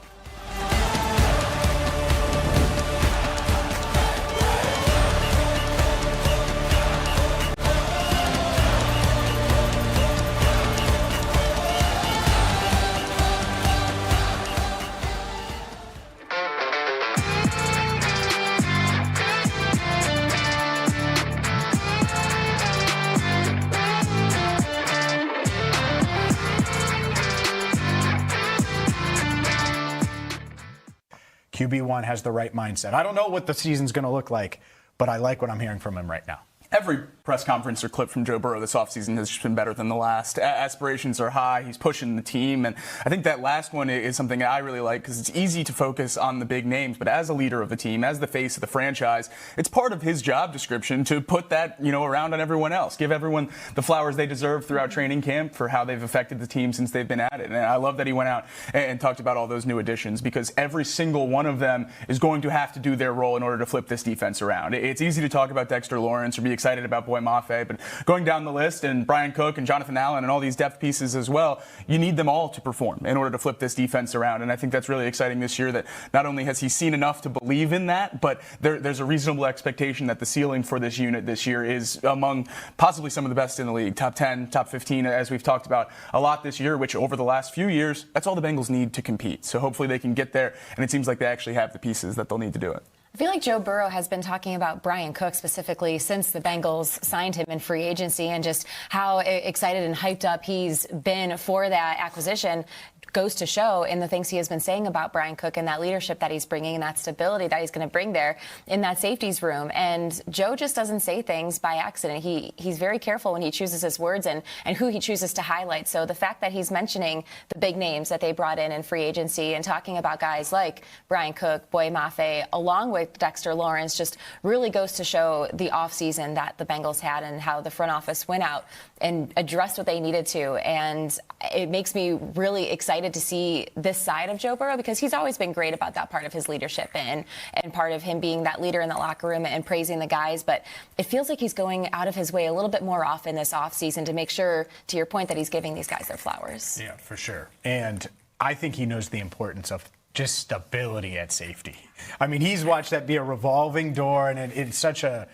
QB1 has the right mindset. I don't know what the season's going to look like, but I like what I'm hearing from him right now. Every press conference or clip from Joe Burrow this offseason has just been better than the last. Aspirations are high. He's pushing the team. And I think that last one is something that I really like because it's easy to focus on the big names. But as a leader of the team, as the face of the franchise, it's part of his job description to put that, around on everyone else. Give everyone the flowers they deserve throughout training camp for how they've affected the team since they've been at it. And I love that he went out and talked about all those new additions because every single one of them is going to have to do their role in order to flip this defense around. It's easy to talk about Dexter Lawrence or be excited about Boy Mafe, but going down the list and Brian Cook and Jonathan Allen and all these depth pieces as well, you need them all to perform in order to flip this defense around. And I think that's really exciting this year that not only has he seen enough to believe in that, but there's a reasonable expectation that the ceiling for this unit this year is among possibly some of the best in the league, top 10, top 15, as we've talked about a lot this year, which over the last few years, that's all the Bengals need to compete. So hopefully they can get there, and it seems like they actually have the pieces that they'll need to do it. I feel like Joe Burrow has been talking about Brian Cook specifically since the Bengals signed him in free agency and just how excited and hyped up he's been for that acquisition. Goes to show in the things he has been saying about Brian Cook and that leadership that he's bringing and that stability that he's going to bring there in that safeties room. And Joe just doesn't say things by accident. He's very careful when he chooses his words and who he chooses to highlight. So the fact that he's mentioning the big names that they brought in free agency and talking about guys like Brian Cook, Boy Mafe, along with Dexter Lawrence, just really goes to show the offseason that the Bengals had and how the front office went out and addressed what they needed to. And it makes me really excited to see this side of Joe Burrow because he's always been great about that part of his leadership and part of him being that leader in the locker room and praising the guys. But it feels like he's going out of his way a little bit more often this offseason to make sure, to your point, that he's giving these guys their flowers. Yeah, for sure. And I think he knows the importance of just stability at safety. I mean, he's watched that be a revolving door, and it's such a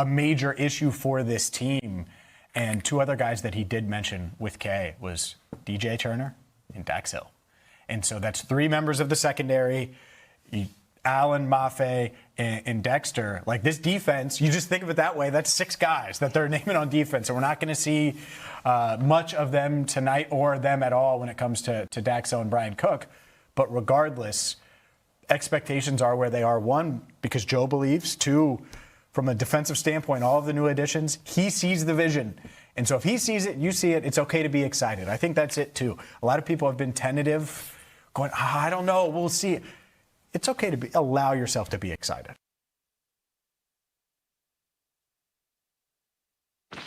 major issue for this team. And two other guys that he did mention with K was DJ Turner and Dax Hill. And so that's three members of the secondary, Allen, Mafe, and Dexter. Like this defense, you just think of it that way, that's six guys that they're naming on defense. And we're not going to see much of them tonight or them at all when it comes to Dax Hill and Brian Cook. But regardless, expectations are where they are. One, because Joe believes. Two, from a defensive standpoint, all of the new additions, he sees the vision. And so if he sees it, you see it, it's okay to be excited. I think that's it, too. A lot of people have been tentative, going, I don't know, we'll see. It's okay to allow yourself to be excited.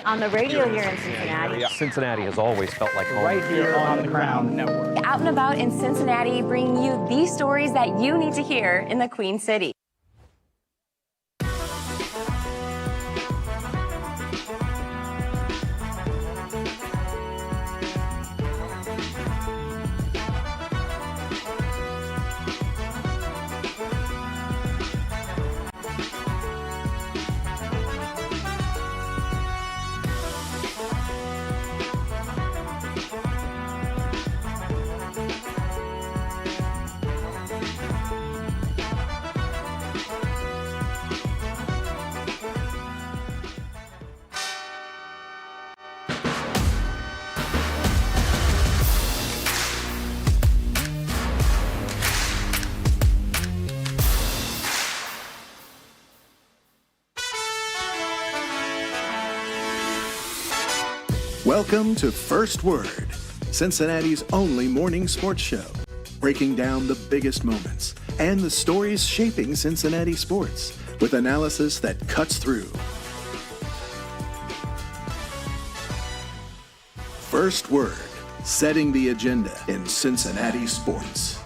On the radio here in Cincinnati. Cincinnati has always felt like home. Right here on the Crown Network. Out and about in Cincinnati, bringing you these stories that you need to hear in the Queen City. Welcome to First Word, Cincinnati's only morning sports show, breaking down the biggest moments and the stories shaping Cincinnati sports with analysis that cuts through. First Word, setting the agenda in Cincinnati sports.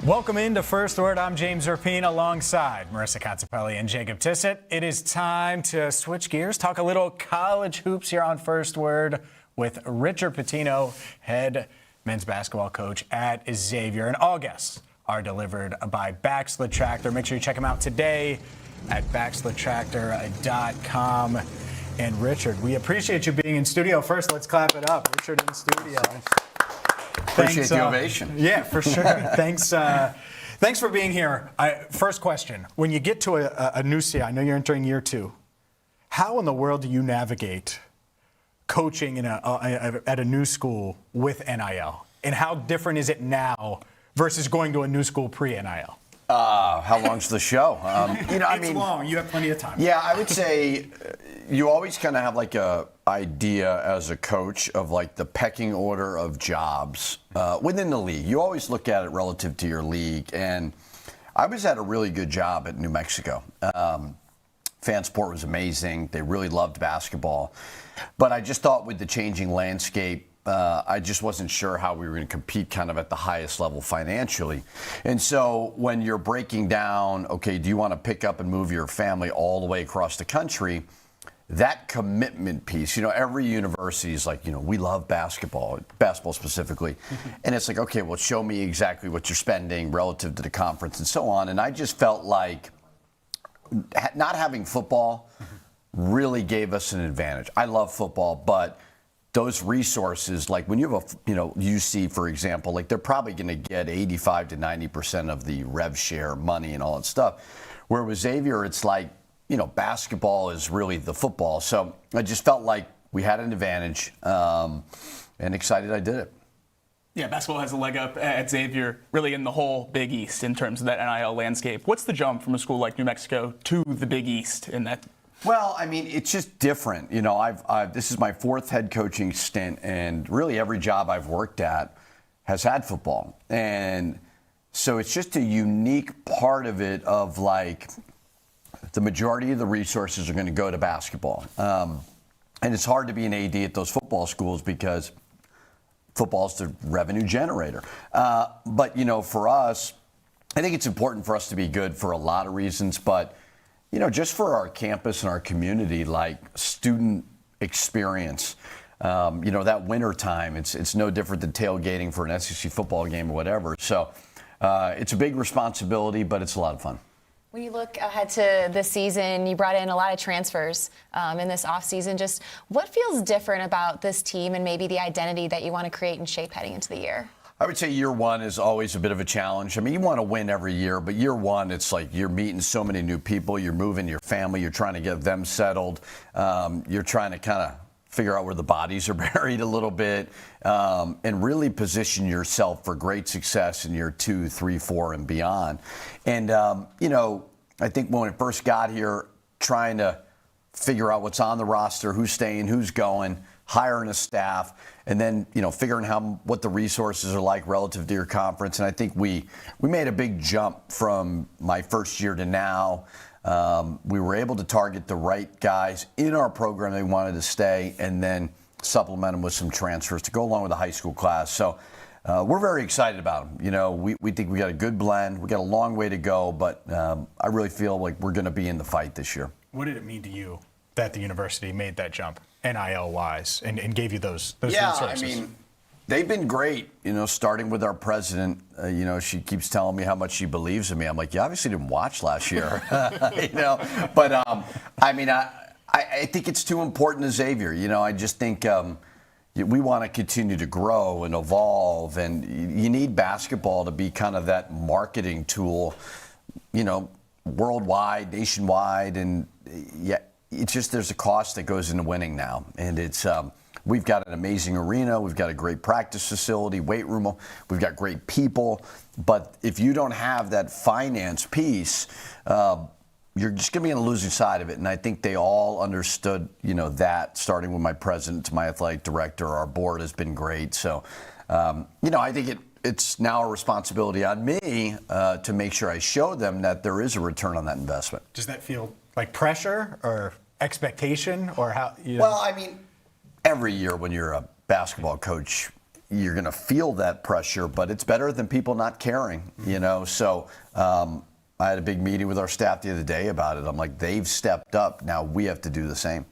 Welcome into First Word. I'm James Rapien alongside Marisa Contipelli and Jacob Tissot. It is time to switch gears, talk a little college hoops here on First Word with Richard Pitino, head men's basketball coach at Xavier. And all guests are delivered by Baxley Tractor. Make sure you check them out today at baxleytractor.com. And Richard, we appreciate you being in studio. First, let's clap it up. Richard in studio. Appreciate the ovation. Yeah, for sure. Thanks for being here. First question. When you get to a new city, I know you're entering year 2, how in the world do you navigate coaching at a new school with NIL? And how different is it now versus going to a new school pre-NIL? How long's the show? It's long. You have plenty of time. Yeah, I would say you always kind of have like a idea as a coach of like the pecking order of jobs within the league. You always look at it relative to your league. And I was at a really good job at New Mexico. Fan support was amazing. They really loved basketball. But I just thought with the changing landscape, I just wasn't sure how we were going to compete kind of at the highest level financially. And so when you're breaking down, okay, do you want to pick up and move your family all the way across the country? That commitment piece, every university is like, we love basketball specifically. And it's like, okay, well, show me exactly what you're spending relative to the conference and so on. And I just felt like not having football really gave us an advantage. I love football, but those resources, like when you have UC, for example, like they're probably going to get 85 to 90% of the rev share money and all that stuff. Where with Xavier, it's like, basketball is really the football. So I just felt like we had an advantage and excited I did it. Yeah, basketball has a leg up at Xavier, really in the whole Big East in terms of that NIL landscape. What's the jump from a school like New Mexico to the Big East in that? Well, I mean, it's just different. This is my 4th head coaching stint, and really every job I've worked at has had football. And so it's just a unique part of it of like the majority of the resources are going to go to basketball. And it's hard to be an AD at those football schools because football is the revenue generator. But, for us, I think it's important for us to be good for a lot of reasons, but just for our campus and our community, like student experience, that winter time, it's no different than tailgating for an SEC football game or whatever. So it's a big responsibility, but it's a lot of fun. When you look ahead to this season, you brought in a lot of transfers in this offseason. Just what feels different about this team and maybe the identity that you want to create and shape heading into the year? I would say year 1 is always a bit of a challenge. I mean, you want to win every year, but year 1, it's like you're meeting so many new people. You're moving your family. You're trying to get them settled. You're trying to kind of figure out where the bodies are buried a little bit and really position yourself for great success in year 2, 3, 4, and beyond. And, I think when we first got here, trying to figure out what's on the roster, who's staying, who's going, hiring a staff, and then, figuring what the resources are like relative to your conference. And I think we made a big jump from my first year to now. We were able to target the right guys in our program they wanted to stay and then supplement them with some transfers to go along with the high school class. So we're very excited about them. We think we got a good blend. We got a long way to go, but I really feel like we're going to be in the fight this year. What did it mean to you that the university made that jump, NIL-wise, and gave you those resources? I mean, they've been great, starting with our president. She keeps telling me how much she believes in me. I'm like, you obviously didn't watch last year, But, I think it's too important to Xavier. I just think we want to continue to grow and evolve, and you need basketball to be kind of that marketing tool, worldwide, nationwide, and it's just there's a cost that goes into winning now, and it's we've got an amazing arena, we've got a great practice facility, weight room, we've got great people, but if you don't have that finance piece, you're just going to be on the losing side of it. And I think they all understood, that, starting with my president to my athletic director. Our board has been great. So, I think it's now a responsibility on me to make sure I show them that there is a return on that investment. Does that feel like pressure or expectation or how? Well, I mean, every year when you're a basketball coach, you're going to feel that pressure, but it's better than people not caring, So I had a big meeting with our staff the other day about it. I'm like, they've stepped up. Now we have to do the same.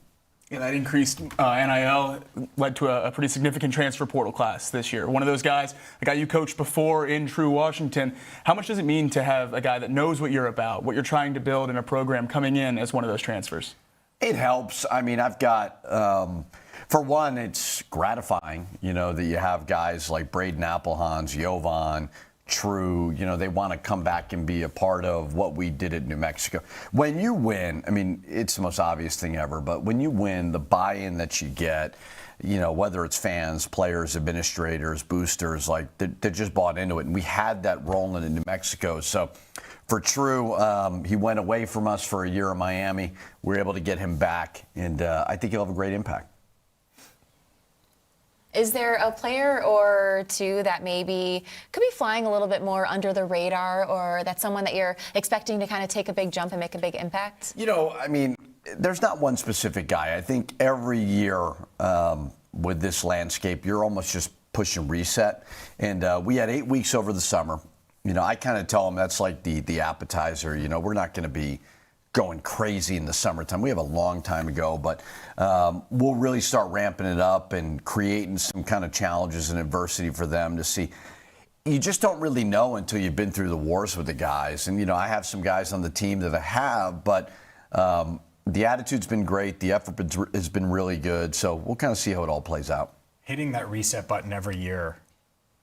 Yeah, that increased NIL led to a pretty significant transfer portal class this year. One of those guys, a guy you coached before in True Washington. How much does it mean to have a guy that knows what you're about, what you're trying to build in a program coming in as one of those transfers? It helps. I mean, I've got, for one, it's gratifying, that you have guys like Braden Applehans, Jovan, True, they want to come back and be a part of what we did at New Mexico. When you win, I mean, it's the most obvious thing ever, but when you win, the buy-in that you get, whether it's fans, players, administrators, boosters, like they're just bought into it. And we had that rolling in New Mexico. So for True, he went away from us for a year in Miami. We were able to get him back, and I think he'll have a great impact. Is there a player or two that maybe could be flying a little bit more under the radar, or that's someone that you're expecting to kind of take a big jump and make a big impact? I mean, there's not one specific guy. I think every year with this landscape, you're almost just pushing reset. And we had 8 weeks over the summer. I kind of tell them that's like the appetizer. We're not going to be going crazy in the summertime. We have a long time to go, but we'll really start ramping it up and creating some kind of challenges and adversity for them to see. You just don't really know until you've been through the wars with the guys. And, I have some guys on the team that I have, but the attitude's been great. The effort has been really good. So we'll kind of see how it all plays out. Hitting that reset button every year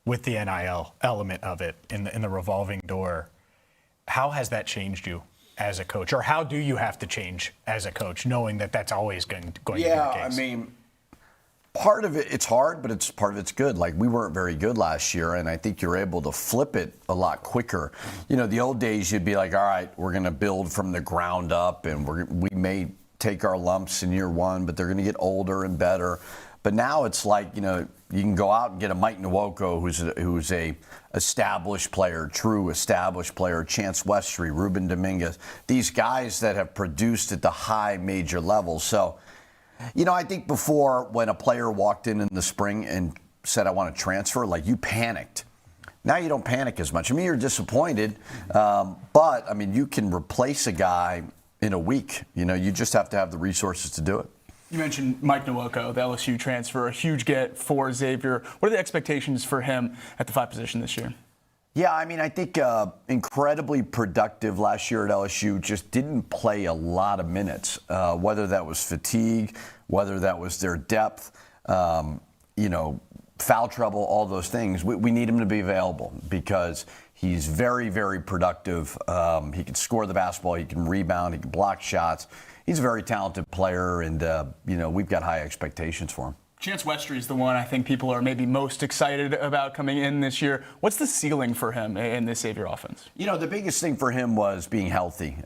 with the NIL element of it in the revolving door, how has that changed you as a coach, or how do you have to change as a coach, knowing that that's always going to be the case? Yeah, I mean, part of it, it's hard, but part of it's good. Like, we weren't very good last year, and I think you're able to flip it a lot quicker. The old days, you'd be like, all right, we're going to build from the ground up, and we may take our lumps in year one, but they're going to get older and better. But now it's like, you can go out and get a Mike Nwoko, who's a established player, true established player, Chance Westry, Ruben Dominguez, these guys that have produced at the high major level. So, I think before, when a player walked in the spring and said, I want to transfer, like, you panicked. Now you don't panic as much. I mean, you're disappointed, but, I mean, you can replace a guy in a week. You just have to have the resources to do it. You mentioned Mike Nwoko, the LSU transfer, a huge get for Xavier. What are the expectations for him at the 5 position this year? Yeah, I mean, I think incredibly productive last year at LSU, just didn't play a lot of minutes, whether that was fatigue, whether that was their depth, foul trouble, all those things. We need him to be available because he's very, very productive. He can score the basketball, he can rebound, he can block shots. He's a very talented player, and, we've got high expectations for him. Chance Westry is the one I think people are maybe most excited about coming in this year. What's the ceiling for him in this Xavier offense? The biggest thing for him was being healthy.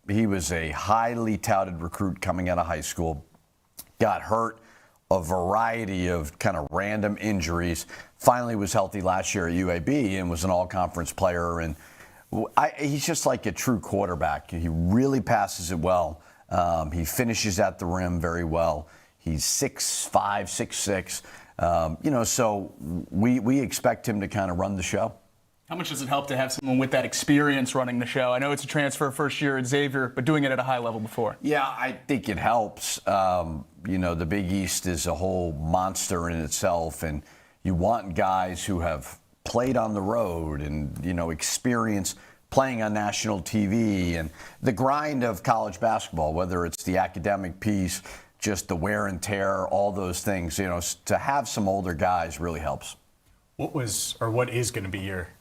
He was a highly touted recruit coming out of high school, got hurt, a variety of kind of random injuries, finally was healthy last year at UAB and was an all-conference player. And he's just like a true quarterback. He really passes it well. He finishes at the rim very well. He's 6'5", 6'6". So we expect him to kind of run the show. How much does it help to have someone with that experience running the show? I know it's a transfer first year at Xavier, but doing it at a high level before. Yeah, I think it helps. The Big East is a whole monster in itself, and you want guys who have played on the road and, experience playing on national TV and the grind of college basketball, whether it's the academic piece, just the wear and tear, all those things, to have some older guys really helps. What is going to be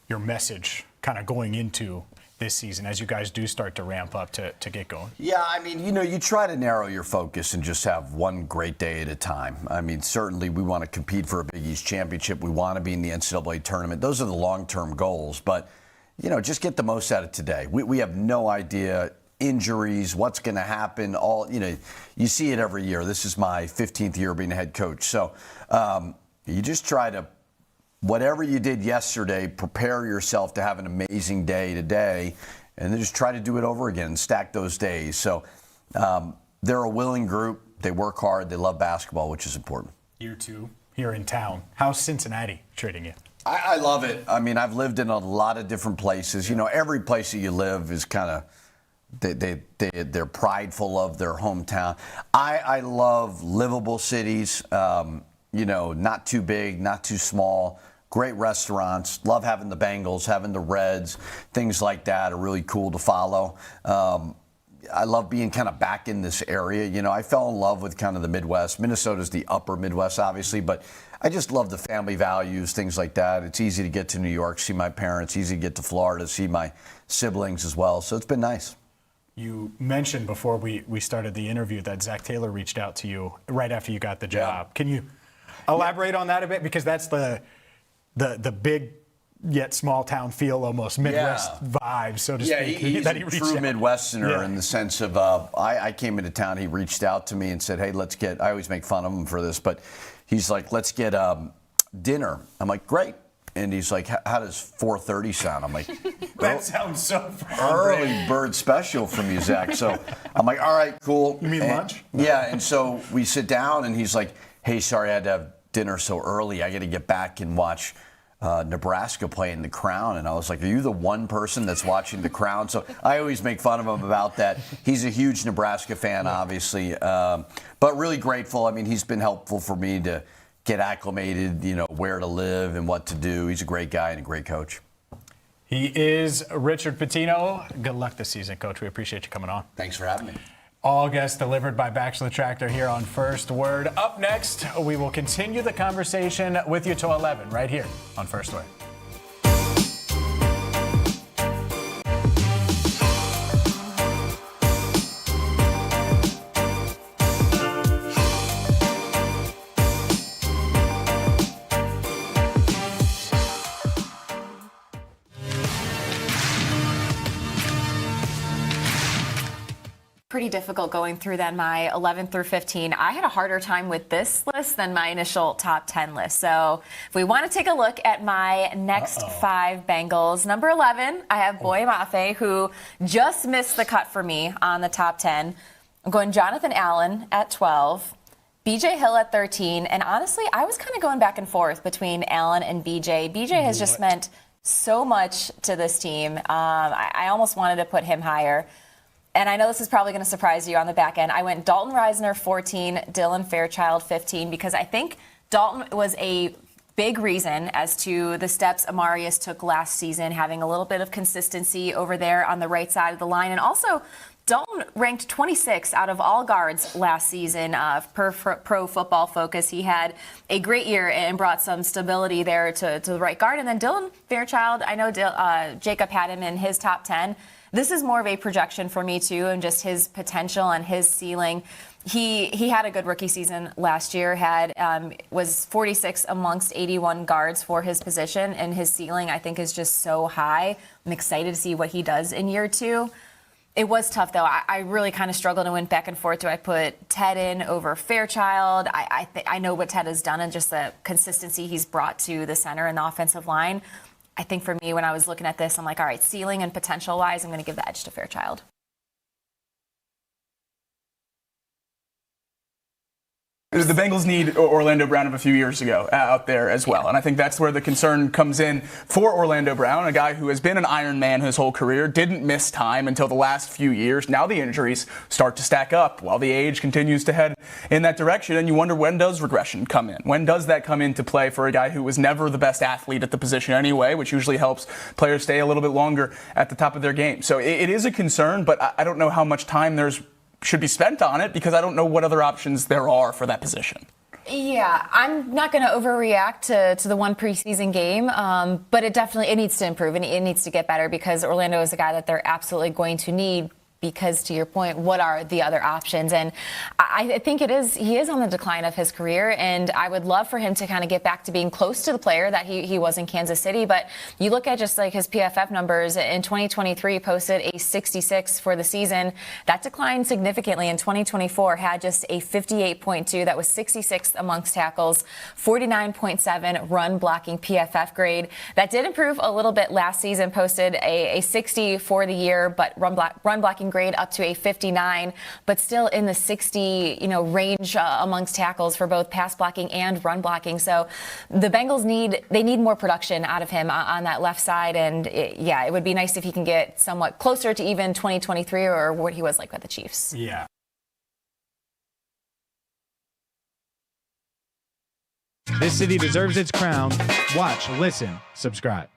your message kind of going into this season as you guys do start to ramp up to get going? Yeah, I mean, you try to narrow your focus and just have one great day at a time. I mean, certainly we want to compete for a Big East championship. We want to be in the NCAA tournament. Those are the long-term goals. But, just get the most out of today. We have no idea injuries, what's going to happen. You see it every year. This is my 15th year being a head coach. So you just try to, whatever you did yesterday, prepare yourself to have an amazing day today, and then just try to do it over again, stack those days. So they're a willing group. They work hard. They love basketball, which is important. Year 2 here in town. How's Cincinnati treating you? I love it. I mean, I've lived in a lot of different places. Every place that you live is kind of, they're prideful of their hometown. I love livable cities, not too big, not too small, great restaurants. Love having the Bengals, having the Reds, things like that are really cool to follow. I love being kind of back in this area. I fell in love with kind of the Midwest. Minnesota's the upper Midwest, obviously, but I just love the family values, things like that. It's easy to get to New York, see my parents, easy to get to Florida, see my siblings as well. So it's been nice. You mentioned before we started the interview that Zach Taylor reached out to you right after you got the job. Can you elaborate on that a bit? Because that's the big yet small town feel, almost Midwest vibe, so to speak. He's that a true Midwesterner in the sense of I came into town, he reached out to me and said, hey, I always make fun of him for this, but he's like, let's get dinner. I'm like, great. And he's like, how does 4:30 sound? I'm like, that sounds so early bird special from you, Zach. So I'm like, all right, cool. You mean lunch? Yeah, and so we sit down, and he's like, hey, sorry I had to have dinner so early. I got to get back and watch Nebraska playing the Crown. And I was like, are you the one person that's watching the Crown? So I always make fun of him about that. He's a huge Nebraska fan, obviously, but really grateful. I mean, he's been helpful for me to get acclimated, where to live and what to do. He's a great guy and a great coach. He is Richard Pitino. Good luck this season, Coach. We appreciate you coming on. Thanks for having me. All guests delivered by Back to the Tractor here on First Word. Up next, we will continue the conversation with you till 11 right here on First Word. Pretty difficult going through then my 11 through 15. I had a harder time with this list than my initial top 10 list. So if we want to take a look at my next 5 Bengals, number 11, I have Boye Mafe, who just missed the cut for me on the top 10. I'm going Jonathan Allen at 12, BJ Hill at 13, and honestly, I was kind of going back and forth between Allen and BJ. BJ has just meant so much to this team. I almost wanted to put him higher. And I know this is probably going to surprise you on the back end. I went Dalton Reisner 14, Dylan Fairchild 15, because I think Dalton was a big reason as to the steps Amarius took last season, having a little bit of consistency over there on the right side of the line. And also, Dalton ranked 26 out of all guards last season per Pro Football Focus. He had a great year and brought some stability there to the right guard. And then Dylan Fairchild, I know Jacob had him in his top 10. This is more of a projection for me, too, and just his potential and his ceiling. He had a good rookie season last year, was 46 amongst 81 guards for his position, and his ceiling, I think, is just so high. I'm excited to see what he does in year 2. It was tough, though. I really kind of struggled and went back and forth. Do I put Ted in over Fairchild? I know what Ted has done and just the consistency he's brought to the center and the offensive line. I think for me, when I was looking at this, I'm like, all right, ceiling and potential-wise, I'm going to give the edge to Fairchild. The Bengals need Orlando Brown of a few years ago out there as well. And I think that's where the concern comes in for Orlando Brown, a guy who has been an Iron Man his whole career, didn't miss time until the last few years. Now the injuries start to stack up while the age continues to head in that direction. And you wonder, when does regression come in? When does that come into play for a guy who was never the best athlete at the position anyway, which usually helps players stay a little bit longer at the top of their game. So it is a concern, but I don't know how much time should be spent on it, because I don't know what other options there are for that position. Yeah, I'm not going to overreact to the one preseason game, but it needs to improve and it needs to get better, because Orlando is a guy that they're absolutely going to need because, to your point, what are the other options? And I think he is on the decline of his career, and I would love for him to kind of get back to being close to the player that he was in Kansas City. But you look at just like his PFF numbers in 2023, posted a 66 for the season. That declined significantly in 2024, had just a 58.2. That was 66th amongst tackles, 49.7 run blocking PFF grade. That did improve a little bit last season, posted a 60 for the year, but run blocking grade up to a 59, but still in the 60 range amongst tackles for both pass blocking and run blocking. So the Bengals need more production out of him on that left side, and it would be nice if he can get somewhat closer to even 2023 or what he was like with the Chiefs. Yeah. This city deserves its crown. Watch, listen, subscribe.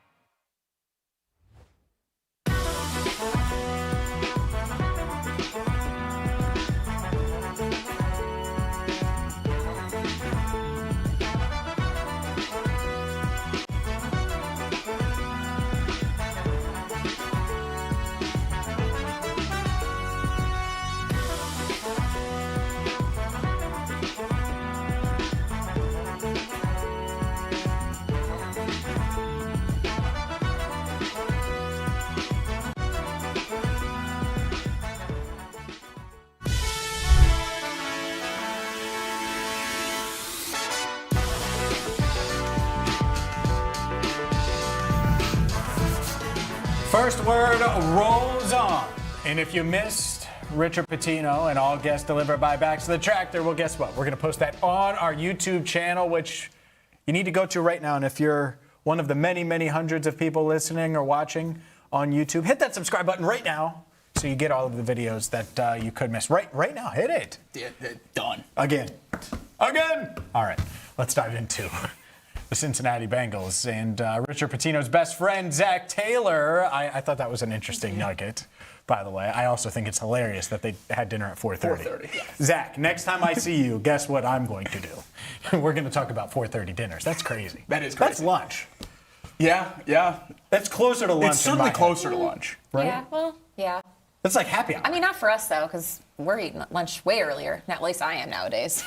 First Word rolls on. And if you missed Richard Pitino and all guests delivered by Backs to the Tractor, well, guess what? We're going to post that on our YouTube channel, which you need to go to right now. And if you're one of the many, many hundreds of people listening or watching on YouTube, hit that subscribe button right now so you get all of the videos that you could miss. Right now, hit it. Done. Again. All right, let's dive into the Cincinnati Bengals and Richard Pitino's best friend, Zach Taylor. I thought that was an interesting nugget, by the way. I also think it's hilarious that they had dinner at 4:30. 4:30, yeah. Zach, next time I see you, guess what I'm going to do? We're going to talk about 4:30 dinners. That's crazy. That is crazy. That's lunch. Yeah. That's closer to lunch. It's certainly closer to lunch. Right? Yeah, well, yeah. That's like happy hour. I mean, not for us, though, because we're eating lunch way earlier. At least I am nowadays.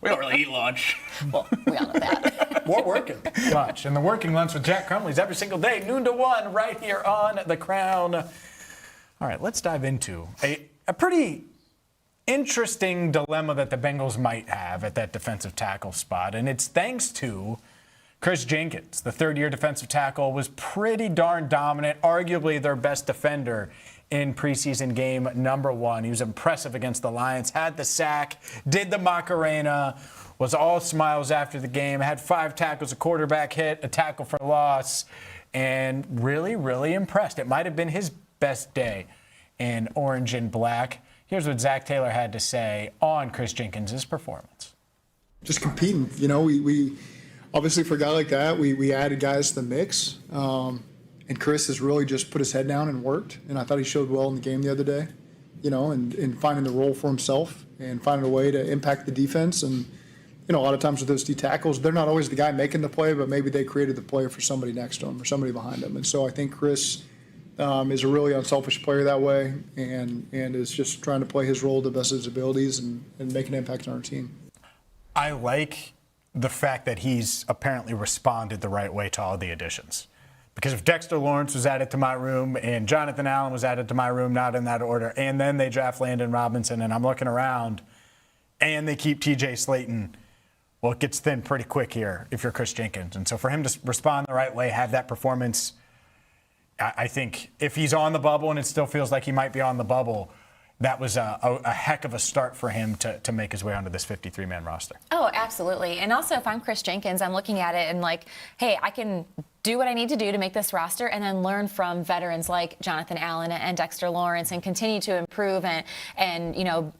We don't really eat lunch. Well, we all know that. We're working lunch. And the working lunch with Jack Crumley's every single day, noon to 1, right here on The Crown. All right, let's dive into a pretty interesting dilemma that the Bengals might have at that defensive tackle spot. And it's thanks to Chris Jenkins. The third-year defensive tackle was pretty darn dominant, arguably their best defender in preseason game number 1. He was impressive against the Lions, had the sack, did the Macarena, was all smiles after the game, had 5 tackles, a quarterback hit, a tackle for loss, and really, really impressed. It might have been his best day in orange and black. Here's what Zach Taylor had to say on Chris Jenkins' performance. Just competing. We obviously for a guy like that, we added guys to the mix. And Chris has really just put his head down and worked. And I thought he showed well in the game the other day, and finding the role for himself and finding a way to impact the defense. And, a lot of times with those D tackles, they're not always the guy making the play, but maybe they created the play for somebody next to him or somebody behind him. And so I think Chris is a really unselfish player that way and is just trying to play his role to the best of his abilities and make an impact on our team. I like the fact that he's apparently responded the right way to all the additions. Because if Dexter Lawrence was added to my room and Jonathan Allen was added to my room, not in that order, and then they draft Landon Robinson and I'm looking around and they keep TJ Slayton, well, it gets thin pretty quick here if you're Chris Jenkins. And so for him to respond the right way, have that performance, I think if he's on the bubble and it still feels like he might be on the bubble, that was a heck of a start for him to make his way onto this 53-man roster. Oh, absolutely. And also, if I'm Chris Jenkins, I'm looking at it and like, hey, I can do what I need to do to make this roster and then learn from veterans like Jonathan Allen and Dexter Lawrence and continue to improve and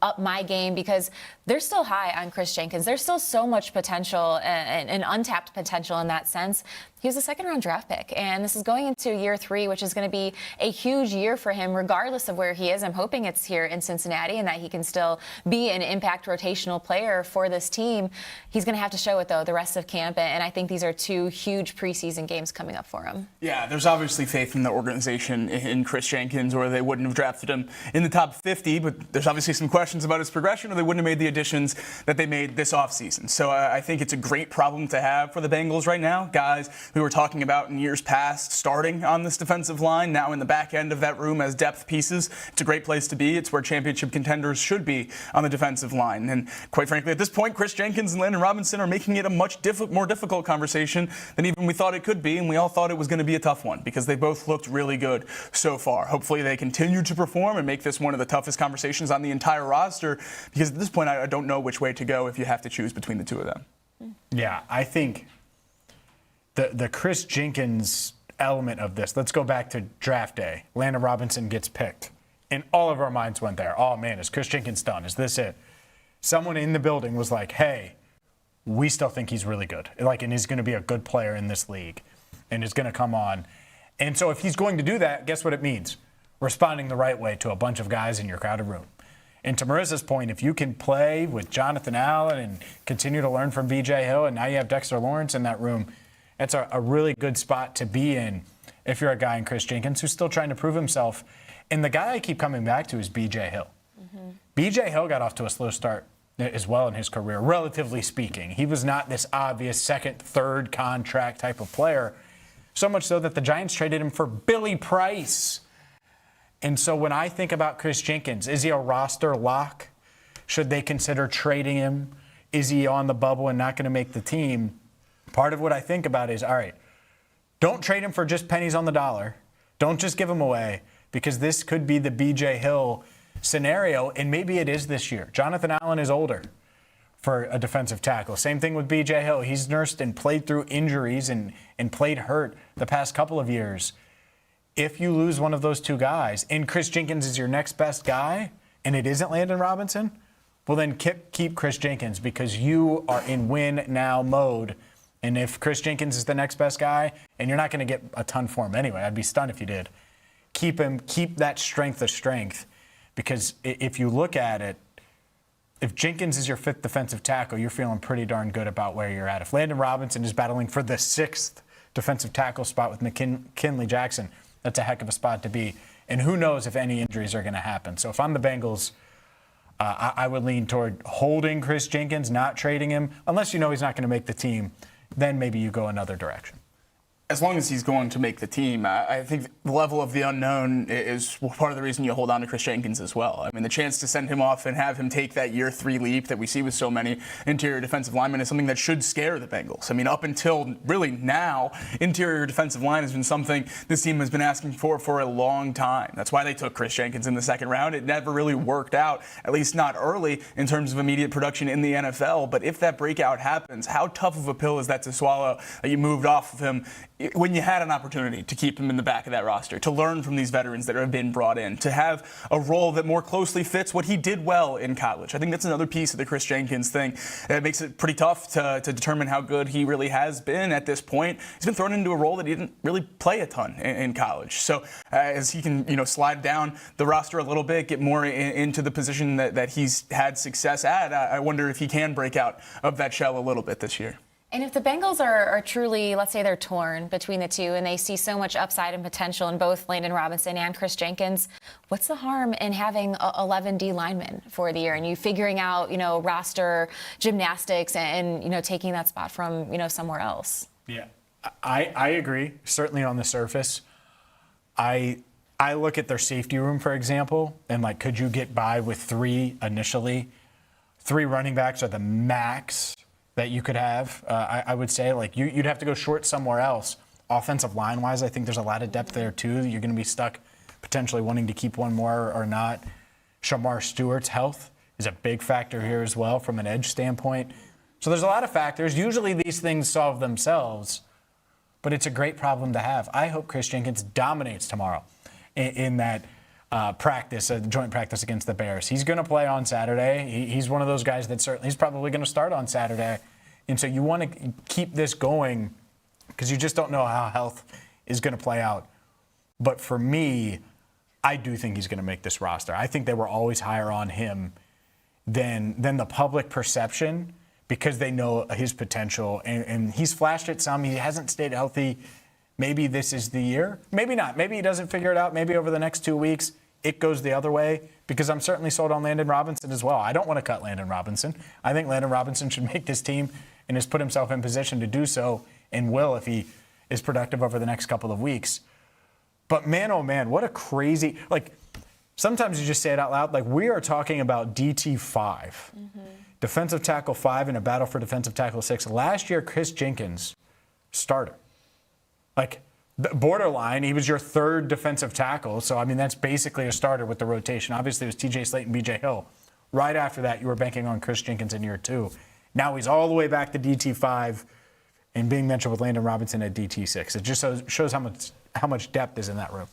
up my game because they're still high on Chris Jenkins. There's still so much potential and untapped potential in that sense. He was a second-round draft pick, and this is going into year 3, which is going to be a huge year for him regardless of where he is. I'm hoping it's here in Cincinnati and that he can still be an impact rotational player for this team. He's going to have to show it, though, the rest of camp, and I think these are 2 huge preseason games coming up for him. Yeah, there's obviously faith in the organization in Chris Jenkins, or they wouldn't have drafted him in the top 50, but there's obviously some questions about his progression, or they wouldn't have made the additions that they made this offseason. So I think it's a great problem to have for the Bengals right now. Guys who were talking about in years past starting on this defensive line, now in the back end of that room as depth pieces. It's a great place to be. It's where championship contenders should be on the defensive line. And quite frankly, at this point, Chris Jenkins and Landon Robinson are making it a much more difficult conversation than even we thought it could be, and we all thought it was going to be a tough one because they both looked really good so far. Hopefully they continue to perform and make this one of the toughest conversations on the entire roster, because at this point I don't know which way to go if you have to choose between the two of them. Yeah, I think the Chris Jenkins element of this, let's go back to draft day. Landon Robinson gets picked, and all of our minds went there. Oh, man, is Chris Jenkins done? Is this it? Someone in the building was like, hey, we still think he's really good. And he's going to be a good player in this league and is going to come on. And so if he's going to do that, guess what it means? Responding the right way to a bunch of guys in your crowded room. And to Marisa's point, if you can play with Jonathan Allen and continue to learn from B.J. Hill, and now you have Dexter Lawrence in that room, that's a really good spot to be in if you're a guy in Chris Jenkins who's still trying to prove himself. And the guy I keep coming back to is B.J. Hill. Mm-hmm. B.J. Hill got off to a slow start as well in his career, relatively speaking. He was not this obvious second, third contract type of player, so much so that the Giants traded him for Billy Price. And so when I think about Chris Jenkins, is he a roster lock? Should they consider trading him? Is he on the bubble and not going to make the team? Part of what I think about is, all right, don't trade him for just pennies on the dollar. Don't just give him away, because this could be the B.J. Hill scenario, and maybe it is this year. Jonathan Allen is older for a defensive tackle. Same thing with B.J. Hill. He's nursed and played through injuries and played hurt the past couple of years. If you lose one of those two guys, and Chris Jenkins is your next best guy, and it isn't Landon Robinson, well then keep Chris Jenkins, because you are in win-now mode. And if Chris Jenkins is the next best guy, and you're not going to get a ton for him anyway, I'd be stunned if you did, keep him, keep that strength of strength. Because if you look at it, if Jenkins is your fifth defensive tackle, you're feeling pretty darn good about where you're at. If Landon Robinson is battling for the sixth defensive tackle spot with McKinley Jackson, that's a heck of a spot to be. And who knows if any injuries are going to happen. So if I'm the Bengals, I would lean toward holding Chris Jenkins, not trading him, unless you know he's not going to make the team. Then maybe you go another direction. As long as he's going to make the team, I think the level of the unknown is part of the reason you hold on to Chris Jenkins as well. I mean, the chance to send him off and have him take that year 3 leap that we see with so many interior defensive linemen is something that should scare the Bengals. I mean, up until really now, interior defensive line has been something this team has been asking for a long time. That's why they took Chris Jenkins in the second round. It never really worked out, at least not early, in terms of immediate production in the NFL. But if that breakout happens, how tough of a pill is that to swallow that you moved off of him when you had an opportunity to keep him in the back of that roster, to learn from these veterans that have been brought in, to have a role that more closely fits what he did well in college? I think that's another piece of the Chris Jenkins thing that makes it pretty tough to determine how good he really has been at this point. He's been thrown into a role that he didn't really play a ton in college. So as he can slide down the roster a little bit, get more into the position that he's had success at, I wonder if he can break out of that shell a little bit this year. And if the Bengals are truly, let's say they're torn between the two and they see so much upside and potential in both Landon Robinson and Chris Jenkins, what's the harm in having 11 D linemen for the year and you figuring out, roster gymnastics and taking that spot from, somewhere else? Yeah, I agree, certainly on the surface. I look at their safety room, for example, and could you get by with 3 initially? 3 running backs are the max that you could have. I would say you'd have to go short somewhere else. Offensive line-wise, I think there's a lot of depth there too. You're going to be stuck potentially wanting to keep one more or not. Shamar Stewart's health is a big factor here as well from an edge standpoint. So there's a lot of factors. Usually these things solve themselves, but it's a great problem to have. I hope Chris Jenkins dominates tomorrow in that practice, a joint practice against the Bears. He's going to play on Saturday. He's one of those guys that certainly he's probably going to start on Saturday. And so you want to keep this going because you just don't know how health is going to play out. But for me, I do think he's going to make this roster. I think they were always higher on him than the public perception because they know his potential. And he's flashed it some. He hasn't stayed healthy maybe this is the year. Maybe not. Maybe he doesn't figure it out. Maybe over the next 2 weeks it goes the other way, because I'm certainly sold on Landon Robinson as well. I don't want to cut Landon Robinson. I think Landon Robinson should make this team and has put himself in position to do so, and will if he is productive over the next couple of weeks. But man, oh man, what a crazy, sometimes you just say it out loud, we are talking about DT 5. Defensive tackle 5 in a battle for defensive tackle 6. Last year, Chris Jenkins, starter. Borderline, he was your third defensive tackle. So, that's basically a starter with the rotation. Obviously, it was TJ Slate and BJ Hill. Right after that, you were banking on Chris Jenkins in year 2. Now he's all the way back to DT 5 and being mentioned with Landon Robinson at DT 6. It just shows how much depth is in that room.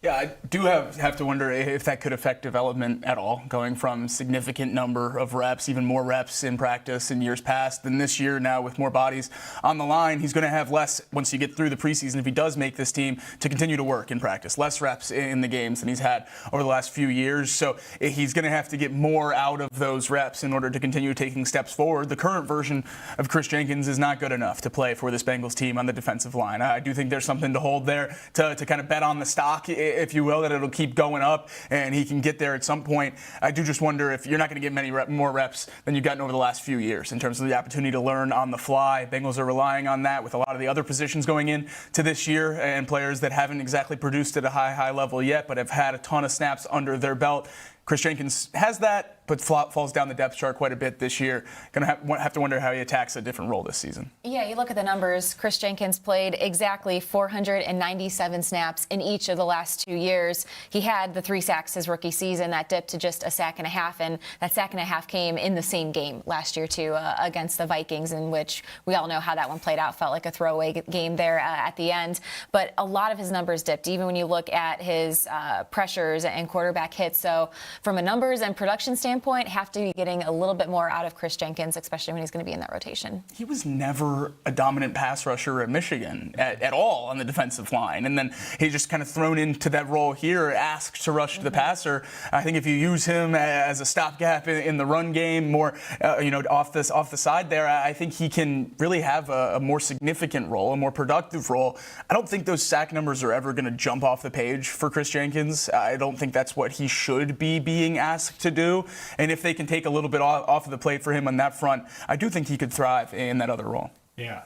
Yeah, I do have to wonder if that could affect development at all, going from significant number of reps, even more reps in practice in years past than this year. Now with more bodies on the line, he's going to have less once you get through the preseason, if he does make this team, to continue to work in practice. Less reps in the games than he's had over the last few years. So he's going to have to get more out of those reps in order to continue taking steps forward. The current version of Chris Jenkins is not good enough to play for this Bengals team on the defensive line. I do think there's something to hold there to kind of bet on the stock, if you will, that it'll keep going up and he can get there at some point. I do just wonder if you're not going to get many more reps than you've gotten over the last few years in terms of the opportunity to learn on the fly. Bengals are relying on that with a lot of the other positions going in to this year, and players that haven't exactly produced at a high level yet, but have had a ton of snaps under their belt. Chris Jenkins has that, but falls down the depth chart quite a bit this year. Going to have to wonder how he attacks a different role this season. Yeah, you look at the numbers. Chris Jenkins played exactly 497 snaps in each of the last 2 years. He had the 3 sacks his rookie season. That dipped to just a sack and a half, and that sack and a half came in the same game last year, too, against the Vikings, in which we all know how that one played out. Felt like a throwaway game there at the end. But a lot of his numbers dipped, even when you look at his pressures and quarterback hits. So from a numbers and production standpoint, have to be getting a little bit more out of Chris Jenkins, especially when he's going to be in that rotation. He was never a dominant pass rusher at Michigan at all on the defensive line. And then he's just kind of thrown into that role here, asked to rush to the passer. I think if you use him as a stopgap in the run game, more off the side there, I think he can really have a more significant role, a more productive role. I don't think those sack numbers are ever going to jump off the page for Chris Jenkins. I don't think that's what he should be being asked to do. And if they can take a little bit off of the plate for him on that front, I do think he could thrive in that other role. Yeah.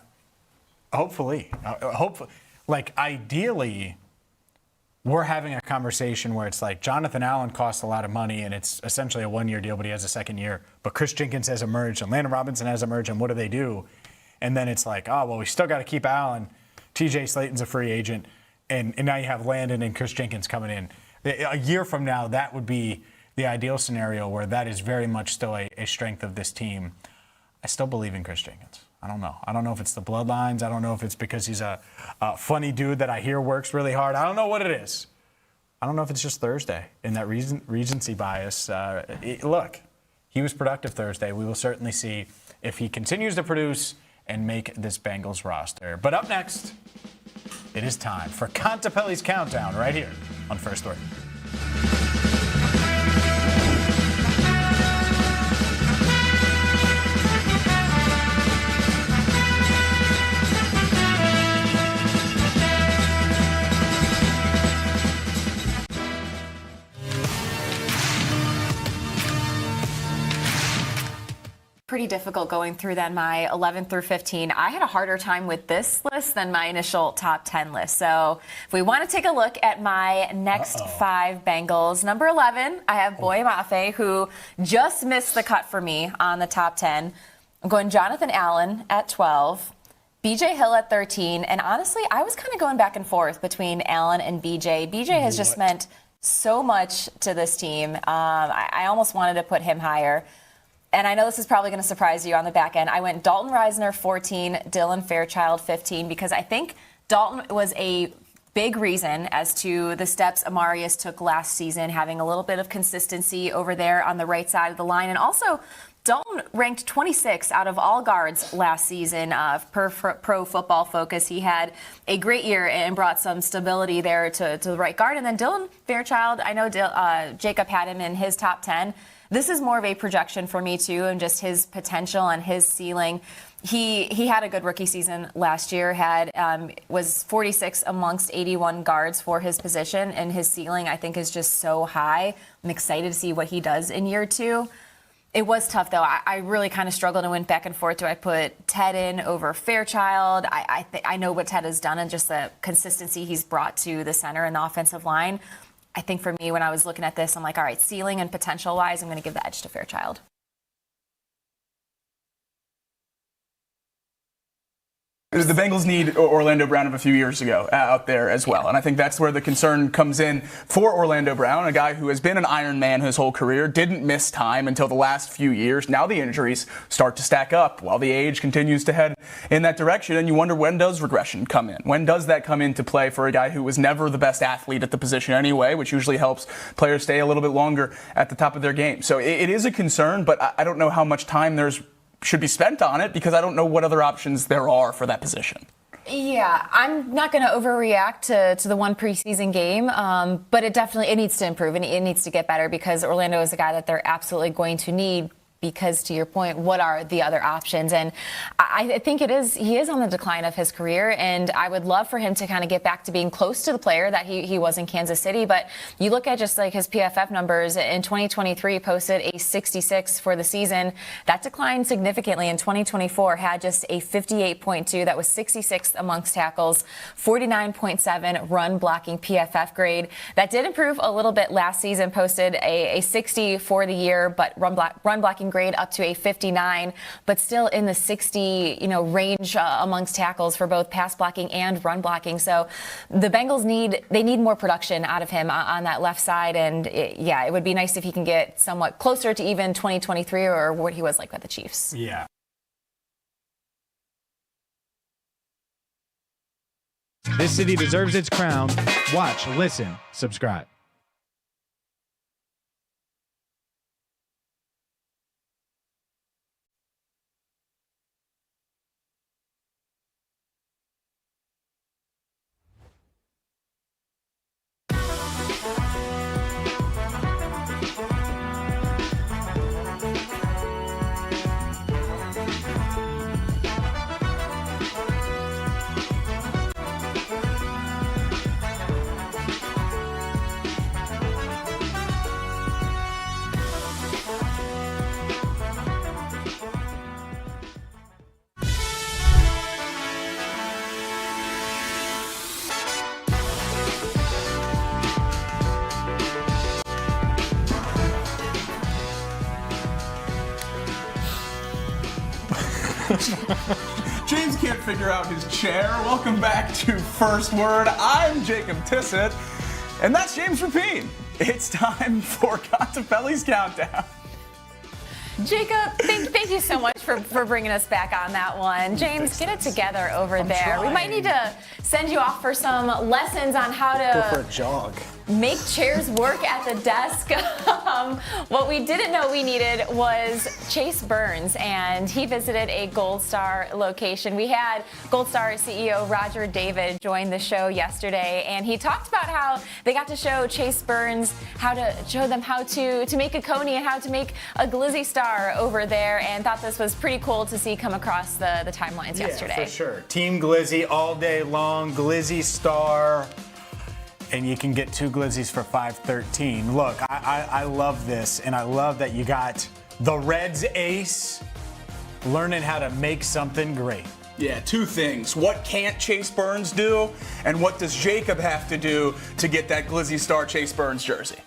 Hopefully. Ideally, we're having a conversation where it's like Jonathan Allen costs a lot of money and it's essentially a 1-year deal, but he has a second year. But Chris Jenkins has emerged and Landon Robinson has emerged, and what do they do? And then it's like, we still got to keep Allen. TJ Slaton's a free agent. And now you have Landon and Chris Jenkins coming in. A year from now, that would be the ideal scenario where that is very much still a strength of this team. I still believe in Chris Jenkins. I don't know. I don't know if it's the bloodlines. I don't know if it's because he's a funny dude that I hear works really hard. I don't know what it is. I don't know if it's just Thursday and that recency bias. Look, he was productive Thursday. We will certainly see if he continues to produce and make this Bengals roster. But up next, it is time for Contipelli's Countdown right here on First Word. Pretty difficult going through then my 11 through 15. I had a harder time with this list than my initial top 10 list. So if we want to take a look at my next 5 Bengals, number 11, I have Boye Mafe, who just missed the cut for me on the top 10. I'm going Jonathan Allen at 12, BJ Hill at 13. And honestly, I was kind of going back and forth between Allen and BJ. BJ has just meant so much to this team. I almost wanted to put him higher. And I know this is probably going to surprise you on the back end. I went Dalton Risner 14, Dylan Fairchild 15, because I think Dalton was a big reason as to the steps Amarius took last season, having a little bit of consistency over there on the right side of the line. And also, Dalton ranked 26 out of all guards last season per Pro Football Focus. He had a great year and brought some stability there to the right guard. And then Dylan Fairchild, I know Jacob had him in his top 10. this is more of a projection for me too, and just his potential and his ceiling. He had a good rookie season last year, was 46 amongst 81 guards for his position, and his ceiling I think is just so high. I'm excited to see what he does in year 2. It was tough though. I really kind of struggled and went back and forth. Do I put Ted in over Fairchild? I know what Ted has done and just the consistency he's brought to the center and the offensive line. I think for me, when I was looking at this, I'm like, all right, ceiling and potential wise, I'm going to give the edge to Fairchild. The Bengals need Orlando Brown of a few years ago out there as well. And I think that's where the concern comes in for Orlando Brown, a guy who has been an Iron Man his whole career, didn't miss time until the last few years. Now the injuries start to stack up while the age continues to head in that direction. And you wonder, when does regression come in? When does that come into play for a guy who was never the best athlete at the position anyway, which usually helps players stay a little bit longer at the top of their game. So it is a concern, but I don't know how much time should be spent on it, because I don't know what other options there are for that position. Yeah, I'm not going to overreact to the one preseason game, but it needs to improve and it needs to get better, because Orlando is a guy that they're absolutely going to need. Because to your point, what are the other options? And I think he is on the decline of his career, and I would love for him to kind of get back to being close to the player that he was in Kansas City. But you look at just like his PFF numbers in 2023, posted a 66 for the season. That declined significantly in 2024, had just a 58.2. That was 66th amongst tackles, 49.7 run blocking PFF grade. That did improve a little bit last season, posted a 60 for the year, but run blocking grade up to a 59, but still in the 60, range amongst tackles for both pass blocking and run blocking. So the Bengals need more production out of him on that left side, and it would be nice if he can get somewhat closer to even 2023 or what he was like with the Chiefs. Yeah. This city deserves its crown. Watch, listen, subscribe. James can't figure out his chair. Welcome back to First Word. I'm Jacob Tissot, and that's James Rapien. It's time for Contipelli's Countdown. Jacob, thank you so much for bringing us back on that one. James, get it together over there. Trying. We might need to send you off for some lessons on how to go for a jog. Make chairs work at the desk. What we didn't know we needed was Chase Burns, and he visited a Gold Star location. We had Gold Star CEO Roger David join the show yesterday, and he talked about how they got to show Chase Burns how to make a coney and how to make a glizzy star over there, and thought this was pretty cool to see come across the timelines yesterday. Yeah, for sure. Team Glizzy all day long, glizzy star. And you can get 2 glizzies for $5.13. Look, I love this, and I love that you got the Reds ace learning how to make something great. Yeah, 2 things. What can't Chase Burns do, and what does Jacob have to do to get that Glizzy Star Chase Burns jersey?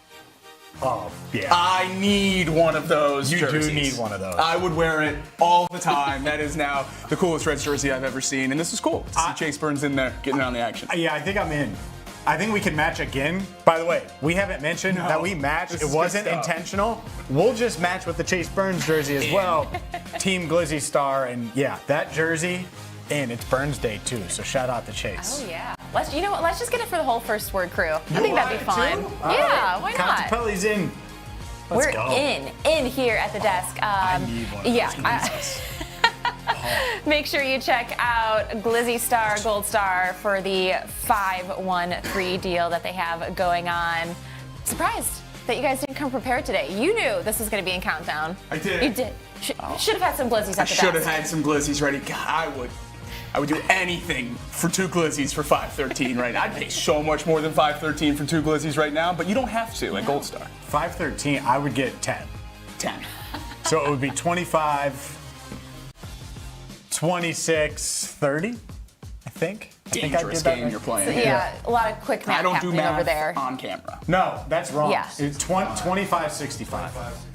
Oh, yeah. I need one of those jerseys. You do need one of those. I would wear it all the time. That is now the coolest Reds jersey I've ever seen, and this is cool to see Chase Burns in there getting on the action. Yeah, I think I'm in. I think we can match again. By the way, we haven't mentioned that we matched. It wasn't intentional. We'll just match with the Chase Burns jersey as well. Team Glizzy Star, and yeah, that jersey, and it's Burns Day too, so shout out to Chase. Oh yeah. Let's just get it for the whole First Word crew. I think that'd be fun. Yeah, why not? Contipelli's in. We're in here at the desk. I need one of those. Make sure you check out Glizzy Star, Gold Star for the 5-1-3 deal that they have going on. Surprised. that you guys didn't come prepared today. You knew this was going to be in Countdown. I did. You did. Should have had some glizzies at I the should have desk. had some glizzies ready. God, I would do anything for 2 glizzies for $5.13 right now. I'd pay so much more than $5.13 for 2 glizzies right now, but you don't have to at Gold Star. $5.13, I would get 10. 10. So it would be 25, 26, 30, I think. Dangerous game you're playing. Yeah, a lot of quick math I don't do happening math over there. on camera. No, that's wrong. Yeah. It's 25, 65.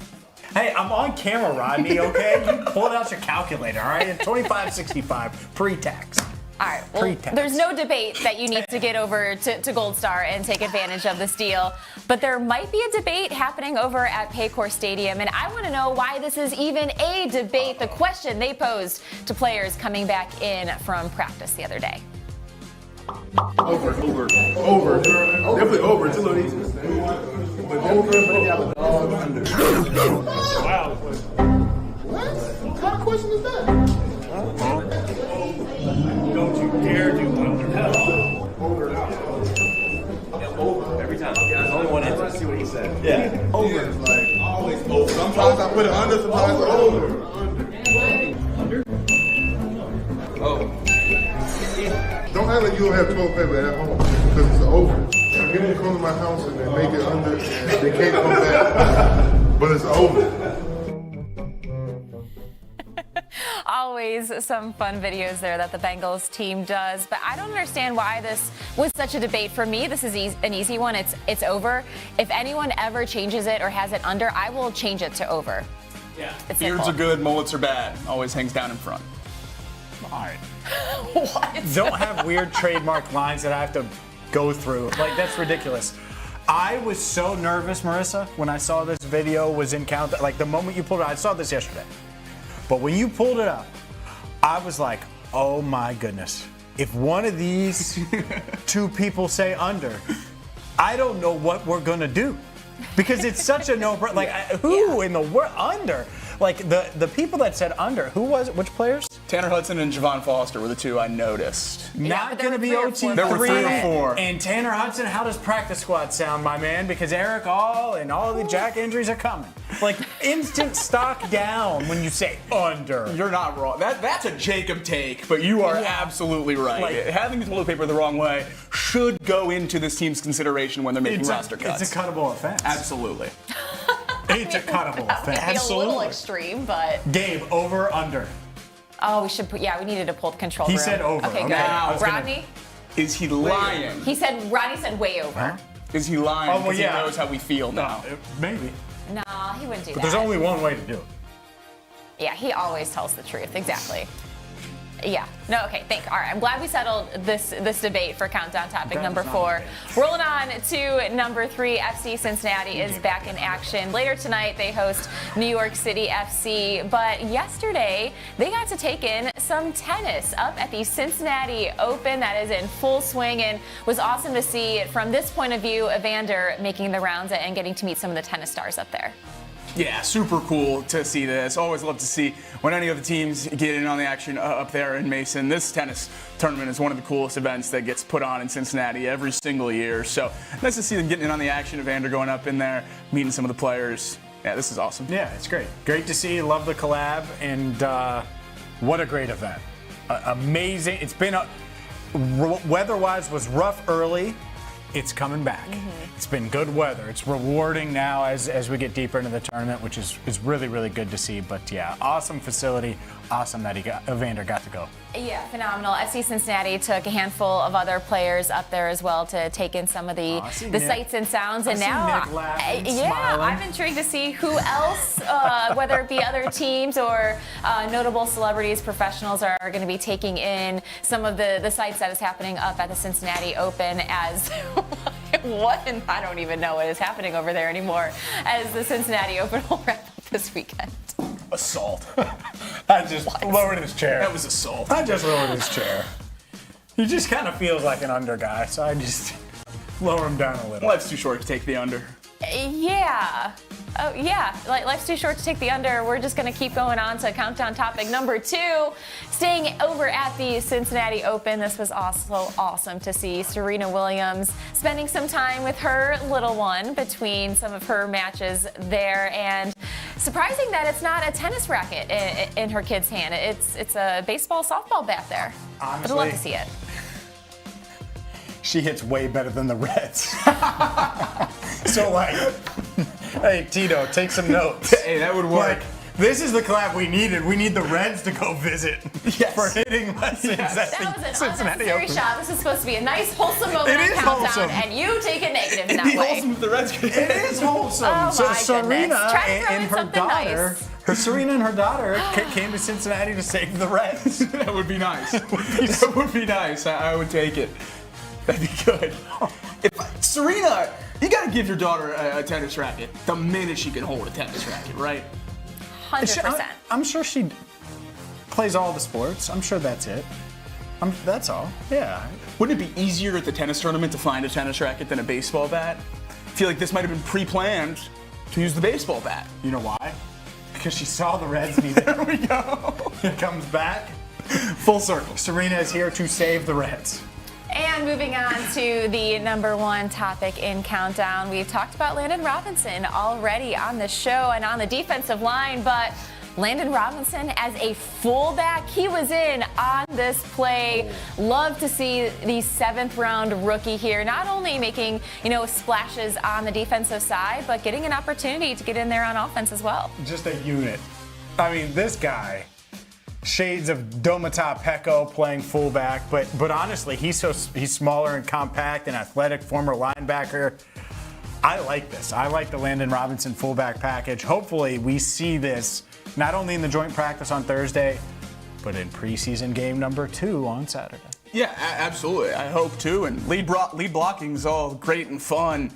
Hey, I'm on camera, Rodney, okay? You pull out your calculator, all right? 25, 65, pre-tax. All right, well, there's no debate that you need to get over to Gold Star and take advantage of this deal, but there might be a debate happening over at Paycor Stadium, and I want to know why this is even a debate, the question they posed to players coming back in from practice the other day. Over. Definitely over. It's a little easy to say. But over, but you have a dog under. Wow. What? What kind of question is that? Don't you dare do under. Over. Over. Every time. Yeah, there's only one answer. Let's see what he said. Yeah. Over. Yeah, like always over. Sometimes I put it under, sometimes over. Under. Oh. Don't act like you don't have 12 paper at home, because it's over. People come to my house and they make it under, and they can't come back, but it's over. Always some fun videos there that the Bengals team does, but I don't understand why this was such a debate. For me, this is an easy one. It's over. If anyone ever changes it or has it under, I will change it to over. Yeah. It's Beards simple. are good, mullets are bad. Always hangs down in front. All right. What? Don't have weird trademark lines that I have to go through. Like, that's ridiculous. I was so nervous, Marisa, when I saw this video was in count. Like, the moment you pulled it, I saw this yesterday. But when you pulled it up, I was like, oh my goodness. If one of these 2 people say under, I don't know what we're going to do. Because it's such a no-brainer. Like, who in the world? Under? Like, the people that said under, who was it? Which players? Tanner Hudson and Javon Foster were the 2 I noticed. Not going to be OT3. There were 3 or 4. And Tanner Hudson, how does practice squad sound, my man? Because Eric All and all the Jack injuries are coming. Like, instant stock down when you say under. You're not wrong. That's a Jacob take, but you are absolutely right. Like, having the toilet paper the wrong way should go into this team's consideration when they're making roster cuts. It's a cuttable offense. Absolutely. It's a cuttable offense. That might be a little extreme, but. Gabe, over, under. Oh, we should put, we needed to pull the control He room. said over. Okay, good. Now, Rodney? Is he lying? Rodney said way over. Huh? Is he lying? Oh, well, because yeah. he knows how we feel now. Maybe. No, he wouldn't do But that. there's only one way to do it. Yeah, he always tells the truth. Exactly. Yeah. No, okay, all right, I'm glad we settled this debate for countdown topic number 4. Rolling on to number 3, FC Cincinnati is back in action. Later tonight, they host New York City FC. But yesterday, they got to take in some tennis up at the Cincinnati Open. That is in full swing and was awesome to see from this point of view, Evander making the rounds and getting to meet some of the tennis stars up there. Yeah, super cool to see this. Always love to see when any of the teams get in on the action up there in Mason. This tennis tournament is one of the coolest events that gets put on in Cincinnati every single year. So nice to see them getting in on the action. Evander going up in there, meeting some of the players. Yeah, this is awesome. Yeah, it's great. Great to see. Love the collab. And what a great event. Amazing. It's been, weather-wise, was rough early. It's coming back. It's been good weather. It's rewarding now as we get deeper into the tournament, which is really, really good to see. But yeah, awesome facility. Awesome that Evander got to go. Yeah, phenomenal. FC Cincinnati took a handful of other players up there as well to take in some of the sights and sounds. And now, Nick laughing, yeah, smiling. I'm intrigued to see who else, whether it be other teams or notable celebrities, professionals, are going to be taking in some of the sights that is happening up at the Cincinnati Open as what? And I don't even know what is happening over there anymore as the Cincinnati Open will wrap up this weekend. Assault. I just lowered his chair. That was assault. I just lowered his chair. He just kind of feels like an under guy, so I just lower him down a little. Well, that's too short to take the under. Yeah. Oh, yeah. Life's too short to take the under. We're just going to keep going on to countdown topic number 2. Staying over at the Cincinnati Open, this was also awesome to see Serena Williams spending some time with her little one between some of her matches there. And surprising that it's not a tennis racket in her kid's hand. It's a baseball, softball bat there. Honestly, but I'd love to see it. She hits way better than the Reds. So, like, hey, Tito, take some notes. Hey, that would work. Like, this is the collab we needed. We need the Reds to go visit for hitting lessons at That the was an Cincinnati unnecessary Open. shot. This is supposed to be a nice, wholesome moment on countdown, wholesome. and you take it negative in that way. It is wholesome. Oh, So my Serena goodness. Try to throw and in her something daughter, nice. Serena and her daughter came to Cincinnati to save the Reds. That would be nice. That would be nice. I would take it. That'd be good. Serena, you got to give your daughter a tennis racket the minute she can hold a tennis racket, right? 100%. I'm sure she plays all the sports. I'm sure that's it. That's all. Yeah. Wouldn't it be easier at the tennis tournament to find a tennis racket than a baseball bat? I feel like this might have been pre-planned to use the baseball bat. You know why? Because she saw the Reds need it. There we go. It comes back. Full circle. Serena is here to save the Reds. And moving on to the number 1 topic in Countdown. We've talked about Landon Robinson already on the show and on the defensive line, but Landon Robinson as a fullback, he was in on this play. Love to see the 7th round rookie here, not only making, splashes on the defensive side, but getting an opportunity to get in there on offense as well. Just a unit. I mean, this guy, shades of Domata Pecco playing fullback, but honestly, he's smaller and compact and athletic, former linebacker. I like this. I like the Landon Robinson fullback package. Hopefully, we see this not only in the joint practice on Thursday, but in preseason game number 2 on Saturday. Yeah, absolutely. I hope too. And lead blocking is all great and fun.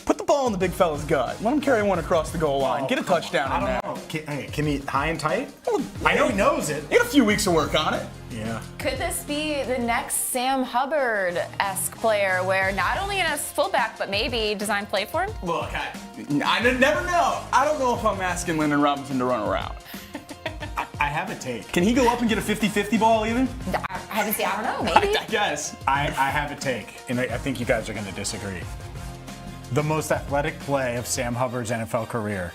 Put the ball in the big fella's gut. Let him carry one across the goal line. Get a touchdown in there. I don't know. Can he high and tight? Well, I know he knows it. You got a few weeks to work on it. Yeah. Could this be the next Sam Hubbard-esque player where not only in a fullback, but maybe design play for him? Look, I never know. I don't know if I'm asking Landon Robinson to run around. I have a take. Can he go up and get a 50-50 ball even? I haven't seen, I don't know, maybe. I guess. I have a take, and I think you guys are going to disagree. The most athletic play of Sam Hubbard's NFL career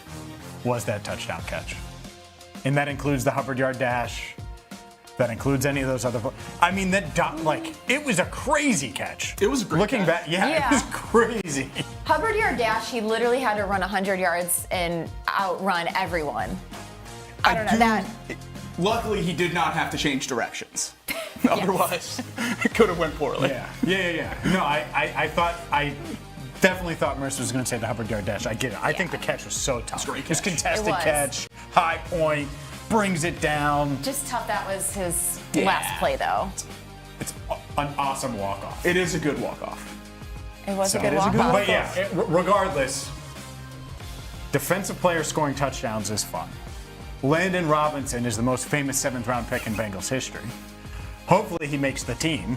was that touchdown catch. And that includes the Hubbard yard dash. That includes any of those other. I mean, it was a crazy catch. It was a great Looking catch. back, it was crazy. Hubbard yard dash, he literally had to run 100 yards and outrun everyone. I don't know that. Luckily, he did not have to change directions. Otherwise, it could have went poorly. Yeah. No, I definitely thought Marisa was going to say the Hubbard yard dash. I get it. I think the catch was so tough. It was contested catch, high point, brings it down. Just tough. That was his last play, though. It's an awesome walk-off. It is a good walk-off. It was a good walk-off. But yeah, regardless, defensive players scoring touchdowns is fun. Landon Robinson is the most famous 7th round pick in Bengals history. Hopefully he makes the team.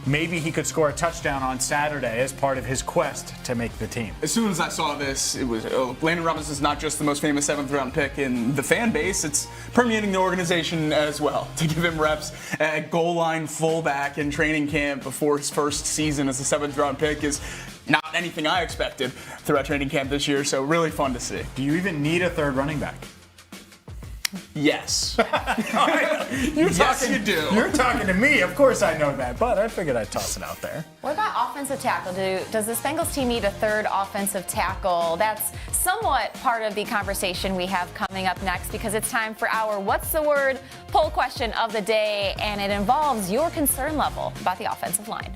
Maybe he could score a touchdown on Saturday as part of his quest to make the team. As soon as I saw this, it was Landon Robinson's not just the most famous 7th round pick in the fan base, it's permeating the organization as well. To give him reps at goal line fullback in training camp before his first season as a 7th round pick is not anything I expected throughout training camp this year, so really fun to see. Do you even need a 3rd running back? Yes. You do. You're talking to me. Of course I know that, but I figured I'd toss it out there. What about offensive tackle? Does this Bengals team need a 3rd offensive tackle? That's somewhat part of the conversation we have coming up next because it's time for our What's the Word poll question of the day, and it involves your concern level about the offensive line.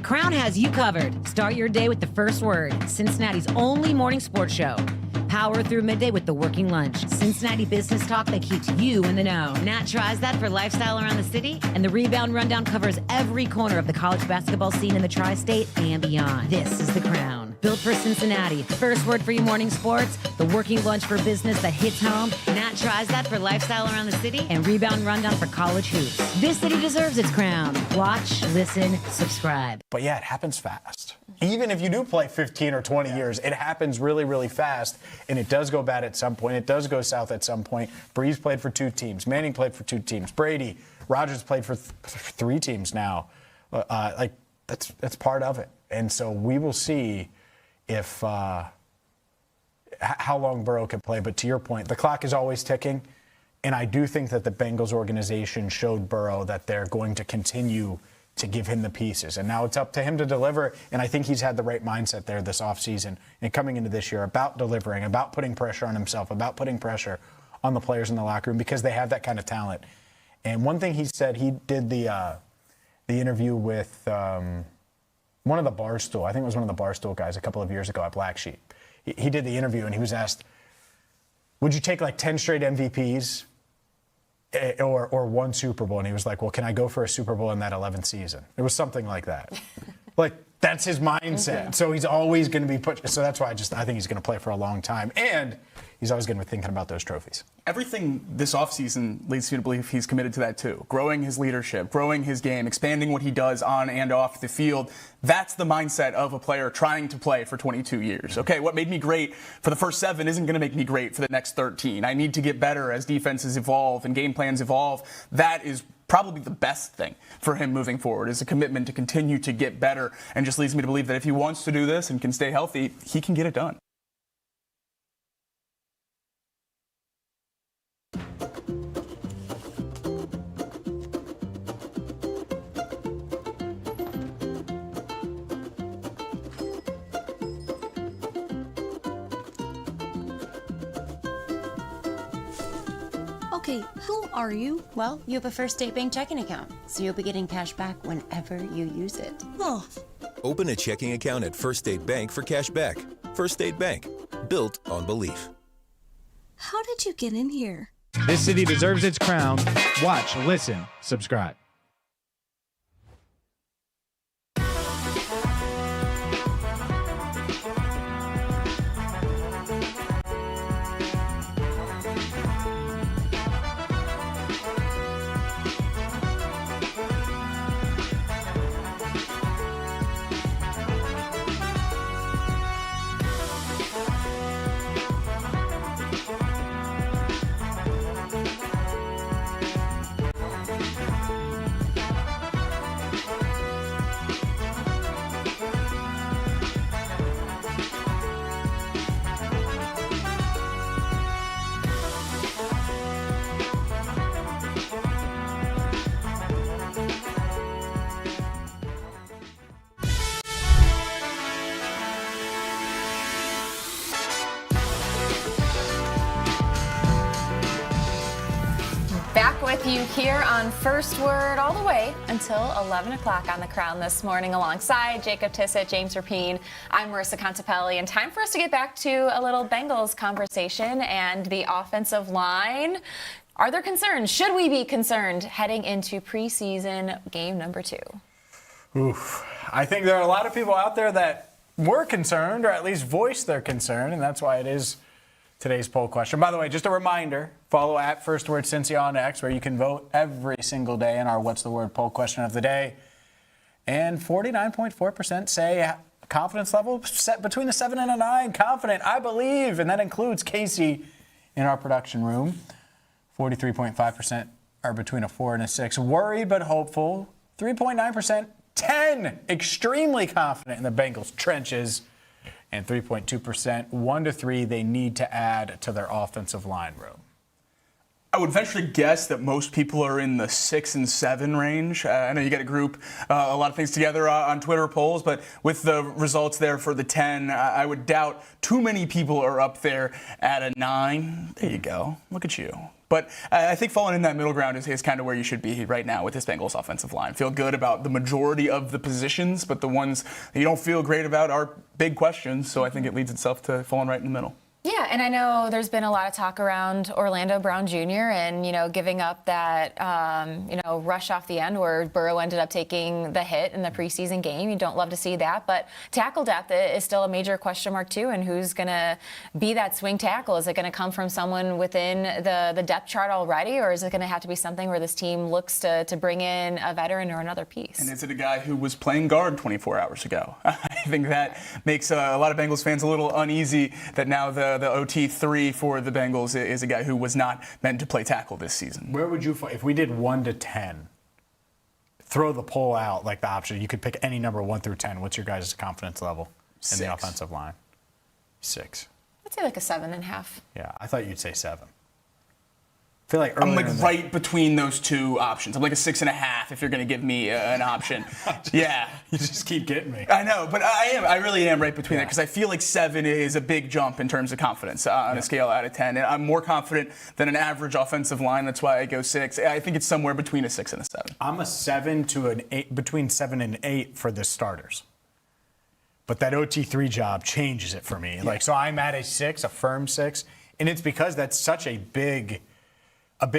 Crown has you covered. Start your day with the first word. Cincinnati's only morning sports show. Power through midday with the working lunch. Cincinnati business talk that keeps you in the know. Nat tries that for lifestyle around the city. And the Rebound Rundown covers every corner of the college basketball scene in the tri-state and beyond. This is The Crown. Built for Cincinnati. First word for your morning sports. The working lunch for business that hits home. Nat tries that for lifestyle around the city. And Rebound Rundown for college hoops. This city deserves its crown. Watch, listen, subscribe. But yeah, it happens fast. Even if you do play 15 or 20 years, it happens really, really fast. And it does go bad at some point. It does go south at some point. Breeze played for 2 teams. Manning played for 2 teams. Brady, Rodgers played for 3 teams now. That's part of it. And so we will see if how long Burrow can play. But to your point, the clock is always ticking. And I do think that the Bengals organization showed Burrow that they're going to continue to give him the pieces. And now it's up to him to deliver. And I think he's had the right mindset there this offseason and coming into this year about delivering, about putting pressure on himself, about putting pressure on the players in the locker room because they have that kind of talent. And one thing he said, he did the interview with one of the Barstool, I think it was one of the Barstool guys a couple of years ago at Black Sheep. He did the interview and he was asked, would you take like 10 straight MVPs or 1 Super Bowl? And he was like, well, can I go for a Super Bowl in that 11th season? It was something like that. Like, that's his mindset. So he's always going to be put. So that's why I think he's going to play for a long time. And he's always going to be thinking about those trophies. Everything this offseason leads me to believe he's committed to that too. Growing his leadership, growing his game, expanding what he does on and off the field. That's the mindset of a player trying to play for 22 years. Okay, what made me great for the first 7 isn't going to make me great for the next 13. I need to get better as defenses evolve and game plans evolve. That is probably the best thing for him moving forward, is a commitment to continue to get better, and just leads me to believe that if he wants to do this and can stay healthy, he can get it done. Okay, who are you? Well, you have a First State Bank checking account, so you'll be getting cash back whenever you use it. Oh. Open a checking account at First State Bank for cash back. First State Bank, built on belief. How did you get in here? This city deserves its crown. Watch, listen, subscribe. Back with you here on First Word all the way until 11 o'clock on The Crown this morning alongside Jacob Tissot, James Rapien. I'm Marisa Contipelli, and time for us to get back to a little Bengals conversation and the offensive line. Are there concerns? Should we be concerned heading into preseason game number 2? Oof. I think there are a lot of people out there that were concerned or at least voiced their concern, and that's why it is today's poll question. By the way, just a reminder, follow at First Word Cincy on X, where you can vote every single day in our What's the Word poll question of the day. And 49.4% say confidence level set between a 7 and a 9. Confident, I believe, and that includes Casey in our production room. 43.5% are between a 4 and a 6. Worried but hopeful. 3.9%, 10. Extremely confident in the Bengals trenches. And 3.2%, 1 to 3, they need to add to their offensive line room. I would venture to guess that most people are in the 6 and 7 range. I know you got to group a lot of things together on Twitter polls, but with the results there for the 10, I would doubt too many people are up there at a 9. There you go. Look at you. But I think falling in that middle ground is kind of where you should be right now with this Bengals offensive line. Feel good about the majority of the positions, but the ones that you don't feel great about are big questions. So I think it leads itself to falling right in the middle. Yeah, and I know there's been a lot of talk around Orlando Brown Jr. and, giving up that, rush off the end where Burrow ended up taking the hit in the preseason game. You don't love to see that. But tackle depth is still a major question mark, too. And who's going to be that swing tackle? Is it going to come from someone within the depth chart already, or is it going to have to be something where this team looks to bring in a veteran or another piece? And is it a guy who was playing guard 24 hours ago? I think that makes a lot of Bengals fans a little uneasy that now the OT3 for the Bengals is a guy who was not meant to play tackle this season. Where would you, if we did 1 to 10, throw the poll out like the option, you could pick any number 1 through 10. What's your guys' confidence level in the offensive line? 6. I'd say like a 7.5. Yeah, I thought you'd say 7. I feel like I'm like right between those two options. I'm like a 6.5 if you're going to give me an option. Yeah. You just keep getting me. I know, but I really am right between that because I feel like 7 is a big jump in terms of confidence on a scale out of 10. And I'm more confident than an average offensive line. That's why I go 6. I think it's somewhere between a 6 and a 7. I'm a 7 to an 8, between 7 and 8 for the starters. But that OT3 job changes it for me. Yeah. So I'm at a 6, a firm 6, and it's because that's such a big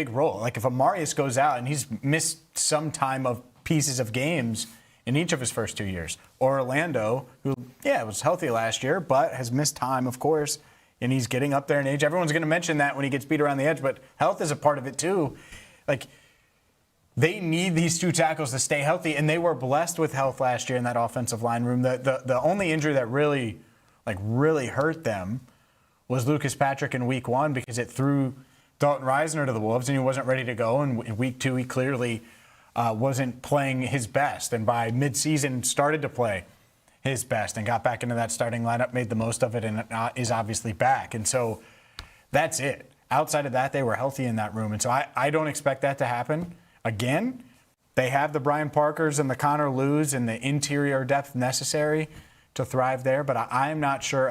role. Like if Amarius goes out and he's missed some time of pieces of games in each of his first 2 years, or Orlando, who was healthy last year but has missed time, of course, and he's getting up there in age. Everyone's going to mention that when he gets beat around the edge, but health is a part of it too. Like they need these 2 tackles to stay healthy, and they were blessed with health last year in that offensive line room. The only injury that really hurt them was Lucas Patrick in week 1 because it threw Dalton Reisner to the Wolves, and he wasn't ready to go. And in week 2, he clearly wasn't playing his best. And by midseason, started to play his best and got back into that starting lineup, made the most of it, and is obviously back. And so that's it. Outside of that, they were healthy in that room. And so I don't expect that to happen again. They have the Brian Parkers and the Connor Lews and the interior depth necessary to thrive there. But I'm not sure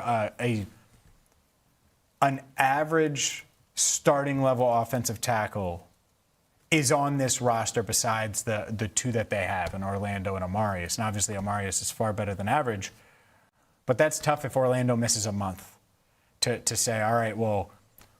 an average starting level offensive tackle is on this roster besides the 2 that they have in Orlando and Amarius. And obviously Amarius is far better than average, but that's tough if Orlando misses a month to say, all right, well,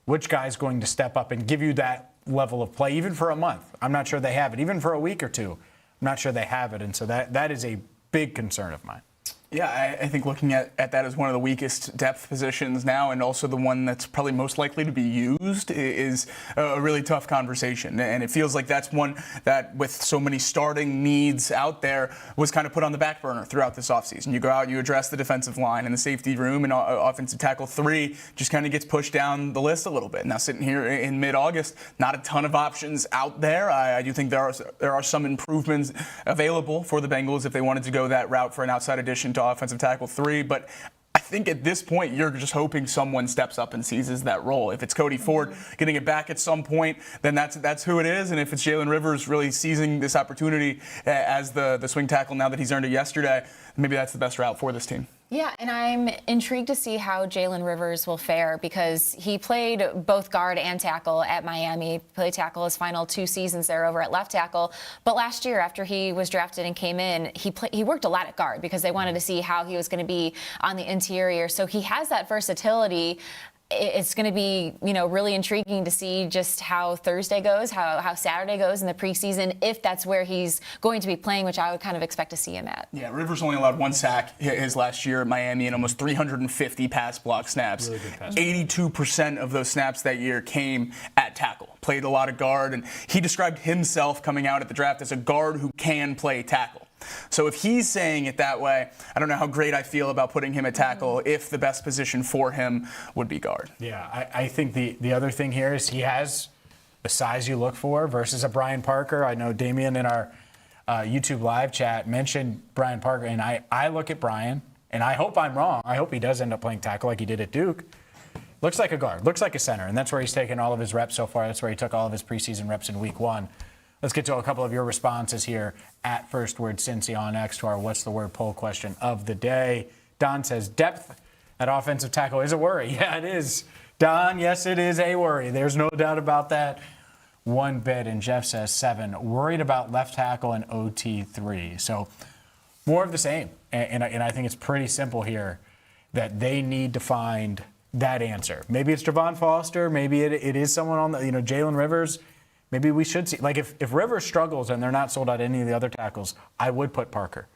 which guy's going to step up and give you that level of play, even for a month? I'm not sure they have it. Even for a week or 2, I'm not sure they have it. And so that is a big concern of mine. Yeah, I think looking at that as one of the weakest depth positions now, and also the one that's probably most likely to be used, is a really tough conversation. And it feels like that's one that, with so many starting needs out there, was kind of put on the back burner throughout this offseason. You go out, you address the defensive line and the safety room, and offensive tackle 3 just kind of gets pushed down the list a little bit. Now, sitting here in mid-August, not a ton of options out there. I do think there are some improvements available for the Bengals if they wanted to go that route for an outside addition to offensive tackle 3, but I think at this point you're just hoping someone steps up and seizes that role. If it's Cody Ford getting it back at some point, then that's who it is. And if it's Jalen Rivers really seizing this opportunity as the swing tackle now that he's earned it yesterday, maybe that's the best route for this team. Yeah, and I'm intrigued to see how Jalen Rivers will fare because he played both guard and tackle at Miami. He played tackle his final 2 seasons there over at left tackle. But last year, after he was drafted and came in, he worked a lot at guard because they wanted to see how he was going to be on the interior. So he has that versatility. It's going to be, really intriguing to see just how Thursday goes, how Saturday goes in the preseason, if that's where he's going to be playing, which I would kind of expect to see him at. Yeah, Rivers only allowed 1 sack his last year at Miami and almost 350 pass block snaps. Really good pass. 82% of those snaps that year came at tackle. Played a lot of guard, and he described himself coming out at the draft as a guard who can play tackle. So if he's saying it that way, I don't know how great I feel about putting him at tackle if the best position for him would be guard. Yeah, I think the other thing here is he has the size you look for versus a Brian Parker. I know Damian in our YouTube live chat mentioned Brian Parker, and I look at Brian, and I hope I'm wrong. I hope he does end up playing tackle like he did at Duke. Looks like a guard, looks like a center, and that's where he's taken all of his reps so far. That's where he took all of his preseason reps in week 1. Let's get to a couple of your responses here at First Word Cincy on X to our What's the Word poll question of the day. Don says depth That offensive tackle is a worry. Yeah, it is. Don, yes, it is a worry. There's no doubt about that one bit. And Jeff says 7. Worried about left tackle and OT3. So more of the same. And I think it's pretty simple here that they need to find that answer. Maybe it's Javon Foster. Maybe it is someone on the, Jalen Rivers. Maybe we should see, like if Rivers struggles and they're not sold out any of the other tackles, I would put Parker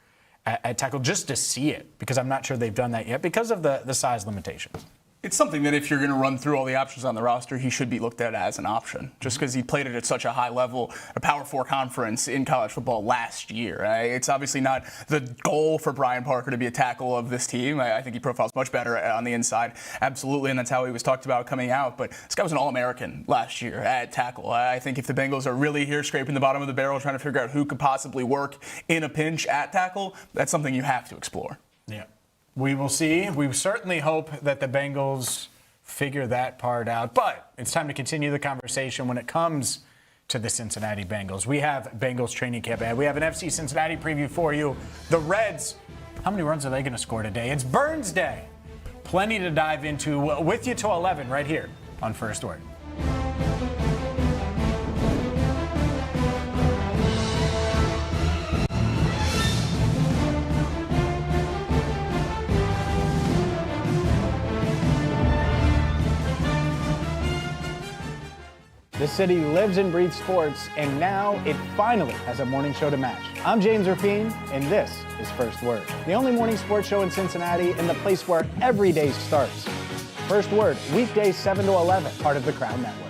at tackle just to see it, because I'm not sure they've done that yet because of the size limitations. It's something that if you're going to run through all the options on the roster, he should be looked at as an option, just because he played it at such a high level, a Power 4 conference in college football last year. It's obviously not the goal for Brian Parker to be a tackle of this team. I think he profiles much better on the inside, absolutely, and that's how he was talked about coming out. But this guy was an All-American last year at tackle. I think if the Bengals are really here scraping the bottom of the barrel, trying to figure out who could possibly work in a pinch at tackle, that's something you have to explore. Yeah. We will see. We certainly hope that the Bengals figure that part out. But it's time to continue the conversation when it comes to the Cincinnati Bengals. We have Bengals training camp ahead. We have an FC Cincinnati preview for you. The Reds, how many runs are they going to score today? It's Burns Day. Plenty to dive into with you till 11 right here on First Word. This city lives and breathes sports, and now it finally has a morning show to match. I'm James Rapien, and this is First Word, the only morning sports show in Cincinnati and the place where every day starts. First Word, weekdays 7 to 11, part of the Crown Network.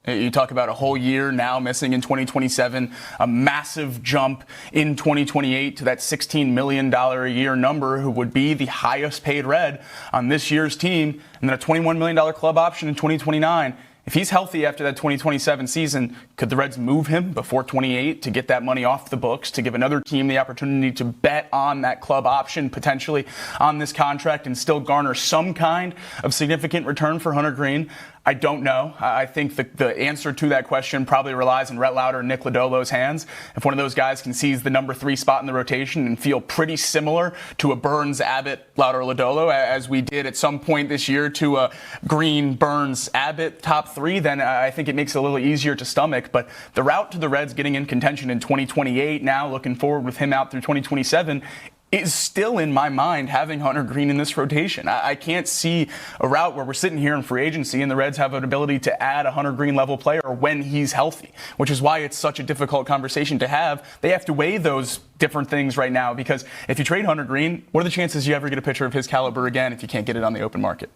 You talk about a whole year now missing in 2027, a massive jump in 2028 to that $16 million a year number, who would be the highest paid Red on this year's team, and then a $21 million club option in 2029. If he's healthy after that 2027 season, could the Reds move him before 28 to get that money off the books, to give another team the opportunity to bet on that club option potentially on this contract and still garner some kind of significant return for Hunter Green? I don't know. I think the answer to that question probably relies in Rhett Lauder and Nick Lodolo's hands. If one of those guys can seize the number 3 spot in the rotation and feel pretty similar to a Burns, Abbott, Lauder, Lodolo, as we did at some point this year to a Green, Burns, Abbott top 3, then I think it makes it a little easier to stomach. But the route to the Reds getting in contention in 2028, now looking forward with him out through 2027, is still in my mind having Hunter Green in this rotation. I can't see a route where we're sitting here in free agency and the Reds have an ability to add a Hunter Green level player when he's healthy, which is why it's such a difficult conversation to have. They have to weigh those different things right now, because if you trade Hunter Green, what are the chances you ever get a pitcher of his caliber again if you can't get it on the open market?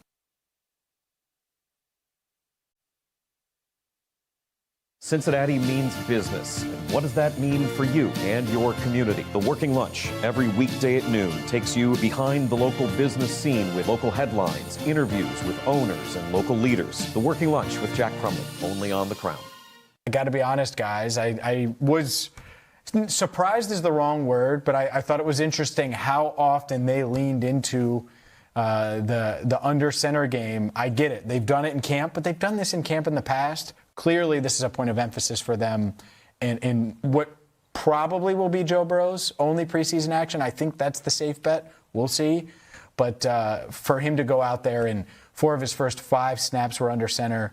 Cincinnati means business. And what does that mean for you and your community? The Working Lunch, every weekday at noon, takes you behind the local business scene with local headlines, interviews with owners and local leaders. The Working Lunch with Jack Crumley, only on The Crown. I got to be honest, guys. I was surprised is the wrong word, but I thought it was interesting how often they leaned into the under center game. I get it. They've done it in camp, but they've done this in camp in the past. Clearly, this is a point of emphasis for them in what probably will be Joe Burrow's only preseason action. I think that's the safe bet. We'll see. But for him to go out there and 4 of his first 5 snaps were under center,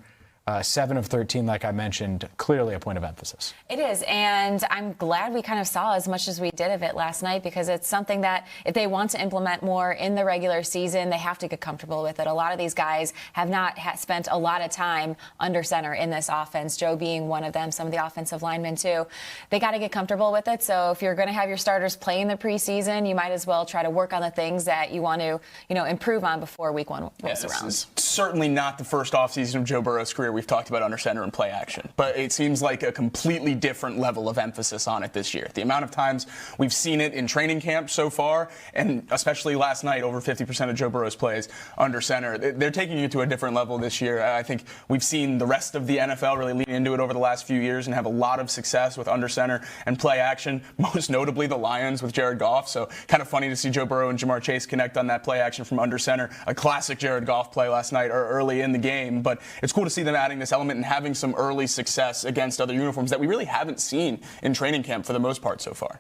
7 of 13, like I mentioned, clearly a point of emphasis. It is, and I'm glad we kind of saw as much as we did of it last night, because it's something that if they want to implement more in the regular season, they have to get comfortable with it. A lot of these guys have not spent a lot of time under center in this offense, Joe being one of them, some of the offensive linemen too. They got to get comfortable with it, so if you're going to have your starters play in the preseason, you might as well try to work on the things that you want to, improve on before week 1 rolls around. This is certainly not the first offseason of Joe Burrow's career we've talked about under center and play action, but it seems like a completely different level of emphasis on it this year. The amount of times we've seen it in training camp so far, and especially last night, over 50% of Joe Burrow's plays under center. They're taking it to a different level this year. I think we've seen the rest of the NFL really lean into it over the last few years and have a lot of success with under center and play action, most notably the Lions with Jared Goff. So kind of funny to see Joe Burrow and Jamar Chase connect on that play action from under center, a classic Jared Goff play last night or early in the game. But it's cool to see them adding this element and having some early success against other uniforms that we really haven't seen in training camp for the most part so far.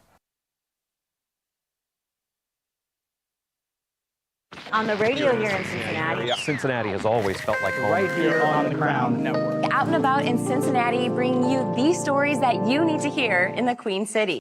On the radio here in Cincinnati. Cincinnati has always felt like home. Right here on the Crown Network. Out and about in Cincinnati, bringing you the stories that you need to hear in the Queen City.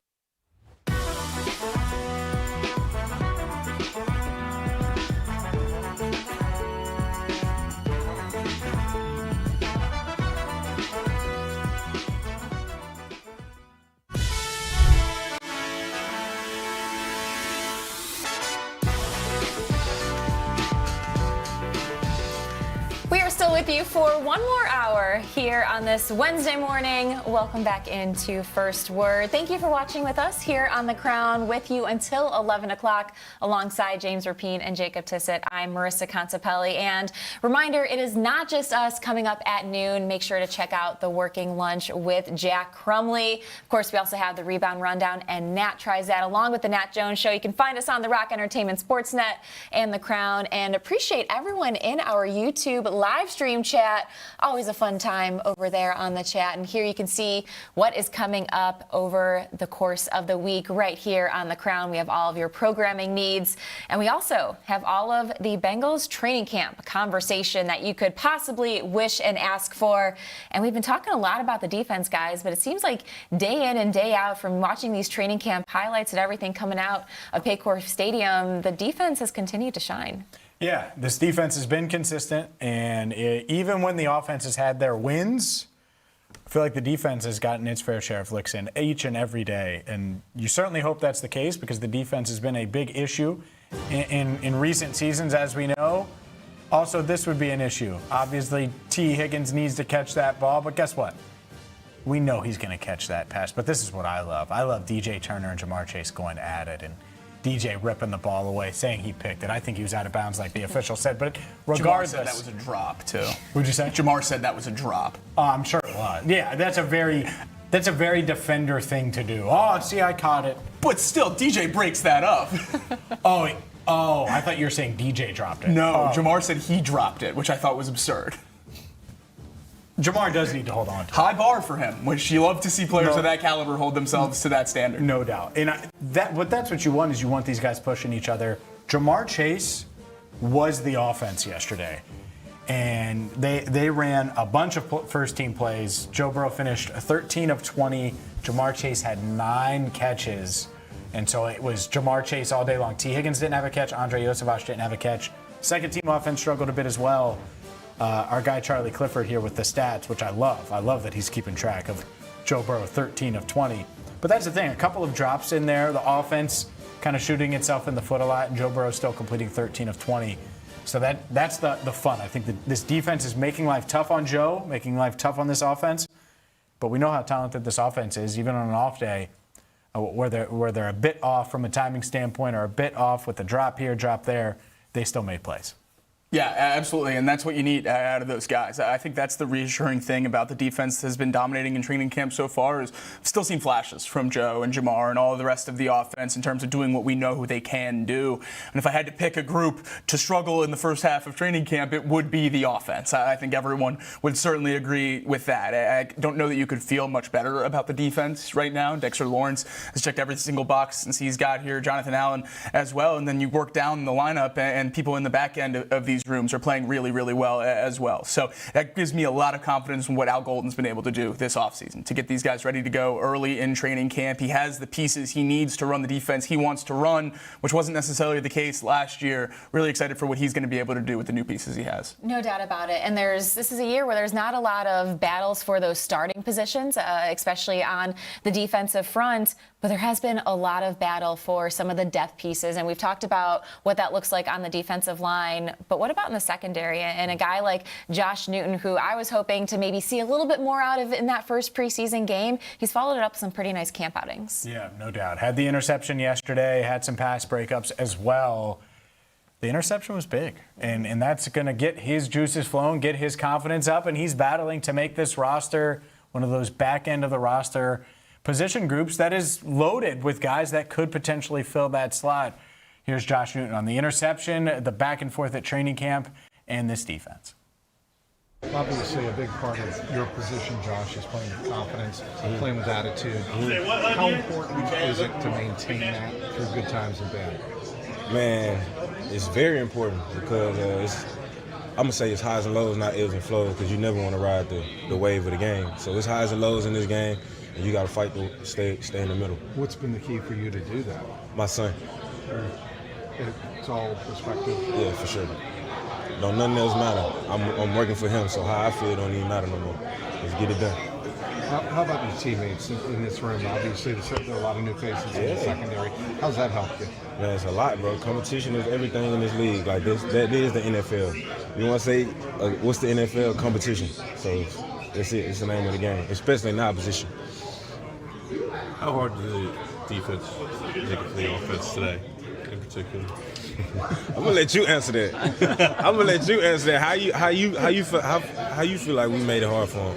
We are still with you for one more hour here on this Wednesday morning. Welcome back into First Word. Thank you for watching with us here on The Crown, with you until 11 o'clock alongside James Rapien and Jacob Tissot. I'm Marisa Contipelli. And reminder, it is not just us coming up at noon. Make sure to check out the Working Lunch with Jack Crumley. Of course, we also have the Rebound Rundown, and Nat tries that along with the Nat Jones Show. You can find us on the Rock Entertainment Sportsnet and The Crown. And appreciate everyone in our YouTube live stream chat. Always a fun time over there on the chat. And here you can see what is coming up over the course of the week right here on The Crown. We have all of your programming needs. And we also have all of the Bengals training camp conversation that you could possibly wish and ask for. And we've been talking a lot about the defense, guys, but it seems like day in and day out from watching these training camp highlights and everything coming out of Paycor Stadium, the defense has continued to shine. Yeah, this defense has been consistent, and even when the offense has had their wins, I feel like the defense has gotten its fair share of licks in each and every day. And you certainly hope that's the case because the defense has been a big issue in recent seasons, as we know. Also, this would be an issue. Obviously, T. Higgins needs to catch that ball, but guess what? We know he's going to catch that pass. But this is what I love. I love DJ Turner and Jamar Chase going at it, and DJ ripping the ball away, saying he picked it. I think he was out of bounds, like the official said. But regardless, Jamar said that was a drop too. What'd you say? Jamar said that was a drop. Oh, I'm sure it was. Yeah, that's a very defender thing to do. Oh, see, I caught it. But still, DJ breaks that up. Oh, I thought you were saying DJ dropped it. No, Jamar said he dropped it, which I thought was absurd. Jamar does need to hold on to it. High bar for him, which you love to see players of that caliber hold themselves to that standard. No doubt. And that's what you want, is you want these guys pushing each other. Jamar Chase was the offense yesterday. And they ran a bunch of first-team plays. Joe Burrow finished 13 of 20. Jamar Chase had 9 catches. And so it was Jamar Chase all day long. T. Higgins didn't have a catch. Andre Yosevich didn't have a catch. Second-team offense struggled a bit as well. Our guy Charlie Clifford here with the stats, which I love. I love that he's keeping track of Joe Burrow, 13 of 20. But that's the thing, a couple of drops in there. The offense kind of shooting itself in the foot a lot, and Joe Burrow still completing 13 of 20. So that's the fun. I think that this defense is making life tough on Joe, making life tough on this offense. But we know how talented this offense is, even on an off day, where they're a bit off from a timing standpoint or a bit off with the drop here, drop there, they still made plays. Yeah, absolutely, and that's what you need out of those guys. I think that's the reassuring thing about the defense that has been dominating in training camp so far is I've still seen flashes from Joe and Jamar and all of the rest of the offense in terms of doing what we know who they can do. And if I had to pick a group to struggle in the first half of training camp, it would be the offense. I think everyone would certainly agree with that. I don't know that you could feel much better about the defense right now. Dexter Lawrence has checked every single box since he's got here. Jonathan Allen as well. And then you work down the lineup, and people in the back end of these rooms are playing really, really well as well. So that gives me a lot of confidence in what Al Golden's been able to do this offseason to get these guys ready to go early in training camp. He has the pieces he needs to run the defense he wants to run, which wasn't necessarily the case last year. Really excited for what he's going to be able to do with the new pieces he has. No doubt about it. And this is a year where there's not a lot of battles for those starting positions, especially on the defensive front. But there has been a lot of battle for some of the depth pieces, and we've talked about what that looks like on the defensive line. But what about in the secondary? And a guy like Josh Newton, who I was hoping to maybe see a little bit more out of in that first preseason game, he's followed it up with some pretty nice camp outings. Yeah, no doubt. Had the interception yesterday, had some pass breakups as well. The interception was big, and that's going to get his juices flowing, get his confidence up, and he's battling to make this roster one of those back end of the roster position groups that is loaded with guys that could potentially fill that slot. Here's Josh Newton on the interception, the back and forth at training camp, and this defense. Obviously, a big part of your position, Josh, is playing with confidence, playing with attitude. How important is it to maintain that through good times and bad? Man, it's very important because I'm going to say it's highs and lows, not ebbs and flows, because you never want to ride the wave of the game. So it's highs and lows in this game, and you got to fight to stay in the middle. What's been the key for you to do that? My son. It's all perspective. Yeah, for sure. Don't nothing else matter. I'm working for him, so how I feel don't even matter no more. Let's get it done. How about your teammates in this room? Obviously, there are a lot of new faces in the secondary. How's that helped you? Man, it's a lot, bro. Competition is everything in this league. Like this, that is the NFL. You want to say, what's the NFL? Competition. So that's it. It's the name of the game, especially in our position. How hard did the defense make it for the offense today, in particular? I'm gonna let you answer that. How you feel like we made it hard for them?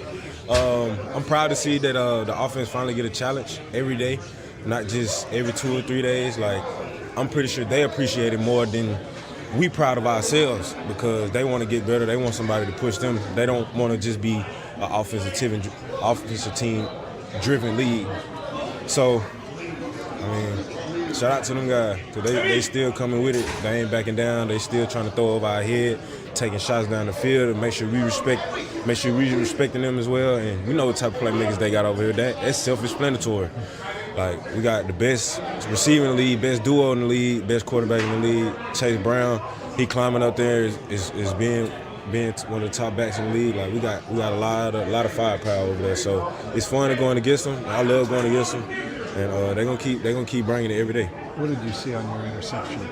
I'm proud to see that the offense finally get a challenge every day, not just every 2 or 3 days. Like, I'm pretty sure they appreciate it more than we proud of ourselves because they want to get better. They want somebody to push them. They don't want to just be an offensive team driven league. So, I mean, shout out to them guys because they still coming with it. They ain't backing down. They still trying to throw over our head, taking shots down the field and make sure we respecting them as well. And we know what type of playmakers they got over here. That's self-explanatory. Like, we got the best receiver in the league, best duo in the league, best quarterback in the league. Chase Brown, he climbing up there is being one of the top backs in the league. Like, we got a lot of firepower over there. So it's fun to going against them. I love going against them, and they're gonna keep bringing it every day. What did you see on your interception?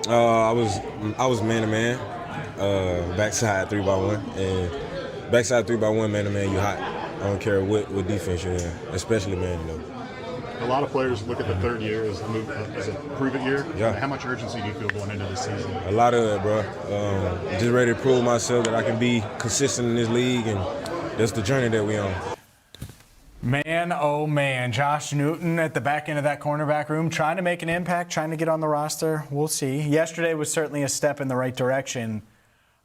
I was man to man, backside 3x1, and backside 3x1 man to man, you hot. I don't care what defense you're in, especially man. You know. A lot of players look at the third year as a prove-it year. Yeah. How much urgency do you feel going into this season? A lot of it, bro. Just ready to prove myself that I can be consistent in this league, and that's the journey that we on. Man, oh man, Josh Newton at the back end of that cornerback room trying to make an impact, trying to get on the roster. We'll see. Yesterday was certainly a step in the right direction.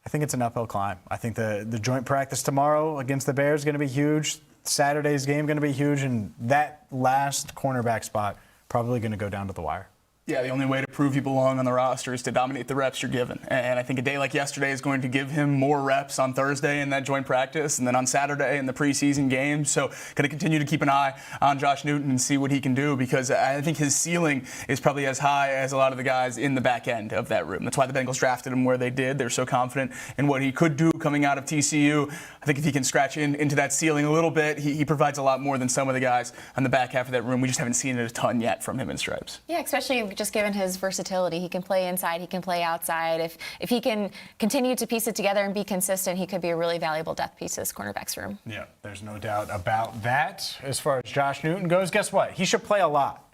I think it's an uphill climb. I think the joint practice tomorrow against the Bears is going to be huge. Saturday's game going to be huge, and that last cornerback spot probably going to go down to the wire. Yeah, the only way to prove you belong on the roster is to dominate the reps you're given. And I think a day like yesterday is going to give him more reps on Thursday in that joint practice and then on Saturday in the preseason game. So going to continue to keep an eye on Josh Newton and see what he can do because I think his ceiling is probably as high as a lot of the guys in the back end of that room. That's why the Bengals drafted him where they did. They're so confident in what he could do coming out of TCU. I think if he can scratch into that ceiling a little bit, he provides a lot more than some of the guys on the back half of that room. We just haven't seen it a ton yet from him in stripes. Yeah, especially just given his versatility. He can play inside, he can play outside. If he can continue to piece it together and be consistent, he could be a really valuable depth piece to this cornerback's room. Yeah, there's no doubt about that. As far as Josh Newton goes, guess what? He should play a lot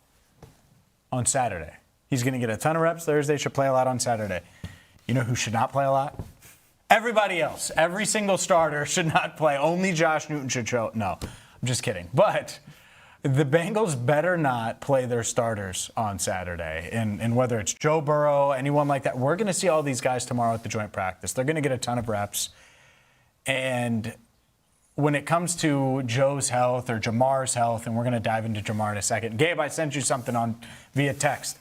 on Saturday. He's going to get a ton of reps Thursday, should play a lot on Saturday. You know who should not play a lot? Everybody else. Every single starter should not play. Only Josh Newton should show. No, I'm just kidding. But the Bengals better not play their starters on Saturday. And whether it's Joe Burrow, anyone like that, we're going to see all these guys tomorrow at the joint practice. They're going to get a ton of reps. And when it comes to Joe's health or Jamar's health, and we're going to dive into Jamar in a second. Gabe, I sent you something via text.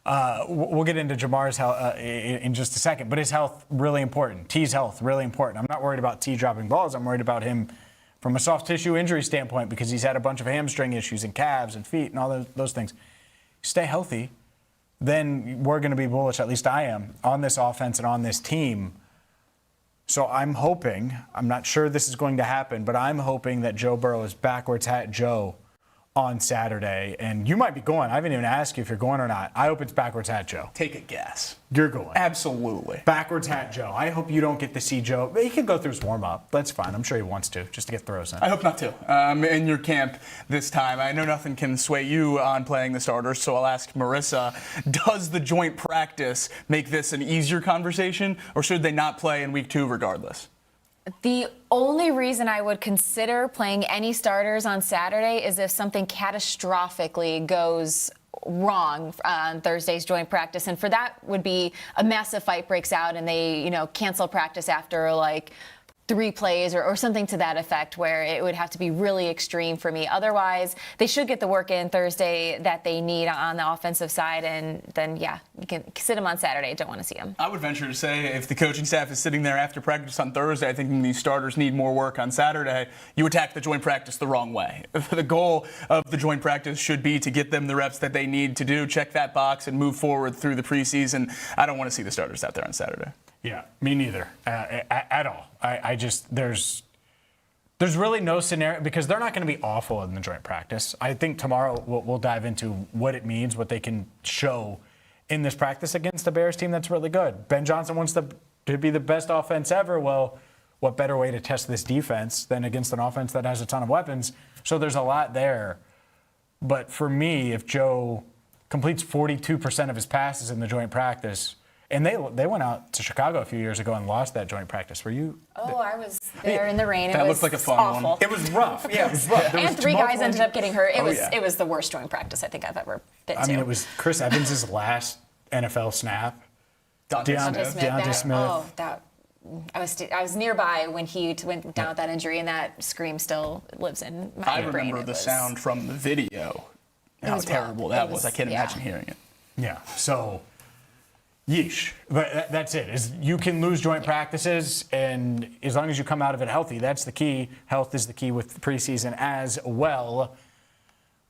We'll get into Jamar's health in just a second. But his health, really important. T's health, really important. I'm not worried about T dropping balls. I'm worried about him from a soft tissue injury standpoint because he's had a bunch of hamstring issues and calves and feet and all those things. Stay healthy, then we're going to be bullish, at least I am, on this offense and on this team. So I'm hoping, I'm not sure this is going to happen, but I'm hoping that Joe Burrow is backwards hat Joe on Saturday. And you might be going. I haven't even asked you if you're going or not. I hope it's backwards hat Joe. Take a guess. You're going. Absolutely. Backwards hat Joe. I hope you don't get to see Joe. He can go through his warm-up. That's fine. I'm sure he wants to, just to get throws in. I hope not to. In your camp this time. I know nothing can sway you on playing the starters, so I'll ask Marisa, does the joint practice make this an easier conversation, or should they not play in week 2 regardless? The only reason I would consider playing any starters on Saturday is if something catastrophically goes wrong on Thursday's joint practice. And for that would be a massive fight breaks out and they, cancel practice after like 3 plays or something to that effect where it would have to be really extreme for me. Otherwise, they should get the work in Thursday that they need on the offensive side, and then, yeah, you can sit them on Saturday. Don't want to see them. I would venture to say if the coaching staff is sitting there after practice on Thursday, I think these starters need more work on Saturday, you attack the joint practice the wrong way. The goal of the joint practice should be to get them the reps that they need to do, check that box, and move forward through the preseason. I don't want to see the starters out there on Saturday. Yeah, me neither, at all. I just, there's really no scenario, because they're not going to be awful in the joint practice. I think tomorrow we'll dive into what it means, what they can show in this practice against a Bears team that's really good. Ben Johnson wants to be the best offense ever. Well, what better way to test this defense than against an offense that has a ton of weapons? So there's a lot there. But for me, if Joe completes 42% of his passes in the joint practice, and they went out to Chicago a few years ago and lost that joint practice. Were you? Oh, I was there in the rain. That looked like a fun awful. one. It was rough. Yeah, it was rough. And 3 guys ended up getting hurt. It was the worst joint practice I think I've ever been to. I mean, it was Chris Evans' last NFL snap. Deontay Smith. Oh, I was nearby when he went down with that injury, and that scream still lives in my brain. I remember the sound from the video. How terrible that was. I can't imagine hearing it. Yeah. So, yeesh. But that's it. Is you can lose joint practices, and as long as you come out of it healthy, that's the key. Health is the key with the preseason as well.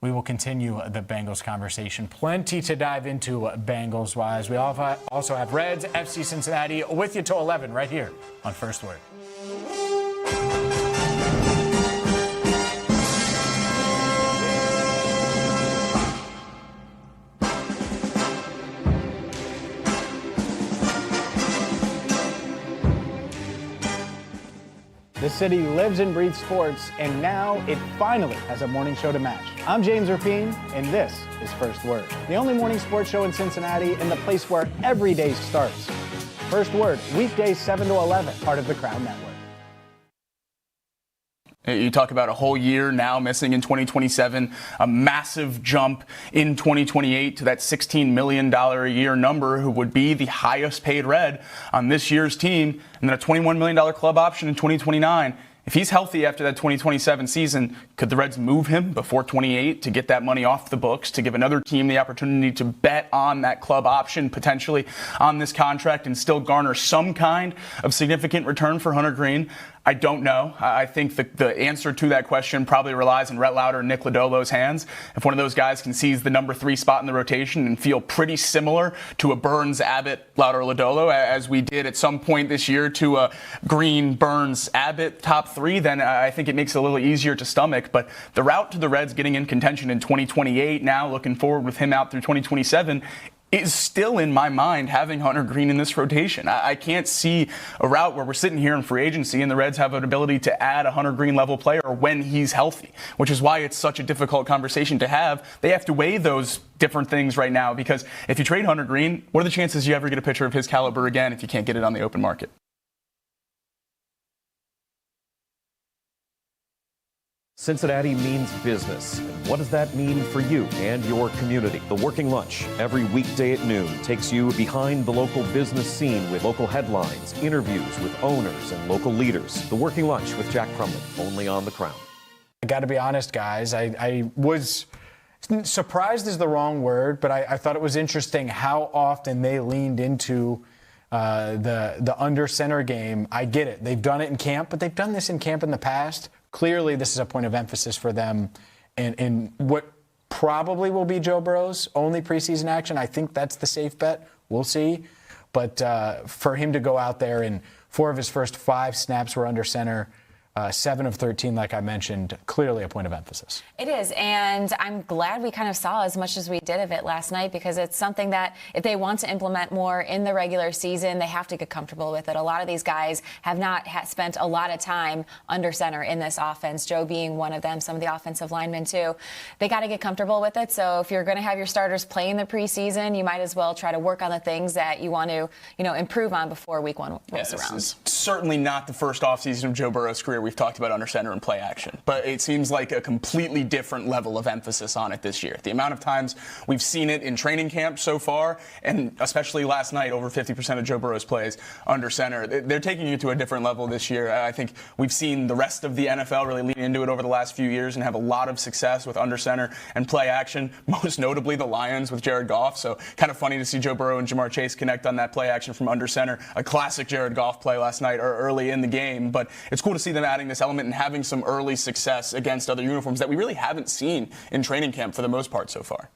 We will continue the Bengals conversation. Plenty to dive into Bengals-wise. We also have Reds, FC Cincinnati, with you till 11 right here on First Word. The city lives and breathes sports, and now it finally has a morning show to match. I'm James Rapien, and this is First Word, the only morning sports show in Cincinnati and the place where every day starts. First Word, weekdays 7 to 11, part of the Crowd Network. You talk about a whole year now missing in 2027, a massive jump in 2028 to that $16 million a year number, who would be the highest paid Red on this year's team, and then a $21 million club option in 2029. If he's healthy after that 2027 season, could the Reds move him before 28 to get that money off the books, to give another team the opportunity to bet on that club option potentially on this contract and still garner some kind of significant return for Hunter Green? I don't know. I think the answer to that question probably relies in Rhett Lauder and Nick Lodolo's hands. If one of those guys can seize the number 3 spot in the rotation and feel pretty similar to a Burns, Abbott, Lauder, Lodolo, as we did at some point this year to a Green, Burns, Abbott top 3, then I think it makes it a little easier to stomach. But the route to the Reds getting in contention in 2028, now looking forward with him out through 2027, is still in my mind having Hunter Green in this rotation. I can't see a route where we're sitting here in free agency and the Reds have an ability to add a Hunter Green level player when he's healthy, which is why it's such a difficult conversation to have. They have to weigh those different things right now, because if you trade Hunter Green, what are the chances you ever get a pitcher of his caliber again if you can't get it on the open market? Cincinnati means business. And what does that mean for you and your community? The Working Lunch, every weekday at noon, takes you behind the local business scene with local headlines, interviews with owners and local leaders. The Working Lunch with Jack Crumlin, only on The Crown. I got to be honest, guys. I was surprised is the wrong word, but I thought it was interesting how often they leaned into the under center game. I get it. They've done it in camp, but they've done this in camp in the past. Clearly, this is a point of emphasis for them in what probably will be Joe Burrow's only preseason action. I think that's the safe bet. We'll see. But for him to go out there and 4 of his first 5 snaps were under center, 7 of 13, like I mentioned, clearly a point of emphasis. It is, and I'm glad we kind of saw as much as we did of it last night, because it's something that if they want to implement more in the regular season, they have to get comfortable with it. A lot of these guys have not spent a lot of time under center in this offense, Joe being one of them, some of the offensive linemen too. They got to get comfortable with it, so if you're going to have your starters play in the preseason, you might as well try to work on the things that you want to, improve on before week 1 rolls around. This is certainly not the first offseason of Joe Burrow's career we've talked about under center and play action, but it seems like a completely different level of emphasis on it this year. The amount of times we've seen it in training camp so far, and especially last night, over 50% of Joe Burrow's plays under center. They're taking it to a different level this year. I think we've seen the rest of the NFL really lean into it over the last few years and have a lot of success with under center and play action, most notably the Lions with Jared Goff. So kind of funny to see Joe Burrow and Jamar Chase connect on that play action from under center. A classic Jared Goff play last night or early in the game. But it's cool to see them adding this element and having some early success against other uniforms that we really haven't seen in training camp for the most part so far.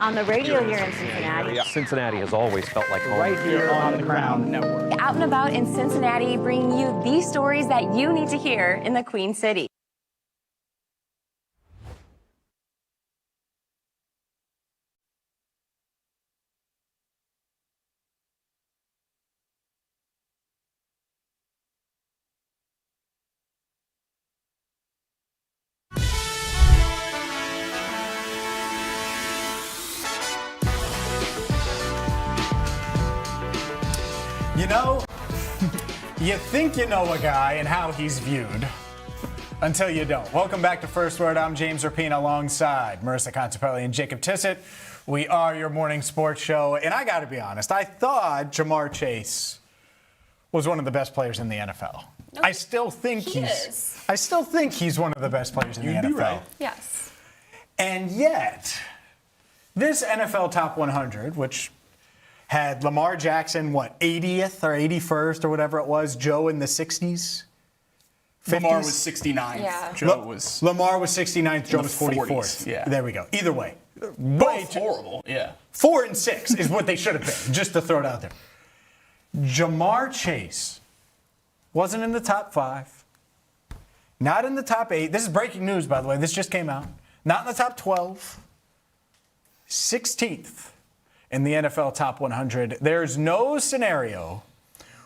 On the radio here in Cincinnati. Cincinnati has always felt like home. Right here on the Crown Network. Out and about in Cincinnati, bringing you these stories that you need to hear in the Queen City. You know, you think you know a guy and how he's viewed until you don't. Welcome back to First Word. I'm James Rapien alongside Marisa Contipelli and Jacob Tissot. We are your morning sports show. And I got to be honest, I thought Jamar Chase was one of the best players in the NFL. I still think he's one of the best players in the NFL. Right. Yes. And yet, this NFL Top 100, which had Lamar Jackson, 80th or 81st or whatever it was, Joe in the 60s? 50s? Lamar was 69th. Yeah. Joe was... Lamar was 69th, Joe the was 44th. 40s, yeah. There we go. Either way. Both horrible, yeah. 4 and 6 is what they should have been, just to throw it out there. Jamar Chase wasn't in the top 5. Not in the top 8. This is breaking news, by the way. This just came out. Not in the top 12. 16th. In the NFL Top 100. There's no scenario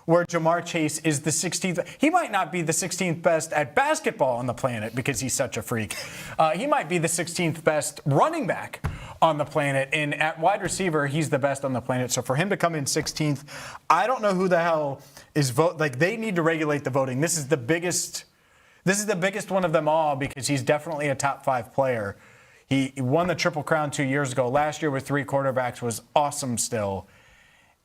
where Jamar Chase is the 16th. He might not be the 16th best at basketball on the planet because he's such a freak. He might be the 16th best running back on the planet. And at wide receiver, he's the best on the planet. So for him to come in 16th, I don't know who the hell is vote. Like, they need to regulate the voting. This is the biggest one of them all because he's definitely a top 5 player. He won the Triple Crown 2 years ago. Last year with 3 quarterbacks was awesome still.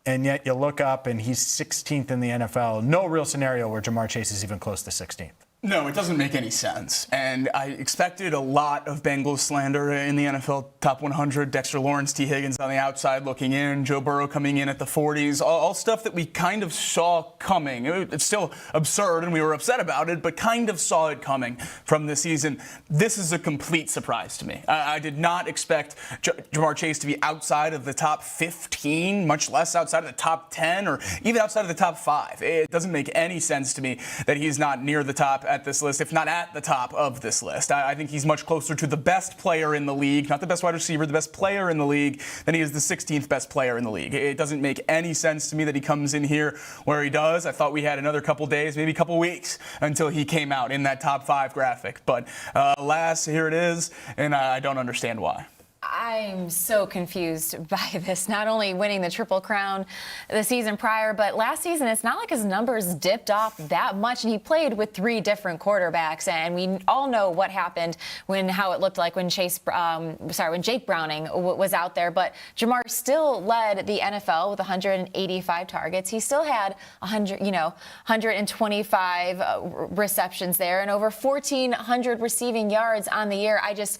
And yet you look up and he's 16th in the NFL. No real scenario where Jamar Chase is even close to 16th. No, it doesn't make any sense. And I expected a lot of Bengals slander in the NFL Top 100. Dexter Lawrence, T. Higgins on the outside looking in, Joe Burrow coming in at the 40s, all stuff that we kind of saw coming. It's still absurd and we were upset about it, but kind of saw it coming from this season. This is a complete surprise to me. I did not expect Jamar Chase to be outside of the top 15, much less outside of the top 10 or even outside of the top 5. It doesn't make any sense to me that he's not near the top at this list, if not at the top of this list. I think he's much closer to the best player in the league, not the best wide receiver, the best player in the league, than he is the 16th best player in the league. It doesn't make any sense to me that he comes in here where he does. I thought we had another couple days, maybe a couple weeks, until he came out in that top 5 graphic. But alas, here it is, and I don't understand why. I'm so confused by this. Not only winning the Triple Crown the season prior, but last season, it's not like his numbers dipped off that much. And he played with 3 different quarterbacks. And we all know what happened how it looked like when when Jake Browning was out there. But Jamar still led the NFL with 185 targets. He still had 125 receptions there and over 1,400 receiving yards on the year. I just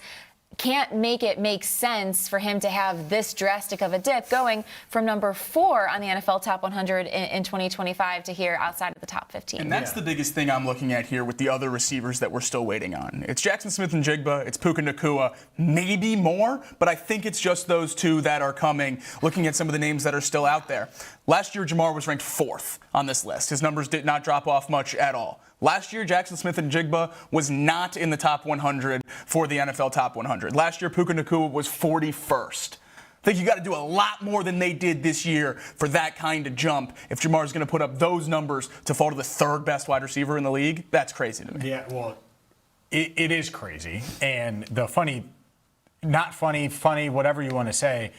can't make it make sense for him to have this drastic of a dip going from number 4 on the NFL Top 100 in 2025 to here outside of the top 15. And that's the biggest thing I'm looking at here with the other receivers that we're still waiting on. It's Jackson Smith and Jigba, it's Puka Nacua, maybe more, but I think it's just those 2 that are coming, looking at some of the names that are still out there. Last year, Jamar was ranked 4th on this list. His numbers did not drop off much at all. Last year, Jackson Smith and Jigba was not in the top 100 for the NFL Top 100. Last year, Puka Nacua was 41st. I think you got to do a lot more than they did this year for that kind of jump. If Jamar's going to put up those numbers to fall to the 3rd best wide receiver in the league, that's crazy to me. Yeah, well, it is crazy. And the funny, whatever you want to say,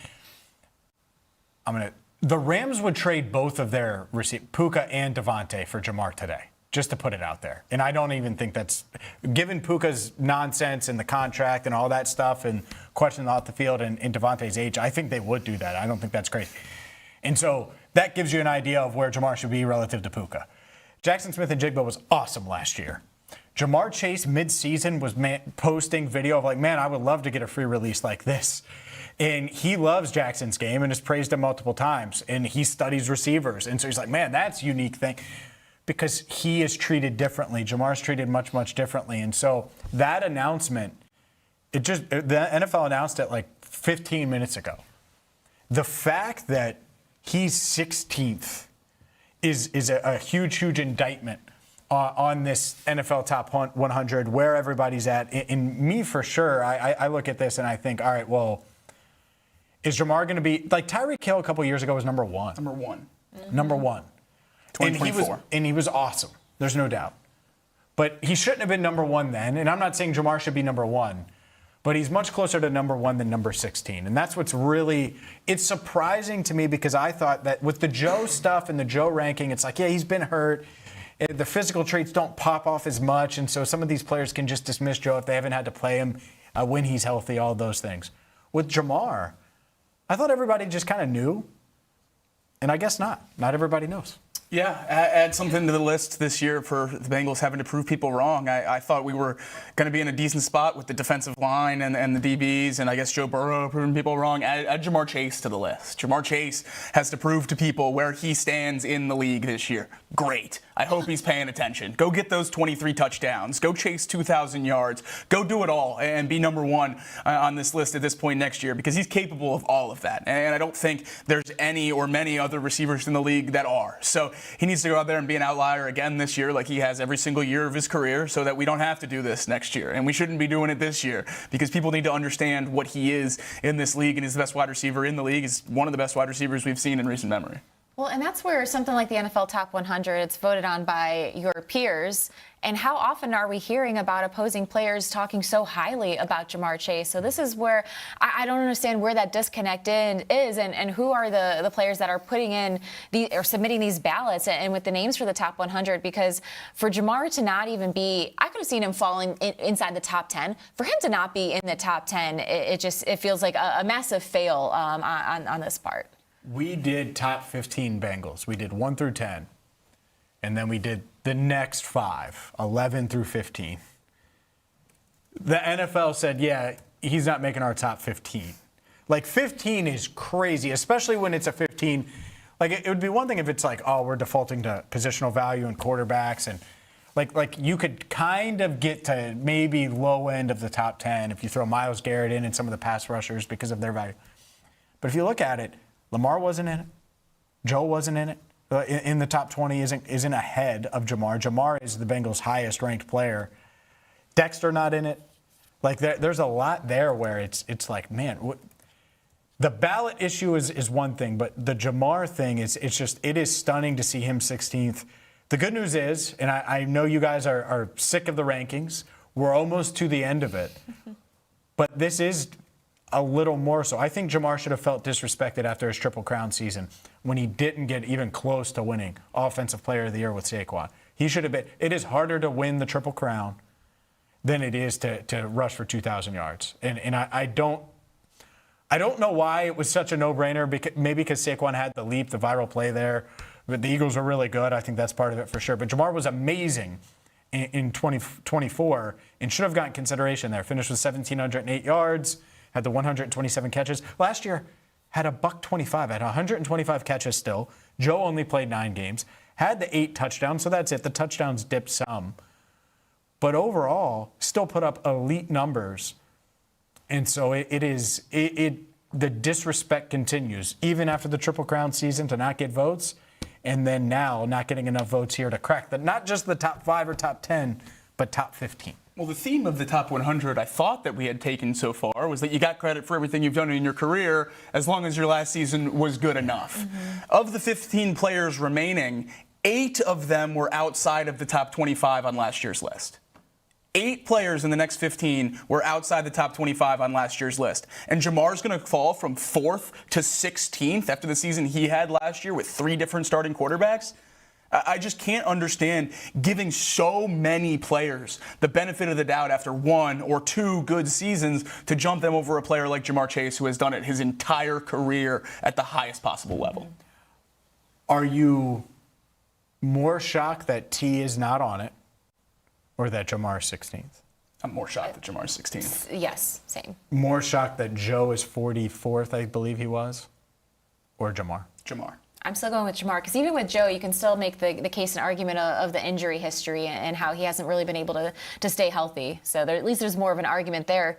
The Rams would trade both of their receivers, Puka and Devontae, for Jamar today, just to put it out there. And I don't even think that's, given Puka's nonsense and the contract and all that stuff and questions off the field and Devontae's age, I think they would do that. I don't think that's crazy. And so that gives you an idea of where Jamar should be relative to Puka. Jackson Smith-Njigba was awesome last year. Jamar Chase mid-season was posting video of like, man, I would love to get a free release like this. And he loves Jackson's game and has praised him multiple times. And he studies receivers. And so he's like, man, that's a unique thing. Because he is treated differently. Jamar's treated much, much differently. And so that announcement, the NFL announced it like 15 minutes ago. The fact that he's 16th is a huge, huge indictment on this NFL top 100, where everybody's at. And me, for sure, I look at this and I think, all right, well, is Jamar going to be, like Tyreek Hill a couple years ago was number one. Number one. Mm-hmm. Number one. 2024. And he was awesome. There's no doubt. But he shouldn't have been number one then. And I'm not saying Jamar should be number one. But he's much closer to number one than number 16. And that's what's really, it's surprising to me because I thought that with the Joe stuff and the Joe ranking, it's like, yeah, he's been hurt. The physical traits don't pop off as much. And so some of these players can just dismiss Joe if they haven't had to play him when he's healthy, all those things. With Jamar, I thought everybody just kind of knew. And I guess not. Not everybody knows. Yeah, add something to the list this year for the Bengals having to prove people wrong. I thought we were going to be in a decent spot with the defensive line and the DBs, and I guess Joe Burrow proving people wrong. Add Jamar Chase to the list. Jamar Chase has to prove to people where he stands in the league this year. Great. I hope he's paying attention. Go get those 23 touchdowns. Go chase 2,000 yards. Go do it all and be number one on this list at this point next year because he's capable of all of that. And I don't think there's any or many other receivers in the league that are. So he needs to go out there and be an outlier again this year like he has every single year of his career so that we don't have to do this next year. And we shouldn't be doing it this year because people need to understand what he is in this league, and he's the best wide receiver in the league. He's one of the best wide receivers we've seen in recent memory. Well, and that's where something like the NFL Top 100, it's voted on by your peers. And how often are we hearing about opposing players talking so highly about Jamar Chase? So this is where I don't understand where that disconnect is and who are the players that are putting in or submitting these ballots and with the names for the Top 100, because for Jamar to not even be, I could have seen him falling inside the top 10. For him to not be in the top 10, it feels like a massive fail on this part. We did top 15 Bengals. We did 1 through 10. And then we did the next 5, 11 through 15. The NFL said, yeah, he's not making our top 15. Like, 15 is crazy, especially when it's a 15. Like, it would be one thing if it's like, oh, we're defaulting to positional value and quarterbacks. And, like you could kind of get to maybe low end of the top 10 if you throw Myles Garrett in and some of the pass rushers because of their value. But if you look at it, Lamar wasn't in it. Joe wasn't in it. In the top 20 isn't ahead of Jamar. Jamar is the Bengals' highest ranked player. Dexter not in it. Like there's a lot there where it's like, man, the ballot issue is one thing, but the Jamar thing it is stunning to see him 16th. The good news is, and I know you guys are sick of the rankings. We're almost to the end of it, but this is a little more so. I think Jamar should have felt disrespected after his Triple Crown season when he didn't get even close to winning Offensive Player of the Year with Saquon. He should have been. It is harder to win the Triple Crown than it is to rush for 2,000 yards. And I don't know why it was such a no-brainer. Maybe because Saquon had the leap, the viral play there. But the Eagles were really good. I think that's part of it for sure. But Jamar was amazing in 2024 and should have gotten consideration there. Finished with 1,708 yards. Had the 127 catches. Last year, had a $125, had 125 catches still. Joe only played 9 games. Had the 8 touchdowns, so that's it. The touchdowns dipped some. But overall, still put up elite numbers. And so the disrespect continues, even after the Triple Crown season, to not get votes. And then now, not getting enough votes here to crack not just the top 5 or top 10, but top 15. Well, the theme of the top 100 I thought that we had taken so far was that you got credit for everything you've done in your career as long as your last season was good enough. Mm-hmm. Of the 15 players remaining, 8 of them were outside of the top 25 on last year's list. 8 players in the next 15 were outside the top 25 on last year's list. And Jamar's going to fall from 4th to 16th after the season he had last year with 3 different starting quarterbacks. I just can't understand giving so many players the benefit of the doubt after 1 or 2 good seasons to jump them over a player like Jamar Chase, who has done it his entire career at the highest possible level. Are you more shocked that T is not on it or that Jamar's 16th? I'm more shocked that Jamar's 16th. Yes, same. More shocked that Joe is 44th, I believe he was, or Jamar? Jamar. I'm still going with Jamar, because even with Joe, you can still make the case and argument of the injury history and how he hasn't really been able to stay healthy. So at least there's more of an argument there.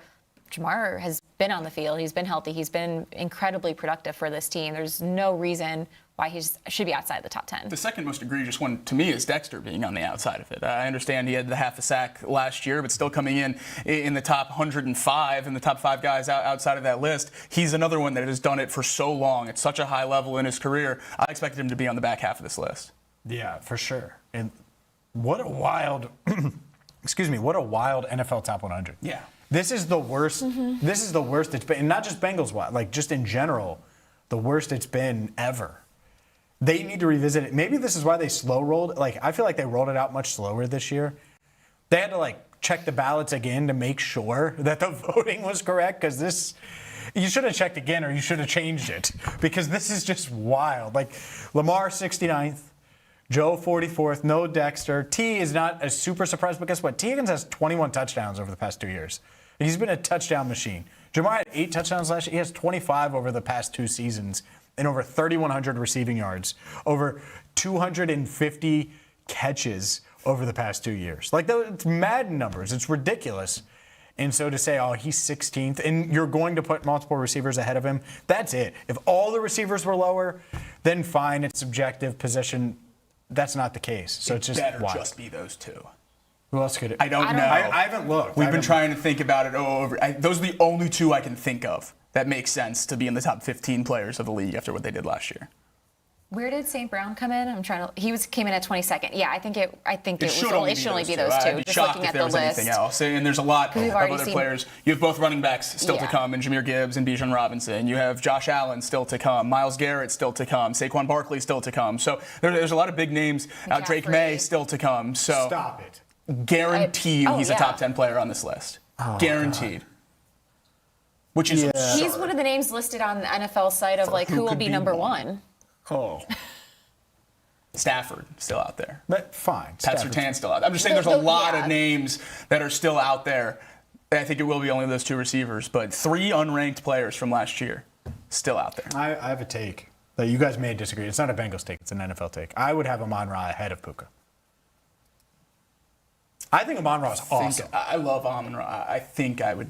Jamar has been on the field. He's been healthy. He's been incredibly productive for this team. There's no reason why he should be outside the top 10. The second most egregious one to me is Dexter being on the outside of it. I understand he had the half a sack last year, but still coming in the top 105 and the top 5 guys outside of that list. He's another one that has done it for so long at such a high level in his career. I expected him to be on the back half of this list. Yeah, for sure. And what a wild, what a wild NFL top 100. Yeah. This is the worst. This is the worst it's been, and not just Bengals wide, like just in general, the worst it's been ever. They need to revisit it. Maybe this is why they slow rolled. Like, I feel like they rolled it out much slower this year. They had to check the ballots again to make sure that the voting was correct, because this, you should have checked again or you should have changed it, because this is just wild. Like, Lamar 69th, Joe 44th, no Dexter. T is not a super surprise, but guess what? T. Higgins has 21 touchdowns over the past 2 years. He's been a touchdown machine. Jamar had 8 touchdowns last year. He has 25 over the past 2 seasons and over 3,100 receiving yards, over 250 catches over the past 2 years. Like, it's Madden numbers. It's ridiculous. And so to say, oh, he's 16th, and you're going to put multiple receivers ahead of him, that's it. If all the receivers were lower, then fine, it's subjective position. That's not the case. So it's just better wild. just be those 2. Who else could it? I don't know. I haven't looked. We've been trying to think about it. Those are the only 2 I can think of that makes sense to be in the top 15 players of the league after what they did last year. Where did St. Brown come in? Came in at 22nd. Yeah, I think it should only be those 2. I'd be just shocked looking if at there the was list. anything else. And there's a lot of other players. You have both running backs still to come, and Jahmyr Gibbs and Bijan Robinson. You have Josh Allen still to come, Myles Garrett still to come, Saquon Barkley still to come. So there's a lot of big names. Drake May still to come. So stop it. Guarantee you he's a top 10 player on this list. Guaranteed. God. Which is absurd. He's one of the names listed on the NFL site of who will be number 1. Oh. Stafford still out there. But fine. Pat Surtain still out there. I'm just saying there's a lot of names that are still out there. I think it will be only those 2 receivers, but 3 unranked players from last year still out there. I have a take that you guys may disagree. It's not a Bengals take. It's an NFL take. I would have Amon-Ra ahead of Puka. I think Amon-Ra is awesome. I love Amon-Ra. I think I would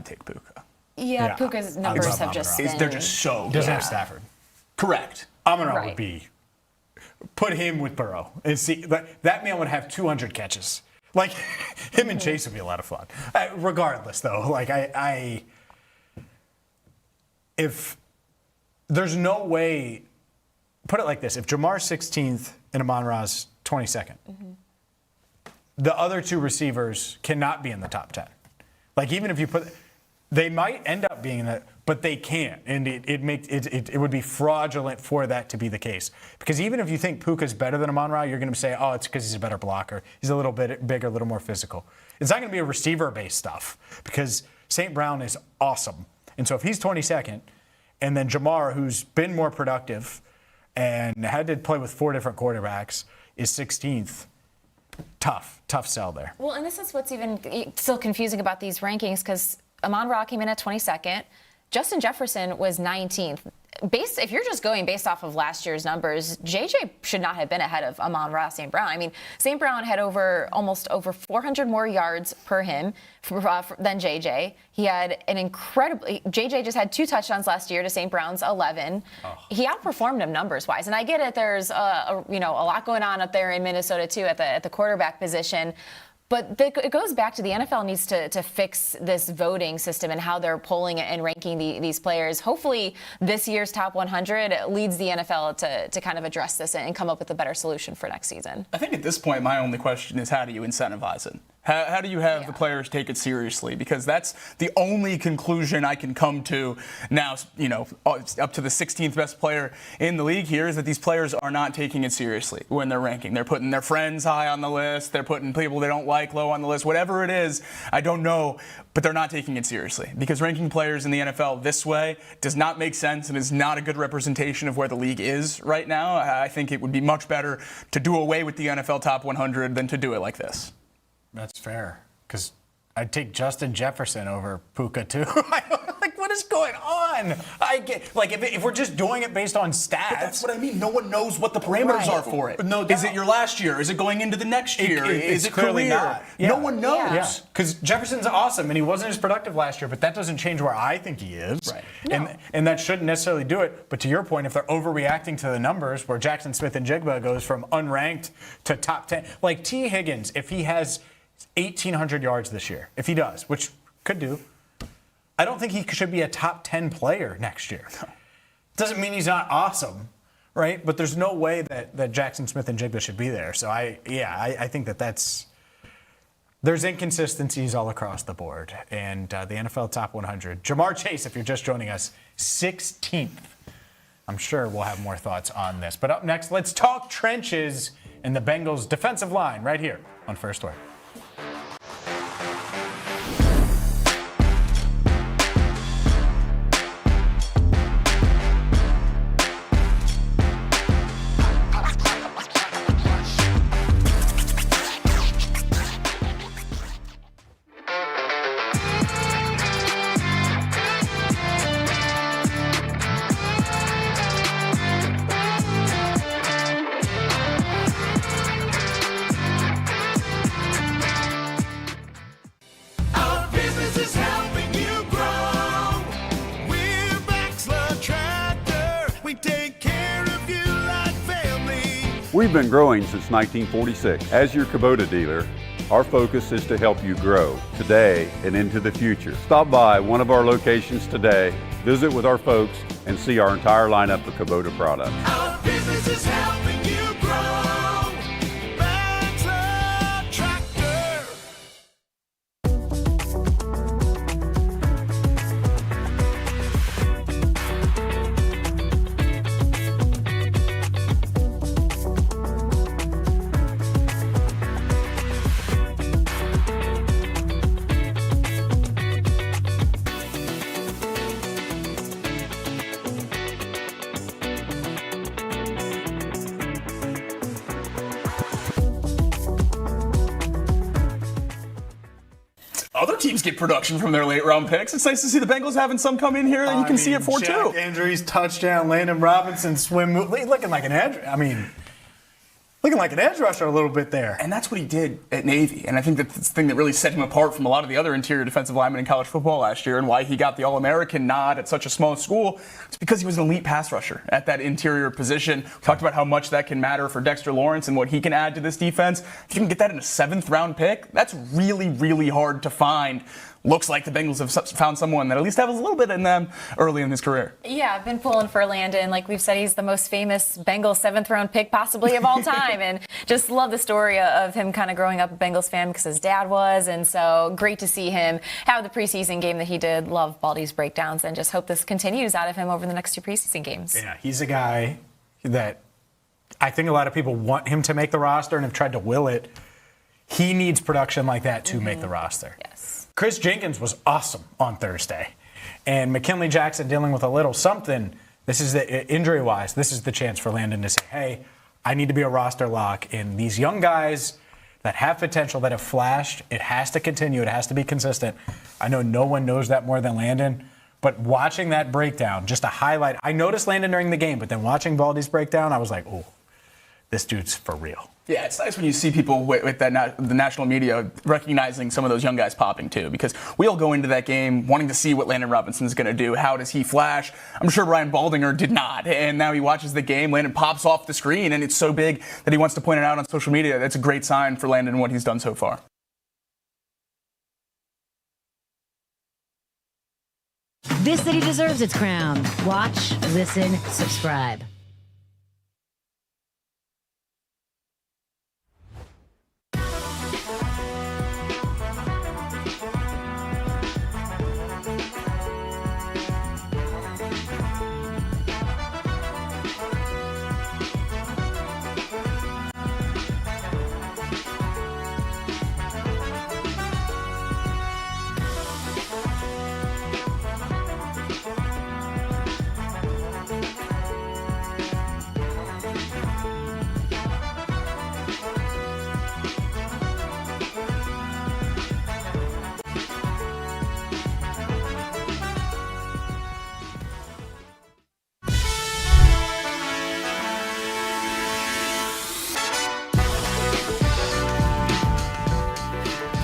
take Puka. Yeah, Puka's numbers have just been... They're just so good. Doesn't have Stafford. Correct. Amon-Ra would be... Put him with Burrow and see that man would have 200 catches. Like, him and Chase would be a lot of fun. Regardless, though, if there's no way, put it like this: if Jamar's 16th and Amon-Ra's 22nd, the other 2 receivers cannot be in the top 10. Like, even if you put, they might end up being in that. But they can't, and it would be fraudulent for that to be the case. Because even if you think Puka's better than Amon-Ra, you're going to say, oh, it's because he's a better blocker. He's a little bit bigger, a little more physical. It's not going to be a receiver-based stuff, because St. Brown is awesome. And so if he's 22nd, and then Jamar, who's been more productive and had to play with 4 different quarterbacks, is 16th, tough sell there. Well, and this is what's even still confusing about these rankings, because Amon-Ra came in at 22nd. Justin Jefferson was 19th. If you're just going based off of last year's numbers, JJ should not have been ahead of Amon-Ra St. Brown. I mean, St. Brown had almost over 400 more yards per him than JJ. He had JJ just had 2 touchdowns last year to St. Brown's 11. Oh. He outperformed him numbers-wise. And I get it, there's a lot going on up there in Minnesota too at the quarterback position. But it goes back to the NFL needs to fix this voting system and how they're polling and ranking these players. Hopefully this year's top 100 leads the NFL to kind of address this and come up with a better solution for next season. I think at this point, my only question is, how do you incentivize it? How do you have the players take it seriously? Because that's the only conclusion I can come to now, up to the 16th best player in the league here, is that these players are not taking it seriously when they're ranking. They're putting their friends high on the list. They're putting people they don't like low on the list. Whatever it is, I don't know, but they're not taking it seriously. Because ranking players in the NFL this way does not make sense and is not a good representation of where the league is right now. I think it would be much better to do away with the NFL Top 100 than to do it like this. That's fair, because I'd take Justin Jefferson over Puka too. Like, what is going on? I get, like, if we're just doing it based on stats. But that's what I mean. No one knows what the parameters are for it. No, is it your last year? Is it going into the next year? Is it clearly career? not. No one knows. Yeah, because Jefferson's awesome, and he wasn't as productive last year, but that doesn't change where I think he is. Right. And that shouldn't necessarily do it. But to your point, if they're overreacting to the numbers, where Jackson Smith-Njigba goes from unranked to top 10, like T. Higgins, if he has 1,800 yards this year, if he does, which could do, I don't think he should be a top 10 player next year. Doesn't mean he's not awesome, right? But there's no way that Jackson Smith-Njigba should be there. So I think there's inconsistencies all across the board. And the NFL Top 100, Jamar Chase, if you're just joining us, 16th. I'm sure we'll have more thoughts on this. But up next, let's talk trenches in the Bengals defensive line right here on First Word. We've been growing since 1946. As your Kubota dealer, our focus is to help you grow today and into the future. Stop by one of our locations today, visit with our folks, and see our entire lineup of Kubota products. Our business is helping you grow. Bachelor Tractor. Other teams get production from their late round picks. It's nice to see the Bengals having some come in here that you can see it for too. Jack Andrews, touchdown, Landon Robinson, swim move, looking like an edge. Looking like an edge rusher a little bit there. And that's what he did at Navy. And I think that's the thing that really set him apart from a lot of the other interior defensive linemen in college football last year, and why he got the All-American nod at such a small school. It's because he was an elite pass rusher at that interior position. We talked about how much that can matter for Dexter Lawrence and what he can add to this defense. If you can get that in a 7th round pick, that's really, really hard to find. Looks like the Bengals have found someone that at least has a little bit in them early in his career. Yeah, I've been pulling for Landon. Like we've said, he's the most famous Bengals 7th round pick possibly of all time. And just love the story of him kind of growing up a Bengals fan because his dad was. And so great to see him have the preseason game that he did. Love Baldy's breakdowns and just hope this continues out of him over the next 2 preseason games. Yeah, he's a guy that I think a lot of people want him to make the roster and have tried to will it. He needs production like that to make the roster. Yes. Chris Jenkins was awesome on Thursday. And McKinley Jackson dealing with a little something. This is the injury-wise, this is the chance for Landon to say, hey, I need to be a roster lock. And these young guys that have potential, that have flashed, it has to continue. It has to be consistent. I know no one knows that more than Landon. But watching that breakdown, just a highlight. I noticed Landon during the game, but then watching Baldy's breakdown, I was like, oh, this dude's for real. Yeah, it's nice when you see people with the national media recognizing some of those young guys popping too, because we all go into that game wanting to see what Landon Robinson's going to do. How does he flash? I'm sure Ryan Baldinger did not, and now he watches the game. Landon pops off the screen, and it's so big that he wants to point it out on social media. That's a great sign for Landon and what he's done so far. This city deserves its crown. Watch, listen, subscribe.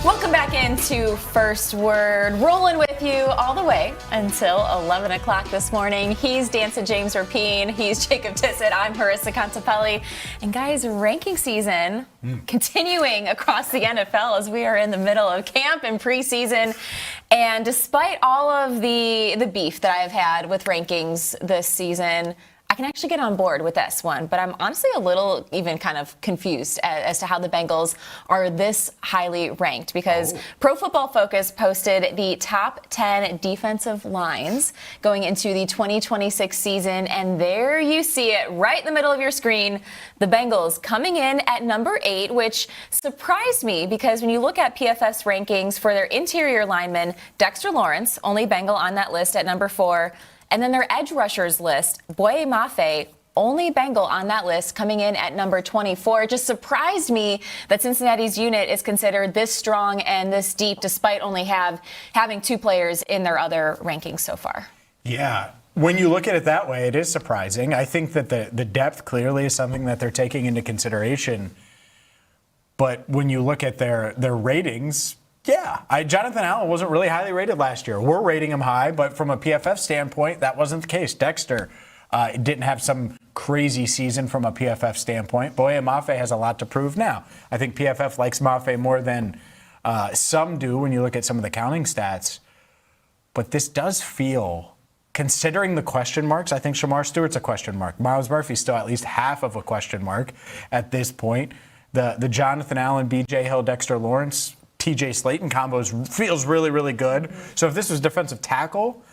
Welcome back into First Word. Rolling with you all the way until 11 o'clock this morning. He's Dancing James Rapien. He's Jacob Tissot. I'm Marisa Contipelli. And guys, ranking season continuing across the NFL as we are in the middle of camp and preseason. And despite all of the beef that I've had with rankings this season, I can actually get on board with this one, but I'm honestly a little even kind of confused as to how the Bengals are this highly ranked because Pro Football Focus posted the top 10 defensive lines going into the 2026 season, and there you see it right in the middle of your screen, the Bengals coming in at number 8, which surprised me because when you look at PFF's rankings for their interior linemen, Dexter Lawrence, only Bengal on that list at number 4, and then their edge rushers list, Boye Mafe, only Bengal on that list, coming in at number 24. It just surprised me that Cincinnati's unit is considered this strong and this deep, despite only having 2 players in their other rankings so far. Yeah. When you look at it that way, it is surprising. I think that the depth clearly is something that they're taking into consideration. But when you look at their ratings, Jonathan Allen wasn't really highly rated last year. We're rating him high, but from a PFF standpoint, that wasn't the case. Dexter didn't have some crazy season from a PFF standpoint. Boye Mafe has a lot to prove now. I think PFF likes Mafe more than some do when you look at some of the counting stats. But this does feel, considering the question marks, I think Shamar Stewart's a question mark. Myles Murphy's still at least half of a question mark at this point. The Jonathan Allen, B.J. Hill, Dexter Lawrence, TJ Slayton combos feels really, really good. So if this was defensive tackle,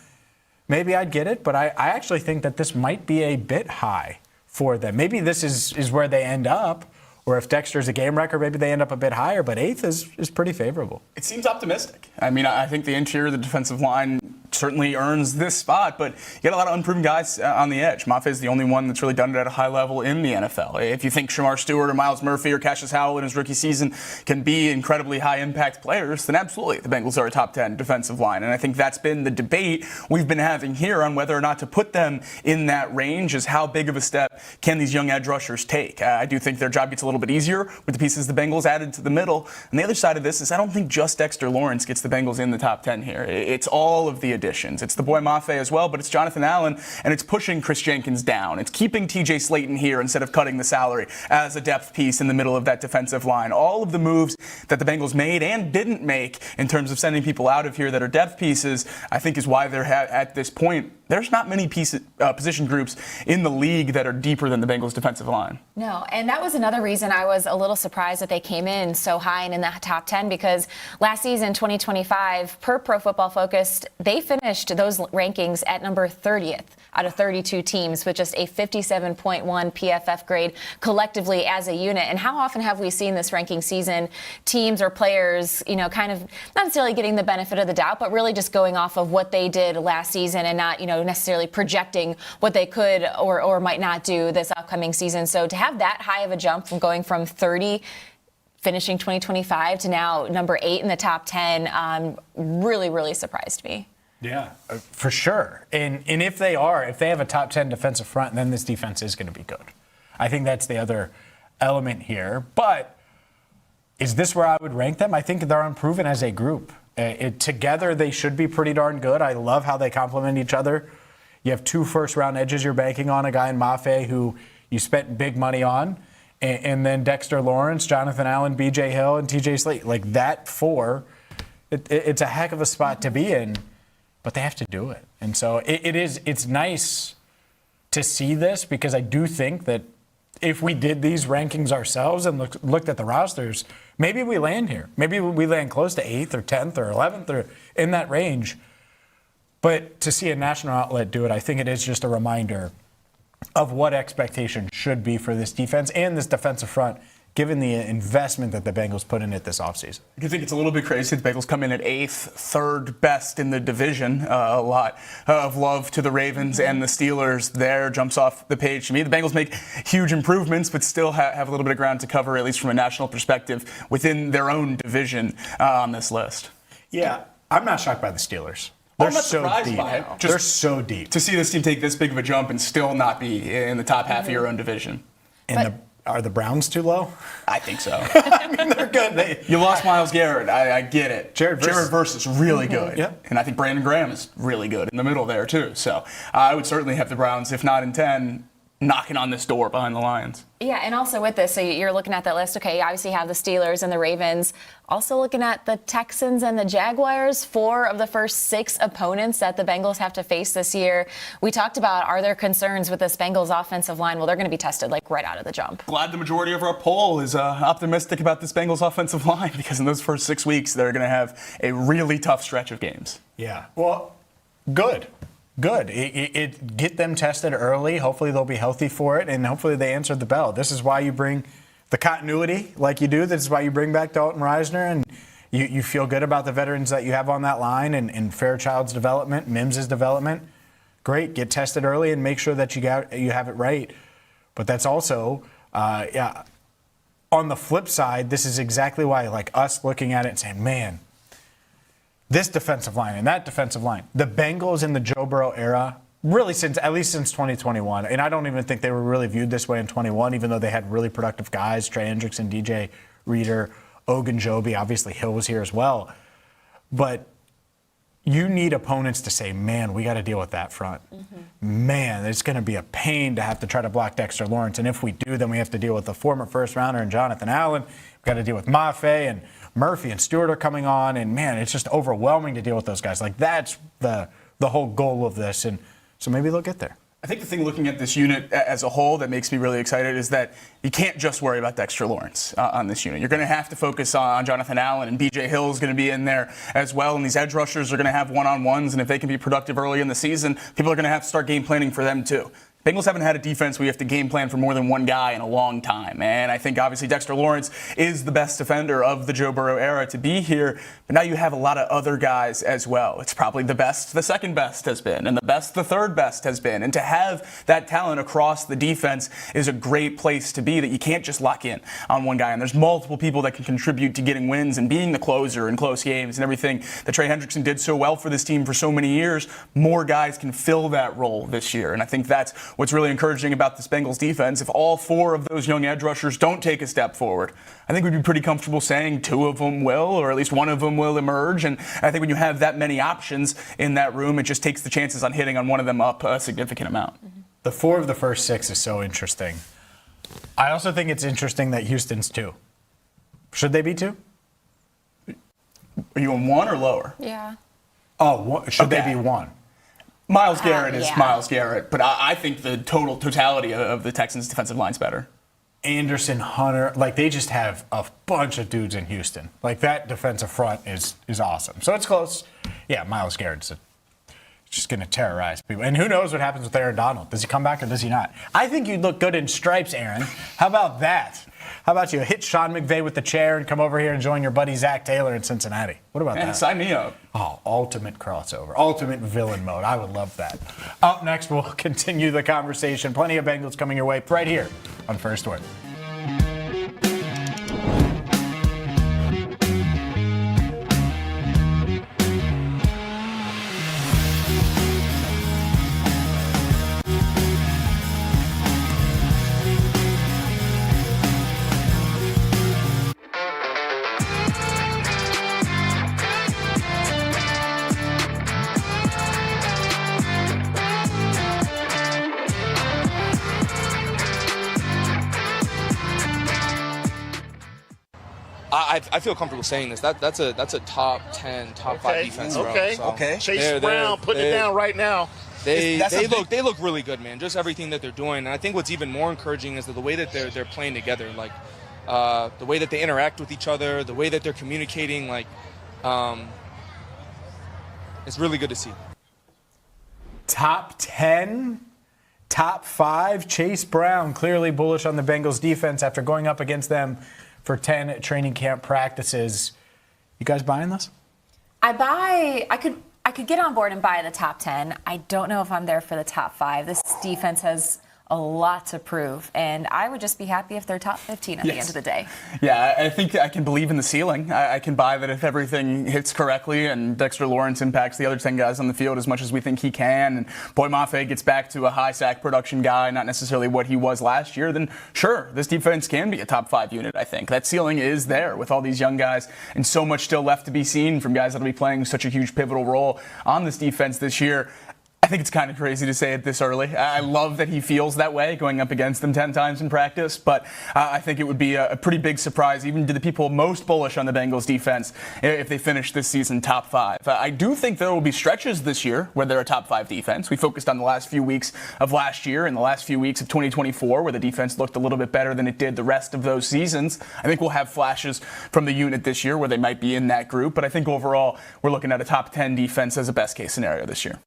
maybe I'd get it. But I actually think that this might be a bit high for them. Maybe this is where they end up. Or if Dexter's a game record, maybe they end up a bit higher. But 8th is pretty favorable. It seems optimistic. I mean, I think the interior of the defensive line certainly earns this spot, but you got a lot of unproven guys on the edge. Mafe is the only one that's really done it at a high level in the NFL. If you think Shamar Stewart or Myles Murphy or Cassius Howell in his rookie season can be incredibly high-impact players, then absolutely the Bengals are a top 10 defensive line. And I think that's been the debate we've been having here on whether or not to put them in that range, is how big of a step can these young edge rushers take. I do think their job gets a little bit easier with the pieces the Bengals added to the middle. And the other side of this is I don't think just Dexter Lawrence gets the Bengals in the top 10 here. It's all of the additions. It's the Boye Mafe as well, but it's Jonathan Allen, and it's pushing Chris Jenkins down. It's keeping TJ Slayton here instead of cutting the salary as a depth piece in the middle of that defensive line. All of the moves that the Bengals made and didn't make in terms of sending people out of here that are depth pieces, I think is why they're at this point. There's not many position groups in the league that are deeper than the Bengals defensive line. No, and that was another reason I was a little surprised that they came in so high and in the top 10, because last season, 2025, per Pro Football Focus, they finished those rankings at number 30th out of 32 teams with just a 57.1 PFF grade collectively as a unit. And how often have we seen this ranking season, teams or players, kind of not necessarily getting the benefit of the doubt, but really just going off of what they did last season and not, necessarily projecting what they could or might not do this upcoming season. So to have that high of a jump from going from 30 finishing 2025 to now number 8 in the top 10 really, really surprised me. Yeah, for sure. And if they have a top 10 defensive front, then this defense is going to be good. I think that's the other element here. But is this where I would rank them? I think they're unproven as a group. Together, they should be pretty darn good. I love how they complement each other. You have 2 first-round edges you're banking on, a guy in Mafe who you spent big money on, and then Dexter Lawrence, Jonathan Allen, B.J. Hill, and T.J. Slayton. Like that 4, it's a heck of a spot to be in, but they have to do it. And so it's nice to see this, because I do think that if we did these rankings ourselves and looked at the rosters, maybe we land here. Maybe we land close to 8th or 10th or 11th or in that range. But to see a national outlet do it, I think it is just a reminder of what expectations should be for this defense and this defensive front, given the investment that the Bengals put in it this offseason. I think it's a little bit crazy. The Bengals come in at 8th, 3rd best in the division. A lot of love to the Ravens and the Steelers there. Jumps off the page to me. The Bengals make huge improvements, but still have a little bit of ground to cover, at least from a national perspective, within their own division on this list. Yeah, I'm not shocked by the Steelers. I'm not surprised by it. They're so deep. To see this team take this big of a jump and still not be in the top half of your own division. And Are the Browns too low? I think so. I mean, they're good. You lost Myles Garrett. I get it. Jared Verse is really good. Yep. And I think Brandon Graham is really good in the middle there, too. So I would certainly have the Browns, if not in 10, knocking on this door behind the Lions. Yeah, and also with this, so you're looking at that list. Okay, you obviously have the Steelers and the Ravens. Also looking at the Texans and the Jaguars, 4 of the first 6 opponents that the Bengals have to face this year. We talked about, are there concerns with this Bengals offensive line? Well, they're going to be tested like right out of the jump. Glad the majority of our poll is optimistic about this Bengals offensive line, because in those first 6 weeks, they're going to have a really tough stretch of games. Yeah. Well, good. Get them tested early. Hopefully they'll be healthy for it, and hopefully they answer the bell. This is why you bring the continuity like you do. This is why you bring back Dalton Reisner, and you feel good about the veterans that you have on that line, and Fairchild's development, Mims's development. Great. Get tested early and make sure that you have it right. But that's also, on the flip side, this is exactly why, like us looking at it and saying, man, this defensive line and that defensive line, the Bengals in the Joe Burrow era, really at least since 2021, and I don't even think they were really viewed this way in 21, even though they had really productive guys, Trey Hendrickson, DJ Reader, Ogunjobi, obviously Hill was here as well. But you need opponents to say, man, we got to deal with that front. Mm-hmm. Man, it's going to be a pain to have to try to block Dexter Lawrence. And if we do, then we have to deal with the former first rounder and Jonathan Allen. We've got to deal with Mafe and Murphy and Stewart are coming on. And, man, it's just overwhelming to deal with those guys. Like, that's the whole goal of this. And so maybe they'll get there. I think the thing looking at this unit as a whole that makes me really excited is that you can't just worry about Dexter Lawrence on this unit. You're going to have to focus on Jonathan Allen, and B.J. Hill is going to be in there as well. And these edge rushers are going to have one-on-ones, and if they can be productive early in the season, people are going to have to start game planning for them too. Bengals haven't had a defense where you have to game plan for more than one guy in a long time. And I think obviously Dexter Lawrence is the best defender of the Joe Burrow era to be here. But now you have a lot of other guys as well. It's probably the best the second best has been, and the best the third best has been. And to have that talent across the defense is a great place to be, that you can't just lock in on one guy. And there's multiple people that can contribute to getting wins and being the closer in close games and everything that Trey Hendrickson did so well for this team for so many years. More guys can fill that role this year. And I think that's what's really encouraging about this Bengals defense. If all 4 of those young edge rushers don't take a step forward, I think we'd be pretty comfortable saying 2 of them will, or at least 1 of them will emerge. And I think when you have that many options in that room, it just takes the chances on hitting on one of them up a significant amount. The 4 of the first 6 is so interesting. I also think it's interesting that Houston's 2. Should they be 2? Are you on 1 or lower? Yeah. Oh, should they be 1? Myles Garrett is Myles Garrett, but I think the totality of the Texans' defensive line's better. Anderson, Hunter, like they just have a bunch of dudes in Houston. Like that defensive front is awesome. So it's close. Yeah, Myles Garrett's just going to terrorize people. And who knows what happens with Aaron Donald? Does he come back or does he not? I think you'd look good in stripes, Aaron. How about that? How about you hit Sean McVay with the chair and come over here and join your buddy Zach Taylor in Cincinnati? What about that? Sign me up. Oh, ultimate crossover. Ultimate villain mode. I would love that. Up next, we'll continue the conversation. Plenty of Bengals coming your way right here on First Word. I feel comfortable saying this. That's a top 10, top 5 defense. Okay. Chase Brown, putting it down right now. They look really good, man. Just everything that they're doing. And I think what's even more encouraging is the way that they're playing together. Like the way that they interact with each other, the way that they're communicating. Like it's really good to see. Top 10, top 5. Chase Brown clearly bullish on the Bengals defense after going up against them for 10 training camp practices. You guys buying this? I could get on board and buy the top 10. I don't know if I'm there for the top 5. This defense has a lot to prove. And I would just be happy if they're top 15 at the end of the day. Yeah, I think I can believe in the ceiling. I can buy that if everything hits correctly and Dexter Lawrence impacts the other 10 guys on the field as much as we think he can, and Boy Mafe gets back to a high sack production guy, not necessarily what he was last year, then sure, this defense can be a top 5 unit, I think. That ceiling is there with all these young guys and so much still left to be seen from guys that will be playing such a huge pivotal role on this defense this year. I think it's kind of crazy to say it this early. I love that he feels that way going up against them 10 times in practice, but I think it would be a pretty big surprise even to the people most bullish on the Bengals defense if they finish this season top 5. I do think there will be stretches this year where they're a top 5 defense. We focused on the last few weeks of last year and the last few weeks of 2024 where the defense looked a little bit better than it did the rest of those seasons. I think we'll have flashes from the unit this year where they might be in that group, but I think overall we're looking at a top 10 defense as a best case scenario this year.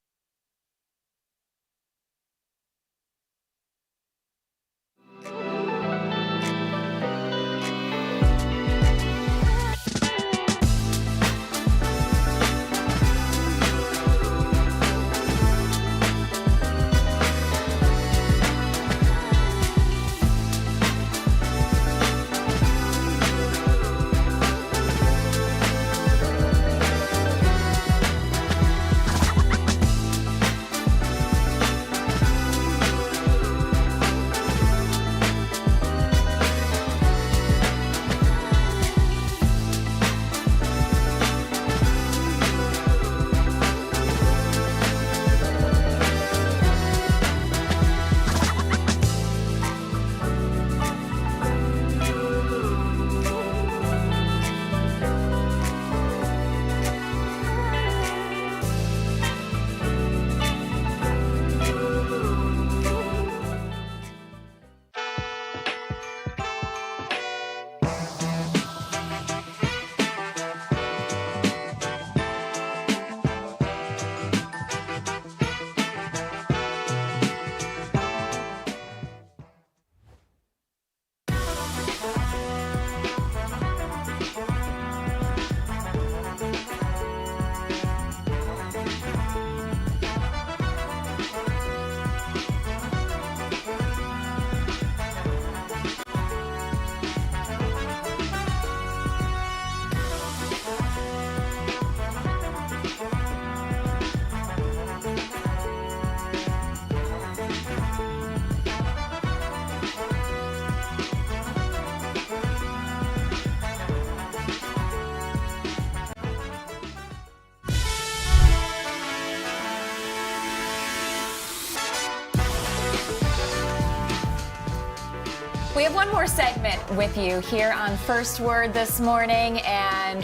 We have one more segment with you here on First Word this morning, and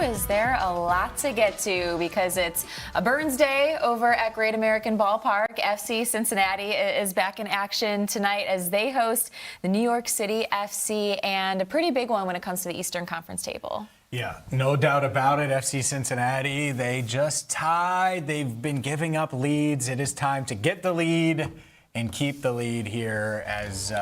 is there a lot to get to because it's a Burns Day over at Great American Ballpark. FC Cincinnati is back in action tonight as they host the New York City FC, and a pretty big one when it comes to the Eastern Conference table. Yeah, no doubt about it. FC Cincinnati, they just tied. They've been giving up leads. It is time to get the lead and keep the lead here as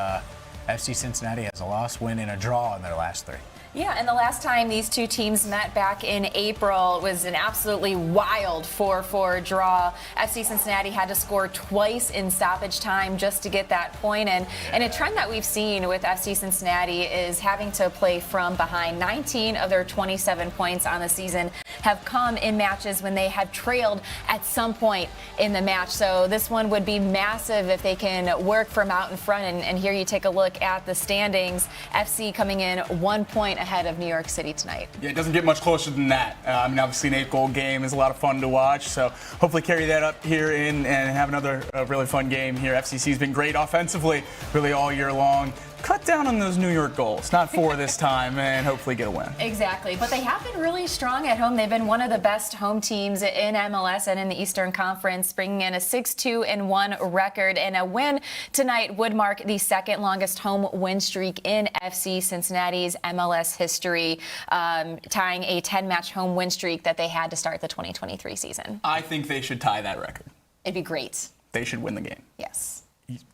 FC Cincinnati has a loss, win, and a draw in their last 3. Yeah, and the last time these two teams met back in April was an absolutely wild 4-4 draw. FC Cincinnati had to score twice in stoppage time just to get that point. And a trend that we've seen with FC Cincinnati is having to play from behind. 19 of their 27 points on the season have come in matches when they have trailed at some point in the match. So this one would be massive if they can work from out in front. And here you take a look at the standings. FC coming in 1 point ahead of New York City tonight. Yeah, it doesn't get much closer than that. I mean, obviously an 8-goal game is a lot of fun to watch, so hopefully carry that up here and have another really fun game here. FCC's been great offensively really all year long. Cut down on those New York goals, not 4 this time, and hopefully get a win. Exactly, but they have been really strong at home. They've been one of the best home teams in MLS and in the Eastern Conference, bringing in a 6-2-1 record, and a win tonight would mark the second longest home win streak in FC Cincinnati's MLS history, tying a 10-match home win streak that they had to start the 2023 season. I think they should tie that record. It'd be great. They should win the game. Yes.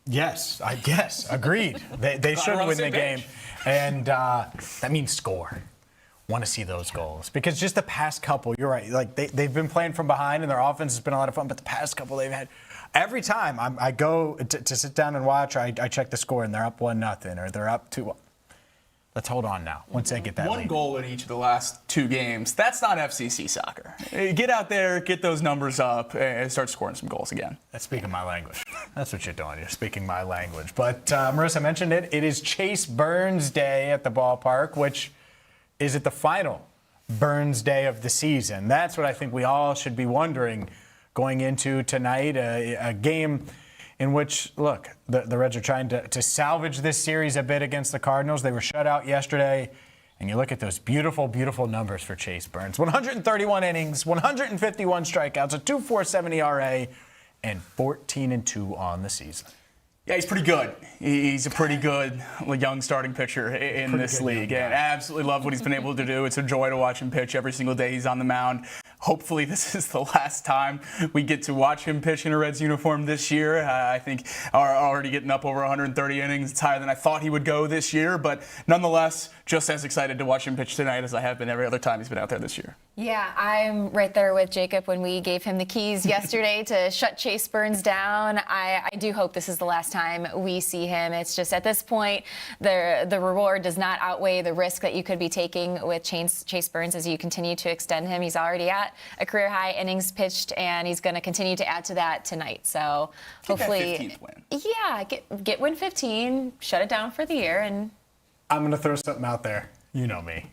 Yes, I guess. Agreed. They should win the game. And that means score. want to see those goals because just the past couple, you're right. Like they've been playing from behind and their offense has been a lot of fun. But the past couple they've had, every time I go to sit down and watch, I check the score and they're up 1-0 or they're up 2-1. Let's hold on now. Once they get that one lead. goal in each of the last 2 games. That's not FCC soccer. Get out there, get those numbers up, and start scoring some goals again. That's speaking my language. That's what you're doing. You're speaking my language. But Marisa mentioned it. It is Chase Burns Day at the ballpark, which is it the final Burns Day of the season? That's what I think we all should be wondering going into tonight, a game in which, look, the Reds are trying to salvage this series a bit against the Cardinals. They were shut out yesterday, and you look at those beautiful, beautiful numbers for Chase Burns. 131 innings, 151 strikeouts, a 2.47 ERA, and 14-2 on the season. Yeah, he's pretty good. He's a pretty good young starting pitcher in this league, and I absolutely love what he's been able to do. It's a joy to watch him pitch every single day he's on the mound. Hopefully this is the last time we get to watch him pitch in a Reds uniform this year. I think are already getting up over 130 innings. It's higher than I thought he would go this year, but nonetheless, just as excited to watch him pitch tonight as I have been every other time he's been out there this year. Yeah, I'm right there with Jacob when we gave him the keys yesterday to shut Chase Burns down. I do hope this is the last time we see him. It's just at this point, the reward does not outweigh the risk that you could be taking with Chase Burns as you continue to extend him. He's already at a career high innings pitched, and he's going to continue to add to that tonight. So hopefully, yeah, get win 15, shut it down for the year, and I'm going to throw something out there. You know me.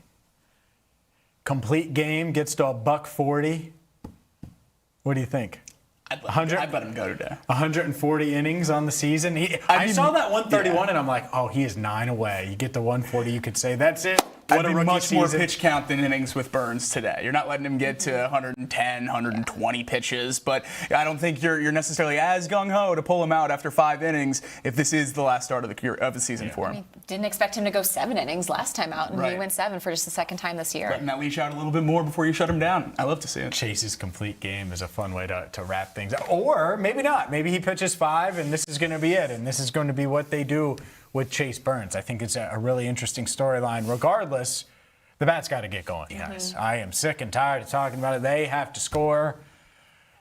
Complete game gets to $140. What do you think? I'd let him go today. 140 innings on the season. I saw that 131 and I'm like, oh, he is 9 away. You get to 140, you could say that's it. What I'd a be rookie much more season. pitch count than innings with Burns today. You're not letting him get to 110, 120 pitches, but I don't think you're necessarily as gung-ho to pull him out after 5 innings if this is the last start of the season for him. I mean, didn't expect him to go 7 innings last time out, and Right. he went 7 for just the second time this year. Letting that leash out a little bit more before you shut him down. I love to see it. Chase's complete game is a fun way to wrap things up. Or maybe not. Maybe he pitches 5 and this is going to be it. And this is going to be what they do with Chase Burns. I think it's a really interesting storyline. Regardless, the bat's got to get going, guys. I am sick and tired of talking about it. They have to score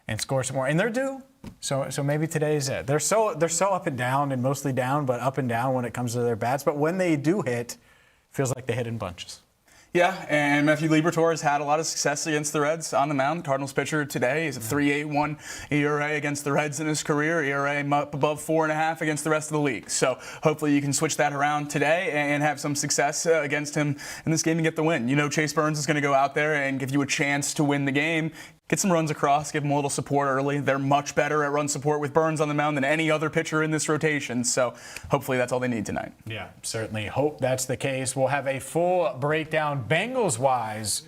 and score some more. And they're due. So maybe today is it. They're so up and down and mostly down, but up and down when it comes to their bats. But when they do hit, it feels like they hit in bunches. Yeah, and Matthew Liberatore has had a lot of success against the Reds on the mound. Cardinals pitcher today is a 3.81 ERA against the Reds in his career. ERA up above 4.5 against the rest of the league. So hopefully you can switch that around today and have some success against him in this game and get the win. You know Chase Burns is going to go out there and give you a chance to win the game. Get some runs across, give them a little support early. They're much better at run support with Burns on the mound than any other pitcher in this rotation. So hopefully that's all they need tonight. Yeah, certainly hope that's the case. We'll have a full breakdown Bengals-wise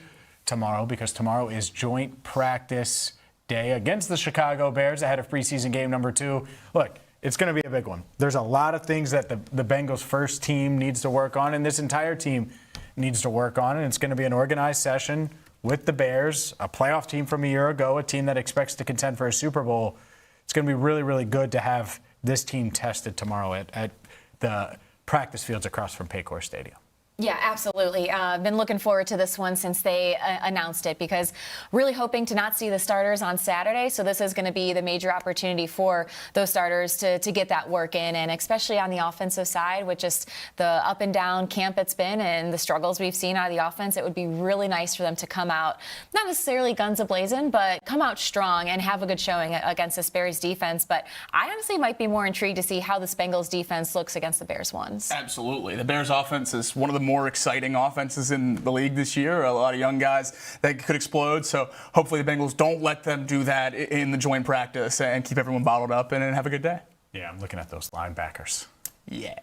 tomorrow because tomorrow is joint practice day against the Chicago Bears ahead of preseason game number 2. Look, it's going to be a big one. There's a lot of things that the Bengals first team needs to work on and this entire team needs to work on, and it's going to be an organized session with the Bears, a playoff team from a year ago, a team that expects to contend for a Super Bowl. It's going to be really, really good to have this team tested tomorrow at the practice fields across from Paycor Stadium. Yeah, absolutely. I've been looking forward to this one since they announced it because really hoping to not see the starters on Saturday. So this is going to be the major opportunity for those starters to get that work in, and especially on the offensive side with just the up and down camp it's been and the struggles we've seen out of the offense. It would be really nice for them to come out, not necessarily guns a-blazing, but come out strong and have a good showing against this Bears defense. But I honestly might be more intrigued to see how this Bengals defense looks against the Bears ones. Absolutely. The Bears offense is one of the more exciting offenses in the league this year. A lot of young guys that could explode. So hopefully the Bengals don't let them do that in the joint practice and keep everyone bottled up and have a good day. Yeah, I'm looking at those linebackers. Yeah.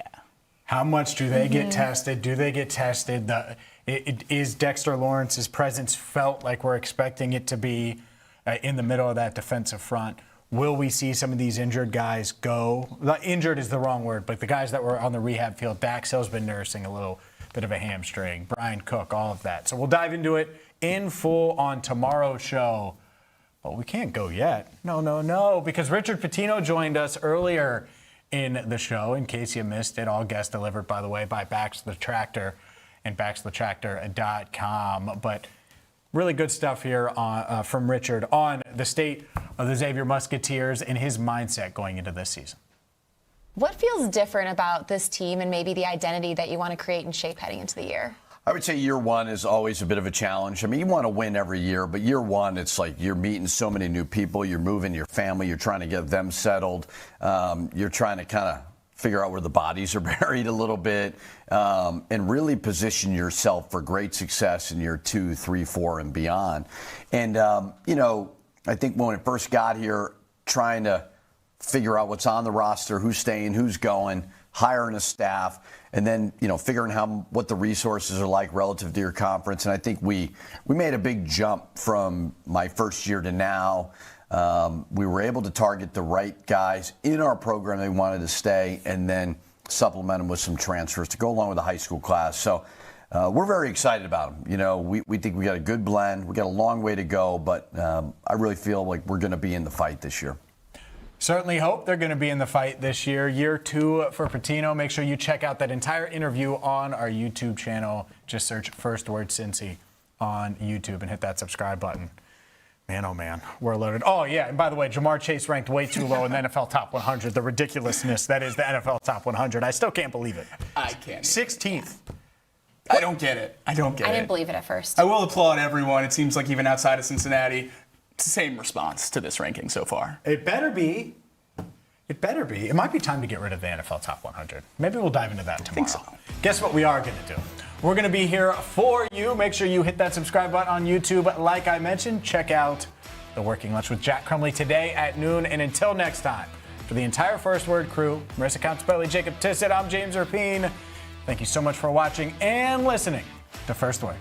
How much do they get tested? Do they get tested? Is Dexter Lawrence's presence felt like we're expecting it to be in the middle of that defensive front? Will we see some of these injured guys go? Injured is the wrong word, but the guys that were on the rehab field, Dax Hill's been nursing a little bit of a hamstring, Brian Cook, all of that. So we'll dive into it in full on tomorrow's show. But we can't go yet. No, because Richard Pitino joined us earlier in the show. In case you missed it, all guests delivered, by the way, by Bax the Tractor. and backsthetractor.com. But really good stuff here from Richard on the state of the Xavier Musketeers and his mindset going into this season. What feels different about this team and maybe the identity that you want to create and shape heading into the year? I would say year one is always a bit of a challenge. I mean, you want to win every year, but year one, it's like you're meeting so many new people. You're moving your family. You're trying to get them settled. You're trying to kind of figure out where the bodies are buried a little bit, and really position yourself for great success in year 2, 3, 4, and beyond. And, I think when it first got here, trying to figure out what's on the roster, who's staying, who's going, hiring a staff, and then, figuring what the resources are like relative to your conference. And I think we made a big jump from my first year to now. We were able to target the right guys in our program that we wanted to stay, and then supplement them with some transfers to go along with the high school class. So we're very excited about them. We think we got a good blend. We got a long way to go, but I really feel like we're going to be in the fight this year. Certainly hope they're going to be in the fight this year. Year 2 for Pitino. Make sure you check out that entire interview on our YouTube channel. Just search First Word Cincy on YouTube and hit that subscribe button. Man, oh man, we're loaded. Oh yeah, and by the way, Jamar Chase ranked way too low in the NFL Top 100. The ridiculousness that is the NFL Top 100. I still can't believe it. I can't. 16th. I don't get it. I didn't believe it at first. I will applaud everyone. It seems like even outside of Cincinnati, it's the same response to this ranking so far. It better be. It better be. It might be time to get rid of the NFL Top 100. Maybe we'll dive into that tomorrow. I think so. Guess what we are going to do? We're going to be here for you. Make sure you hit that subscribe button on YouTube. Like I mentioned, check out The Working Lunch with Jack Crumley today at noon. And until next time, for the entire First Word crew, Marisa Contipelli, Jacob Tissot, I'm James Rapien. Thank you so much for watching and listening to First Word.